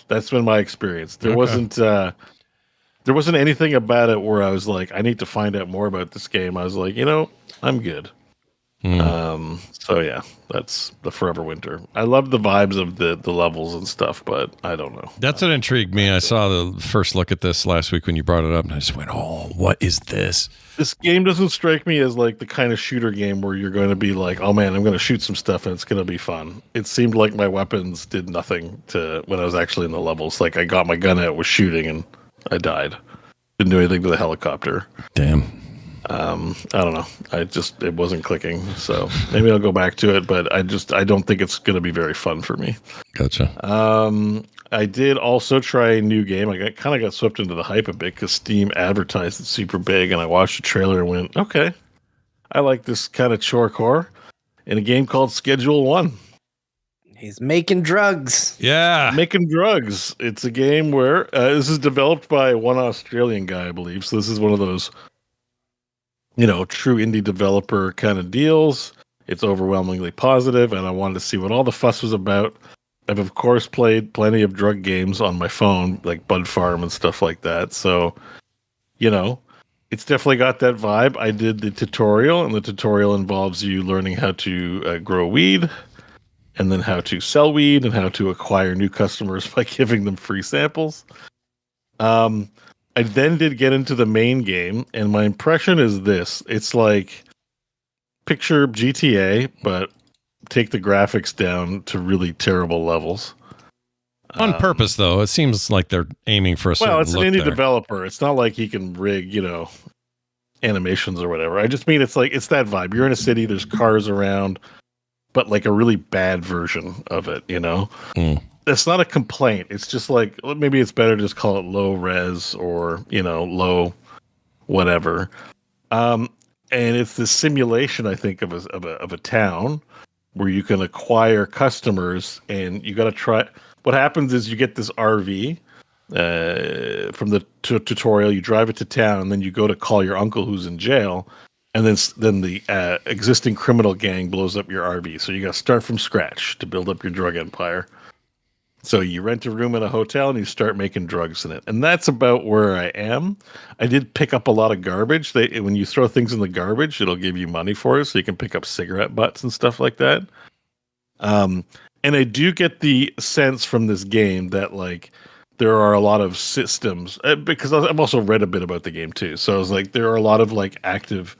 Speaker 3: That's been my experience. There wasn't anything about it where I was like, I need to find out more about this game. I was like, I'm good. So yeah, that's the Forever Winter. I love the vibes of the levels and stuff, but I don't know.
Speaker 1: That's what intrigued me. I saw the first look at this last week when you brought it up, and I just went, "Oh, what is this?"
Speaker 3: This game doesn't strike me as like the kind of shooter game where you're going to be like, "Oh man, I'm going to shoot some stuff and it's going to be fun." It seemed like my weapons did nothing to when I was actually in the levels. Like I got my gun out, was shooting, and I died. Didn't do anything to the helicopter.
Speaker 1: Damn.
Speaker 3: I don't know. It wasn't clicking. So maybe I'll go back to it, but I don't think it's going to be very fun for me.
Speaker 1: Gotcha.
Speaker 3: I did also try a new game. I kind of got swept into the hype a bit because Steam advertised it super big, and I watched the trailer and went, okay, I like this kind of chore core in a game called Schedule 1.
Speaker 2: He's making drugs.
Speaker 1: Yeah.
Speaker 3: Making drugs. It's a game where this is developed by one Australian guy, I believe. So this is one of those true indie developer kind of deals. It's overwhelmingly positive, and I wanted to see what all the fuss was about. I've, of course, played plenty of drug games on my phone, like Bud Farm and stuff like that. So, it's definitely got that vibe. I did the tutorial, and the tutorial involves you learning how to grow weed, and then how to sell weed, and how to acquire new customers by giving them free samples. I then did get into the main game, and my impression is this. It's like picture GTA, but take the graphics down to really terrible levels.
Speaker 1: On purpose, though. It seems like they're aiming for a certain
Speaker 3: Well, it's an indie
Speaker 1: there.
Speaker 3: developer. It's not like he can rig, animations or whatever. I just mean it's that vibe. You're in a city, there's cars around, but like a really bad version of it, It's not a complaint. It's just like, maybe it's better to just call it low res or, low whatever. And it's this simulation, I think, of a town where you can acquire customers, and you got to try. What happens is you get this RV from the tutorial. You drive it to town, and then you go to call your uncle who's in jail, and then the existing criminal gang blows up your RV. So you got to start from scratch to build up your drug empire. So you rent a room in a hotel and you start making drugs in it. And that's about where I am. I did pick up a lot of garbage. When you throw things in the garbage, it'll give you money for it. So you can pick up cigarette butts and stuff like that. And I do get the sense from this game that like there are a lot of systems, because I've also read a bit about the game too. So I was like, there are a lot of like active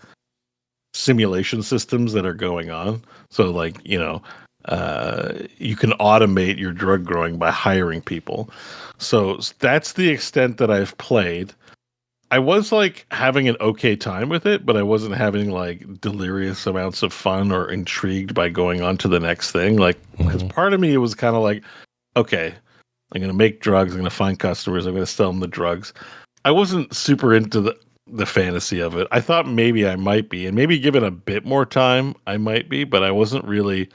Speaker 3: simulation systems that are going on. So like, you can automate your drug growing by hiring people. So that's the extent that I've played. I was like having an okay time with it, but I wasn't having like delirious amounts of fun or intrigued by going on to the next thing. Like, because part of me, it was kind of like, okay, I'm going to make drugs. I'm going to find customers. I'm going to sell them the drugs. I wasn't super into the fantasy of it. I thought maybe I might be, and maybe given a bit more time, I might be, but I wasn't really.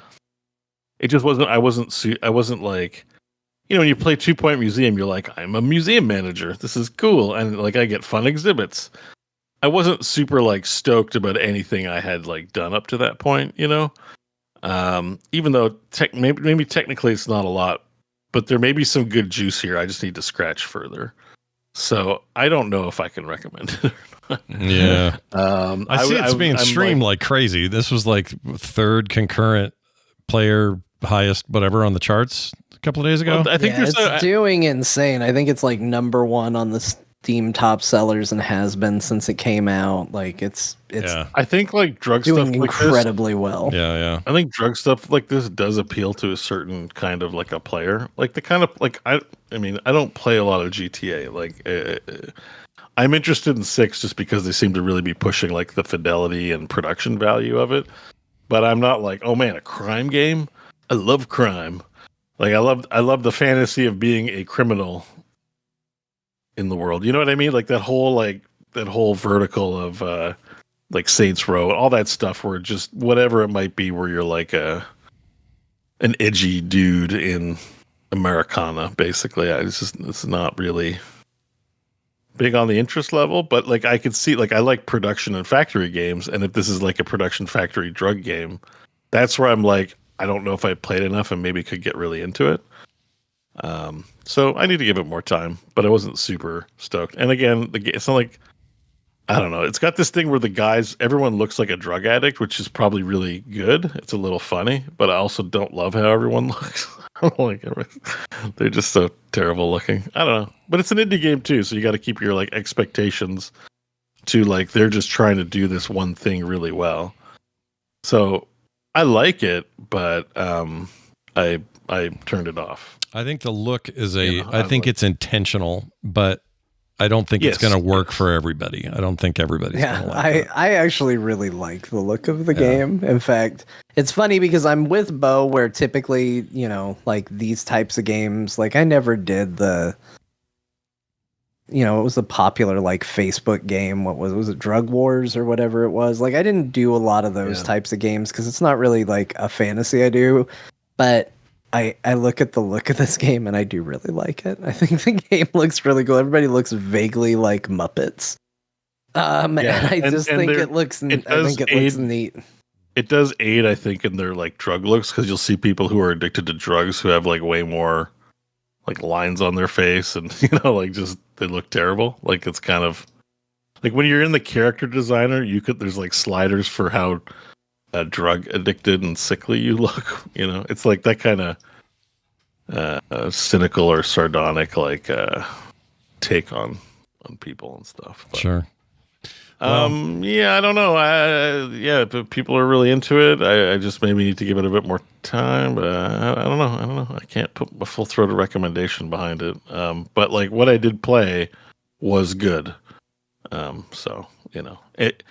Speaker 3: It just wasn't. I wasn't like, when you play 2 Point Museum, you're like, I'm a museum manager. This is cool, and like I get fun exhibits. I wasn't super like stoked about anything I had like done up to that point, even though maybe technically it's not a lot, but there may be some good juice here. I just need to scratch further. So I don't know if I can recommend it.
Speaker 1: Yeah, I see it's being streamed like crazy. This was like third concurrent player highest whatever on the charts a couple of days ago.
Speaker 2: Well, I think it's doing insane. I think it's like number 1 on the Steam top sellers and has been since it came out. Like it's
Speaker 3: I think like drug
Speaker 2: doing
Speaker 3: stuff like
Speaker 2: incredibly well.
Speaker 1: Yeah.
Speaker 3: I think drug stuff like this does appeal to a certain kind of like a player. Like the kind of like I don't play a lot of GTA. Like I'm interested in 6 just because they seem to really be pushing like the fidelity and production value of it. But I'm not like, oh man, a crime game? I love crime. Like I love the fantasy of being a criminal in the world. You know what I mean? Like that whole vertical of like Saints Row, all that stuff where just whatever it might be where you're like an edgy dude in Americana, basically. It's not really big on the interest level, but like I could see, like I like production and factory games, and if this is like a production factory drug game, that's where I'm like, I don't know if I played enough and maybe could get really into it. So I need to give it more time, but I wasn't super stoked. And again, it's not like, I don't know. It's got this thing where everyone looks like a drug addict, which is probably really good. It's a little funny, but I also don't love how everyone looks. I don't like everything. They're just so terrible looking. I don't know, but it's an indie game too, so you got to keep your like expectations to like they're just trying to do this one thing really well. So I like it, but I turned it off.
Speaker 1: I think the look is I think it's intentional, but I don't think it's going to work for everybody. I don't think everybody's going to like it.
Speaker 2: I actually really like the look of the game. In fact, it's funny because I'm with Bo where typically, like these types of games, like I never did it was a popular like Facebook game. What was it? Drug Wars or whatever it was. Like I didn't do a lot of those types of games because it's not really like a fantasy I do, but I look at the look of this game and I do really like it. I think the game looks really cool. Everybody looks vaguely like Muppets. And I think it looks neat.
Speaker 3: It does aid, I think, in their like drug looks, because you'll see people who are addicted to drugs who have like way more like lines on their face and like just they look terrible. Like it's kind of like when you're in the character designer, there's like sliders for how drug addicted and sickly you look. It's like that kind of cynical or sardonic like take on people and stuff. But,
Speaker 1: sure.
Speaker 3: I don't know. But people are really into it. I just maybe need to give it a bit more time. But I don't know. I can't put a full throated recommendation behind it. But like what I did play was good. So it.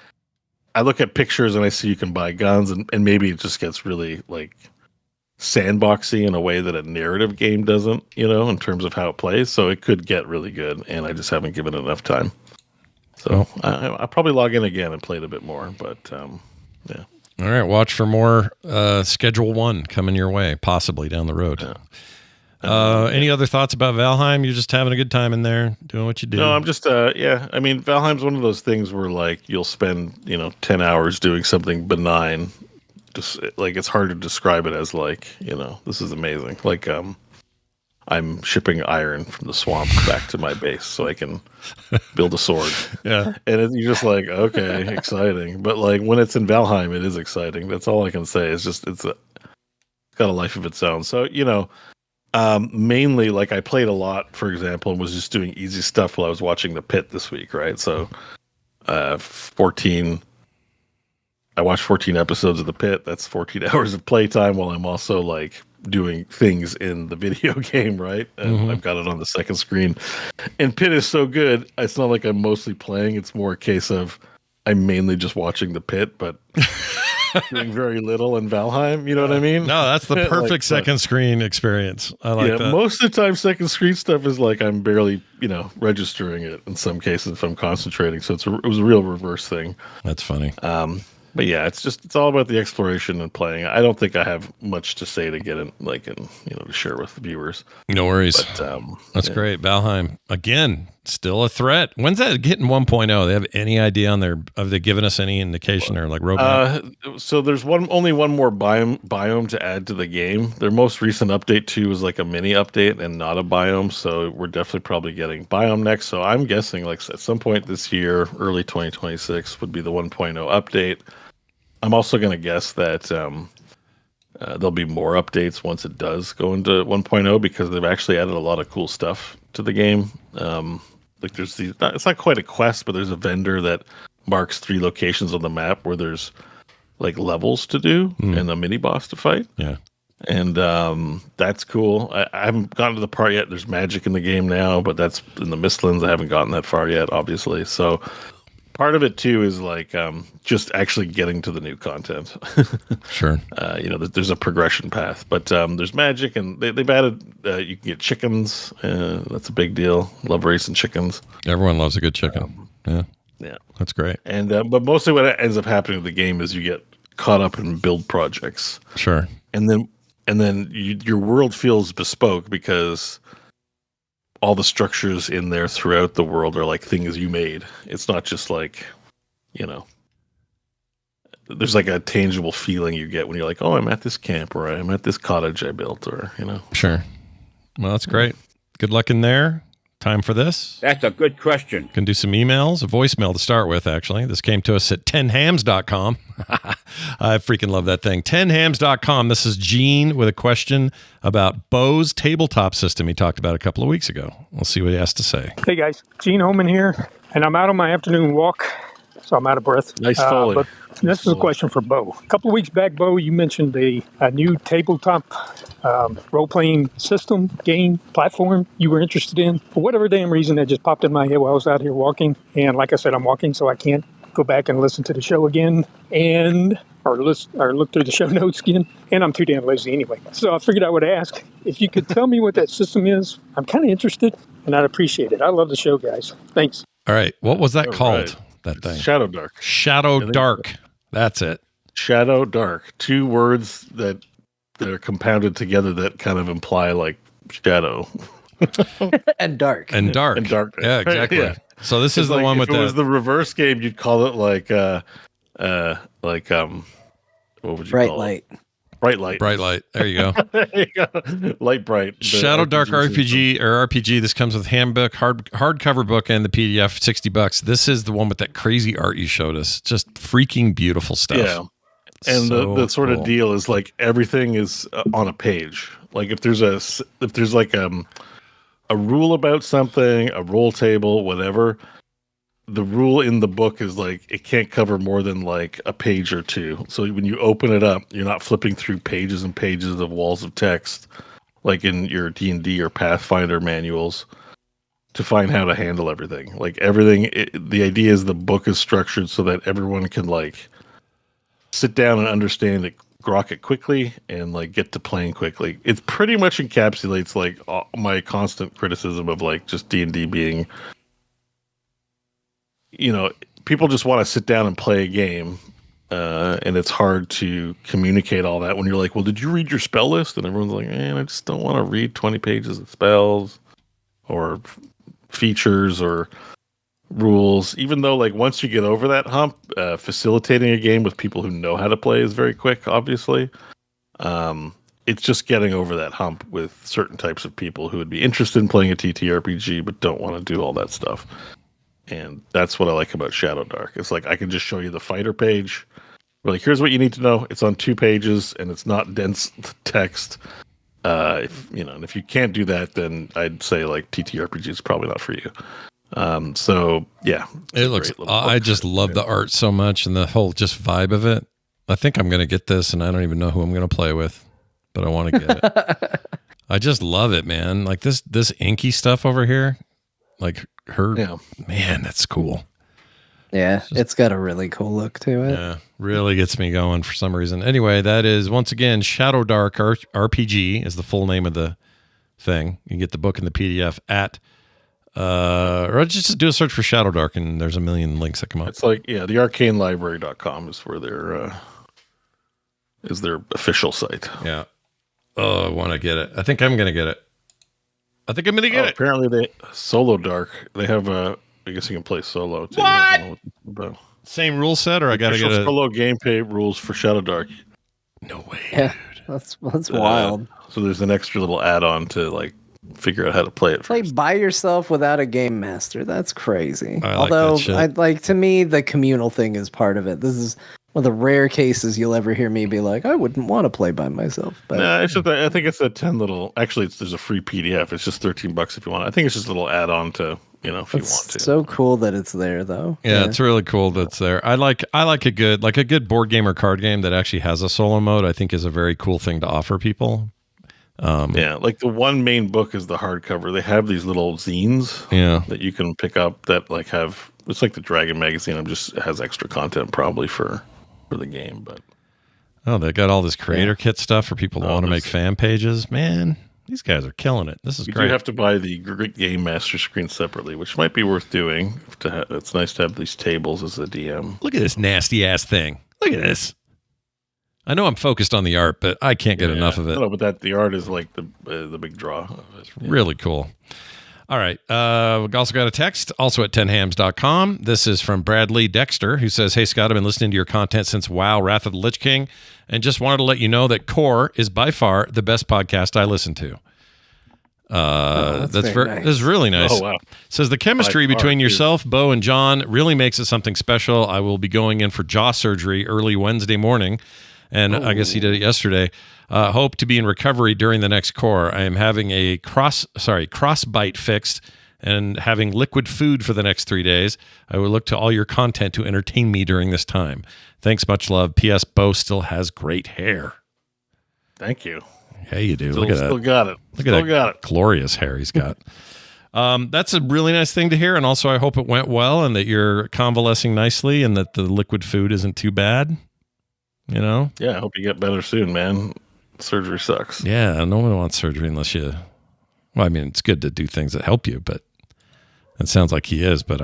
Speaker 3: I look at pictures and I see you can buy guns, and maybe it just gets really like sandboxy in a way that a narrative game doesn't, in terms of how it plays. So it could get really good, and I just haven't given it enough time. So I'll probably log in again and play it a bit more. But yeah.
Speaker 1: All right, watch for more Schedule 1 coming your way, possibly down the road.
Speaker 3: Yeah.
Speaker 1: Any other thoughts about Valheim? You're just having a good time in there, doing what you do.
Speaker 3: No, I'm just, I mean, Valheim's one of those things where like you'll spend, 10 hours doing something benign. Just like it's hard to describe it as like, this is amazing. Like, I'm shipping iron from the swamp back to my base so I can build a sword.
Speaker 1: Yeah.
Speaker 3: And you're just like, okay, exciting. But like when it's in Valheim, it is exciting. That's all I can say. It's just, it's got a life of its own. So, mainly like I played a lot, for example, and was just doing easy stuff while I was watching The Pit this week, right? So I watched 14 episodes of The Pit. That's 14 hours of playtime while I'm also like doing things in the video game, right? And I've got it on the second screen. And Pit is so good, it's not like I'm mostly playing. It's more a case of I'm mainly just watching The Pit, but doing very little in Valheim. You know what I mean?
Speaker 1: No, that's the perfect like, second screen experience. I like that.
Speaker 3: Most of the time, second screen stuff is like I'm barely, registering it in some cases if I'm concentrating. So it was a real reverse thing.
Speaker 1: That's funny.
Speaker 3: But yeah, it's all about the exploration and playing. I don't think I have much to say to get in, to share with the viewers.
Speaker 1: No worries.
Speaker 3: But,
Speaker 1: that's great. Valheim again, still a threat. When's that getting 1.0? They have any idea on have they given us any indication or like roadmap?
Speaker 3: So there's only one more biome to add to the game. Their most recent update too was like a mini update and not a biome. So we're definitely probably getting biome next. So I'm guessing like at some point this year, early 2026 would be the 1.0 update. I'm also going to guess that there'll be more updates once it does go into 1.0 because they've actually added a lot of cool stuff to the game. Like there's it's not quite a quest, but there's a vendor that marks 3 locations on the map where there's like levels to do and a mini boss to fight.
Speaker 1: Yeah.
Speaker 3: And that's cool. I haven't gotten to the part yet. There's magic in the game now, but that's in the Mistlands. I haven't gotten that far yet, obviously. So part of it too is like just actually getting to the new content.
Speaker 1: Sure.
Speaker 3: There's a progression path, but there's magic, and they've added you can get chickens. That's a big deal. Love racing chickens.
Speaker 1: Everyone loves a good chicken. Yeah, that's great.
Speaker 3: And but mostly what ends up happening in the game is you get caught up in build projects.
Speaker 1: Sure.
Speaker 3: And then your world feels bespoke because all the structures in there throughout the world are like things you made. It's not just like, there's like a tangible feeling you get when you're like, oh, I'm at this camp, or I'm at this cottage I built, or
Speaker 1: Sure. Well, that's great. Good luck in there. Time for this.
Speaker 5: That's a good question.
Speaker 1: Can do some emails, a voicemail to start with, actually. This came to us at 10hams.com. I freaking love that thing. 10hams.com. This is Gene with a question about Bo's tabletop system he talked about a couple of weeks ago. We'll see what he has to say.
Speaker 6: Hey, guys. Gene Holman here, and I'm out on my afternoon walk, so I'm out of breath.
Speaker 3: Nice Foley.
Speaker 6: But this is a question for Bo. A couple of weeks back, Bo, you mentioned a new tabletop role-playing system, game, platform you were interested in. For whatever damn reason, that just popped in my head while I was out here walking. And like I said, I'm walking, so I can't go back and listen to the show again or look through the show notes again. And I'm too damn lazy anyway. So I figured I would ask if you could tell me what that system is. I'm kind of interested, and I'd appreciate it. I love the show, guys. Thanks.
Speaker 1: All right. What was that called?
Speaker 3: Right.
Speaker 1: That thing?
Speaker 3: Shadow Dark.
Speaker 1: Shadow Dark. That's it.
Speaker 3: Shadow Dark. Two words that are compounded together that kind of imply like shadow
Speaker 2: and dark.
Speaker 1: And dark.
Speaker 3: and dark.
Speaker 1: Yeah, exactly.
Speaker 3: Yeah.
Speaker 1: So this is the
Speaker 3: like,
Speaker 1: one with
Speaker 3: if it was the reverse game, you'd call it like what would you
Speaker 2: Bright
Speaker 3: call
Speaker 2: light.
Speaker 3: it? Bright light.
Speaker 1: Bright light. There you go.
Speaker 3: There you go. Light bright.
Speaker 1: Shadow Dark RPG or RPG. This comes with handbook, hardcover book, and the PDF. $60. This is the one with that crazy art you showed us. Just freaking beautiful stuff.
Speaker 3: Yeah. And
Speaker 1: So
Speaker 3: the sort
Speaker 1: cool.
Speaker 3: of deal is like everything is on a page. Like if there's like a rule about something, a roll table, whatever, the rule in the book is like it can't cover more than like a page or two. So when you open it up, you're not flipping through pages and pages of walls of text like in your D&D or Pathfinder manuals to find how to handle everything. Like everything, the idea is the book is structured so that everyone can like sit down and understand it, grok it quickly, and like get to playing quickly. It pretty much encapsulates like my constant criticism of like just D&D being, people just want to sit down and play a game, and it's hard to communicate all that when you're like, well, did you read your spell list? And everyone's like, man, I just don't want to read 20 pages of spells or features or rules. Even though like once you get over that hump, facilitating a game with people who know how to play is very quick, obviously. It's just getting over that hump with certain types of people who would be interested in playing a TTRPG but don't want to do all that stuff. And that's what I like about Shadow Dark. It's like I can just show you the fighter page. We're like, here's what you need to know. It's on 2 pages and it's not dense text. If you can't do that, then I'd say like TTRPG is probably not for you. So yeah,
Speaker 1: it looks. I just love the art so much and the whole just vibe of it. I think I'm gonna get this, and I don't even know who I'm gonna play with, but I want to get it. I just love it, man. Like this inky stuff over here, like man, that's cool.
Speaker 2: Yeah, it's got a really cool look to it.
Speaker 1: Yeah, really gets me going for some reason. Anyway, that is once again Shadow Dark RPG is the full name of the thing. You can get the book and the PDF at. Or just do a search for Shadow Dark and there's a million links that come up.
Speaker 3: It's like, the arcanelibrary.com is where is their official site.
Speaker 1: Yeah. Oh, I want to get it. I think I'm going to get it. I think I'm going to get it.
Speaker 3: Apparently Solo Dark, they have I guess you can play solo too.
Speaker 1: What? Same rule set, or I got to get a
Speaker 3: solo gameplay rules for Shadow Dark.
Speaker 1: No way.
Speaker 2: Yeah, that's wild.
Speaker 3: So there's an extra little add-on to like figure out how to play it.
Speaker 2: Play
Speaker 3: first.
Speaker 2: by yourself without a game master. That's crazy.
Speaker 1: I like
Speaker 2: Although,
Speaker 1: that shit.
Speaker 2: to me, the communal thing is part of it. This is one of the rare cases you'll ever hear me be like, I wouldn't want to play by myself. But
Speaker 3: No, it's just I think it's a 10 little. Actually, there's a free PDF. It's just $13 if you want. I think it's just a little add-on to if you want to.
Speaker 2: It's so cool that it's there, though.
Speaker 1: Yeah, it's really cool that's there. I like a good board game or card game that actually has a solo mode. I think is a very cool thing to offer people.
Speaker 3: Like the one main book is the hardcover. They have these little zines that you can pick up that like have, it's like the Dragon magazine. It has extra content probably for the game, but
Speaker 1: they got all this creator kit stuff for people who want to make fan pages. Man, these guys are killing it. This is great.
Speaker 3: You have to buy the Game Master screen separately, which might be worth doing. It's nice to have these tables as a DM.
Speaker 1: Look at this nasty ass thing. Look at this. I know I'm focused on the art, but I can't get enough of it.
Speaker 3: No, but the art is like the big draw.
Speaker 1: It's really cool. All right. We've also got a text, also at 10hams.com. This is from Bradley Dexter, who says, "Hey, Scott, I've been listening to your content since WoW, Wrath of the Lich King, and just wanted to let you know that Core is by far the best podcast I listen to." That's very nice. That's really nice.
Speaker 3: Oh, wow.
Speaker 1: Says the chemistry between yourself, Bo, and John really makes it something special. I will be going in for jaw surgery early Wednesday morning, and I guess he did it yesterday. Hope to be in recovery during the next Core. I am having a crossbite fixed and having liquid food for the next 3 days. I will look to all your content to entertain me during this time. Thanks, much love. P.S. Bo still has great hair.
Speaker 3: Thank you.
Speaker 1: Yeah, you do. Look at that.
Speaker 3: Still got it.
Speaker 1: Look at that glorious hair he's got. That's a really nice thing to hear. And also, I hope it went well and that you're convalescing nicely and that the liquid food isn't too bad. You know?
Speaker 3: Yeah, I hope you get better soon, man. Surgery sucks.
Speaker 1: Yeah, no one wants surgery unless you... Well, I mean, it's good to do things that help you, but it sounds like he is. But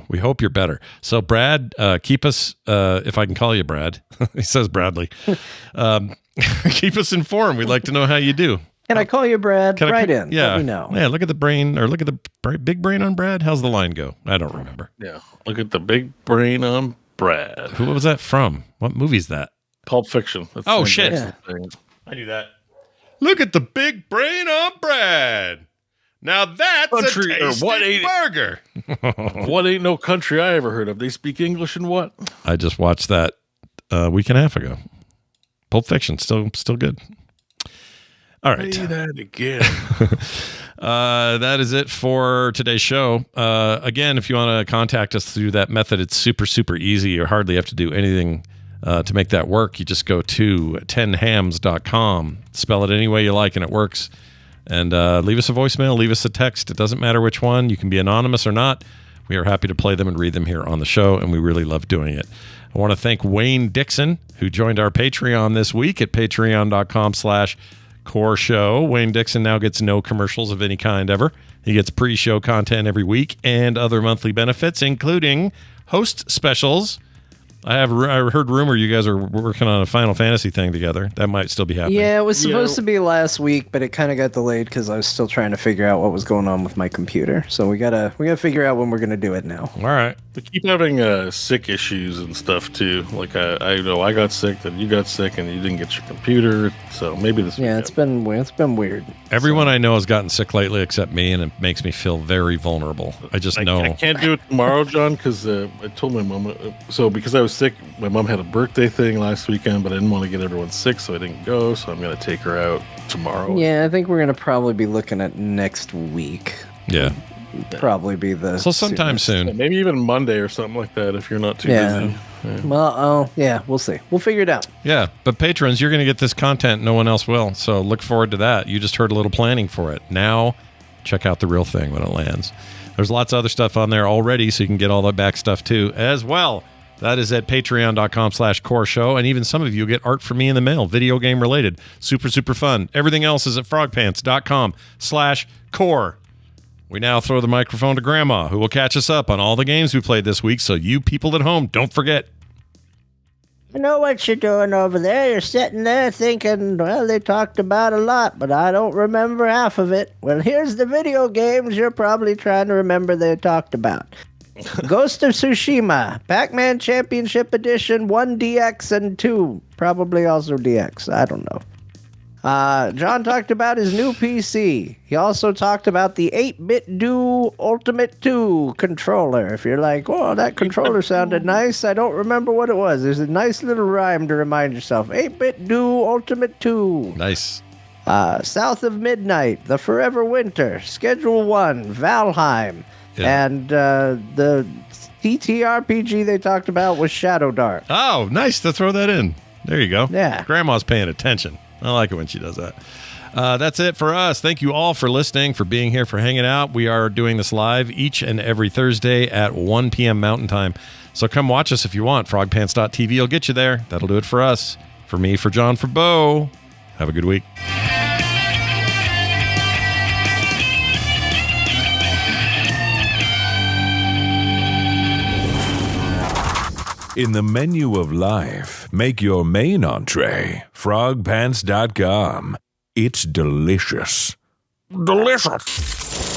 Speaker 1: we hope you're better. So, Brad, keep us, if I can call you Brad, he says Bradley, keep us informed. We'd like to know how you do.
Speaker 2: Can I call you Brad?
Speaker 1: Yeah.
Speaker 2: Let me know.
Speaker 1: Yeah, look at the brain, or look at the big brain on Brad. How's the line go? I don't remember.
Speaker 3: Yeah, look at the big brain on Brad.
Speaker 1: What was that from? What movie's that?
Speaker 3: Pulp Fiction.
Speaker 1: That's shit. Yeah. I knew that. Look at the big brain on Brad. Now that's country, a tasty burger.
Speaker 3: What ain't no country I ever heard of? They speak English and what?
Speaker 1: I just watched that a week and a half ago. Pulp Fiction, still good. All right.
Speaker 3: Say that again.
Speaker 1: That is it for today's show. Again, if you want to contact us through that method, it's super, super easy. You hardly have to do anything to make that work. You just go to 10hams.com, spell it any way you like, and it works. And leave us a voicemail, leave us a text. It doesn't matter which one. You can be anonymous or not. We are happy to play them and read them here on the show, and we really love doing it. I want to thank Wayne Dixon, who joined our Patreon this week at patreon.com/Core Show. Wayne Dixon now gets no commercials of any kind ever. He gets pre-show content every week and other monthly benefits, including host specials. I heard rumor you guys are working on a Final Fantasy thing together. That might still be happening.
Speaker 2: Yeah, it was supposed to be last week, but it kind of got delayed because I was still trying to figure out what was going on with my computer. So we gotta figure out when we're gonna do it now.
Speaker 1: All right.
Speaker 3: We keep having sick issues and stuff too. Like I know I got sick, then you got sick, and you didn't get your computer. So maybe this.
Speaker 2: Yeah, it's been weird.
Speaker 1: Everyone I know has gotten sick lately except me, and it makes me feel very vulnerable. I know
Speaker 3: I can't do it tomorrow, John, because I told my mom. So because I was sick, my mom had a birthday thing last weekend, but I didn't want to get everyone sick, so I didn't go. So I'm gonna take her out tomorrow.
Speaker 2: Yeah, I think we're gonna probably be looking at next week.
Speaker 1: Yeah.
Speaker 2: Probably be the
Speaker 1: sometime soon.
Speaker 3: Yeah, maybe even Monday or something like that if you're not too busy.
Speaker 2: Yeah. Well, we'll see. We'll figure it out.
Speaker 1: Yeah, but patrons, you're going to get this content. No one else will. So look forward to that. You just heard a little planning for it. Now, check out the real thing when it lands. There's lots of other stuff on there already, so you can get all that back stuff too as well. That is at patreon.com/Core Show. And even some of you get art from me in the mail, video game related. Super, super fun. Everything else is at frogpants.com/Core. We now throw the microphone to Grandma, who will catch us up on all the games we played this week, so you people at home, don't forget.
Speaker 5: I know what you're doing over there. You're sitting there thinking, well, they talked about a lot, but I don't remember half of it. Well, here's the video games you're probably trying to remember they talked about. Ghost of Tsushima, Pac-Man Championship Edition 1DX and 2. Probably also DX. I don't know. John talked about his new PC. He also talked about the 8-bit Do Ultimate 2 controller. If you're like, oh, that controller sounded nice, I don't remember what it was. There's a nice little rhyme to remind yourself. 8-bit Do Ultimate 2.
Speaker 1: Nice.
Speaker 5: South of Midnight, The Forever Winter, Schedule 1, Valheim, and the TTRPG they talked about was Shadow Dark.
Speaker 1: Oh, nice to throw that in. There you go.
Speaker 5: Yeah.
Speaker 1: Grandma's paying attention. I like it when she does that. That's it for us. Thank you all for listening, for being here, for hanging out. We are doing this live each and every Thursday at 1 p.m. Mountain Time. So come watch us if you want. Frogpants.tv will get you there. That'll do it for us. For me, for John, for Bo. Have a good week.
Speaker 7: In the menu of life, make your main entree frogpants.com. It's delicious. Delicious!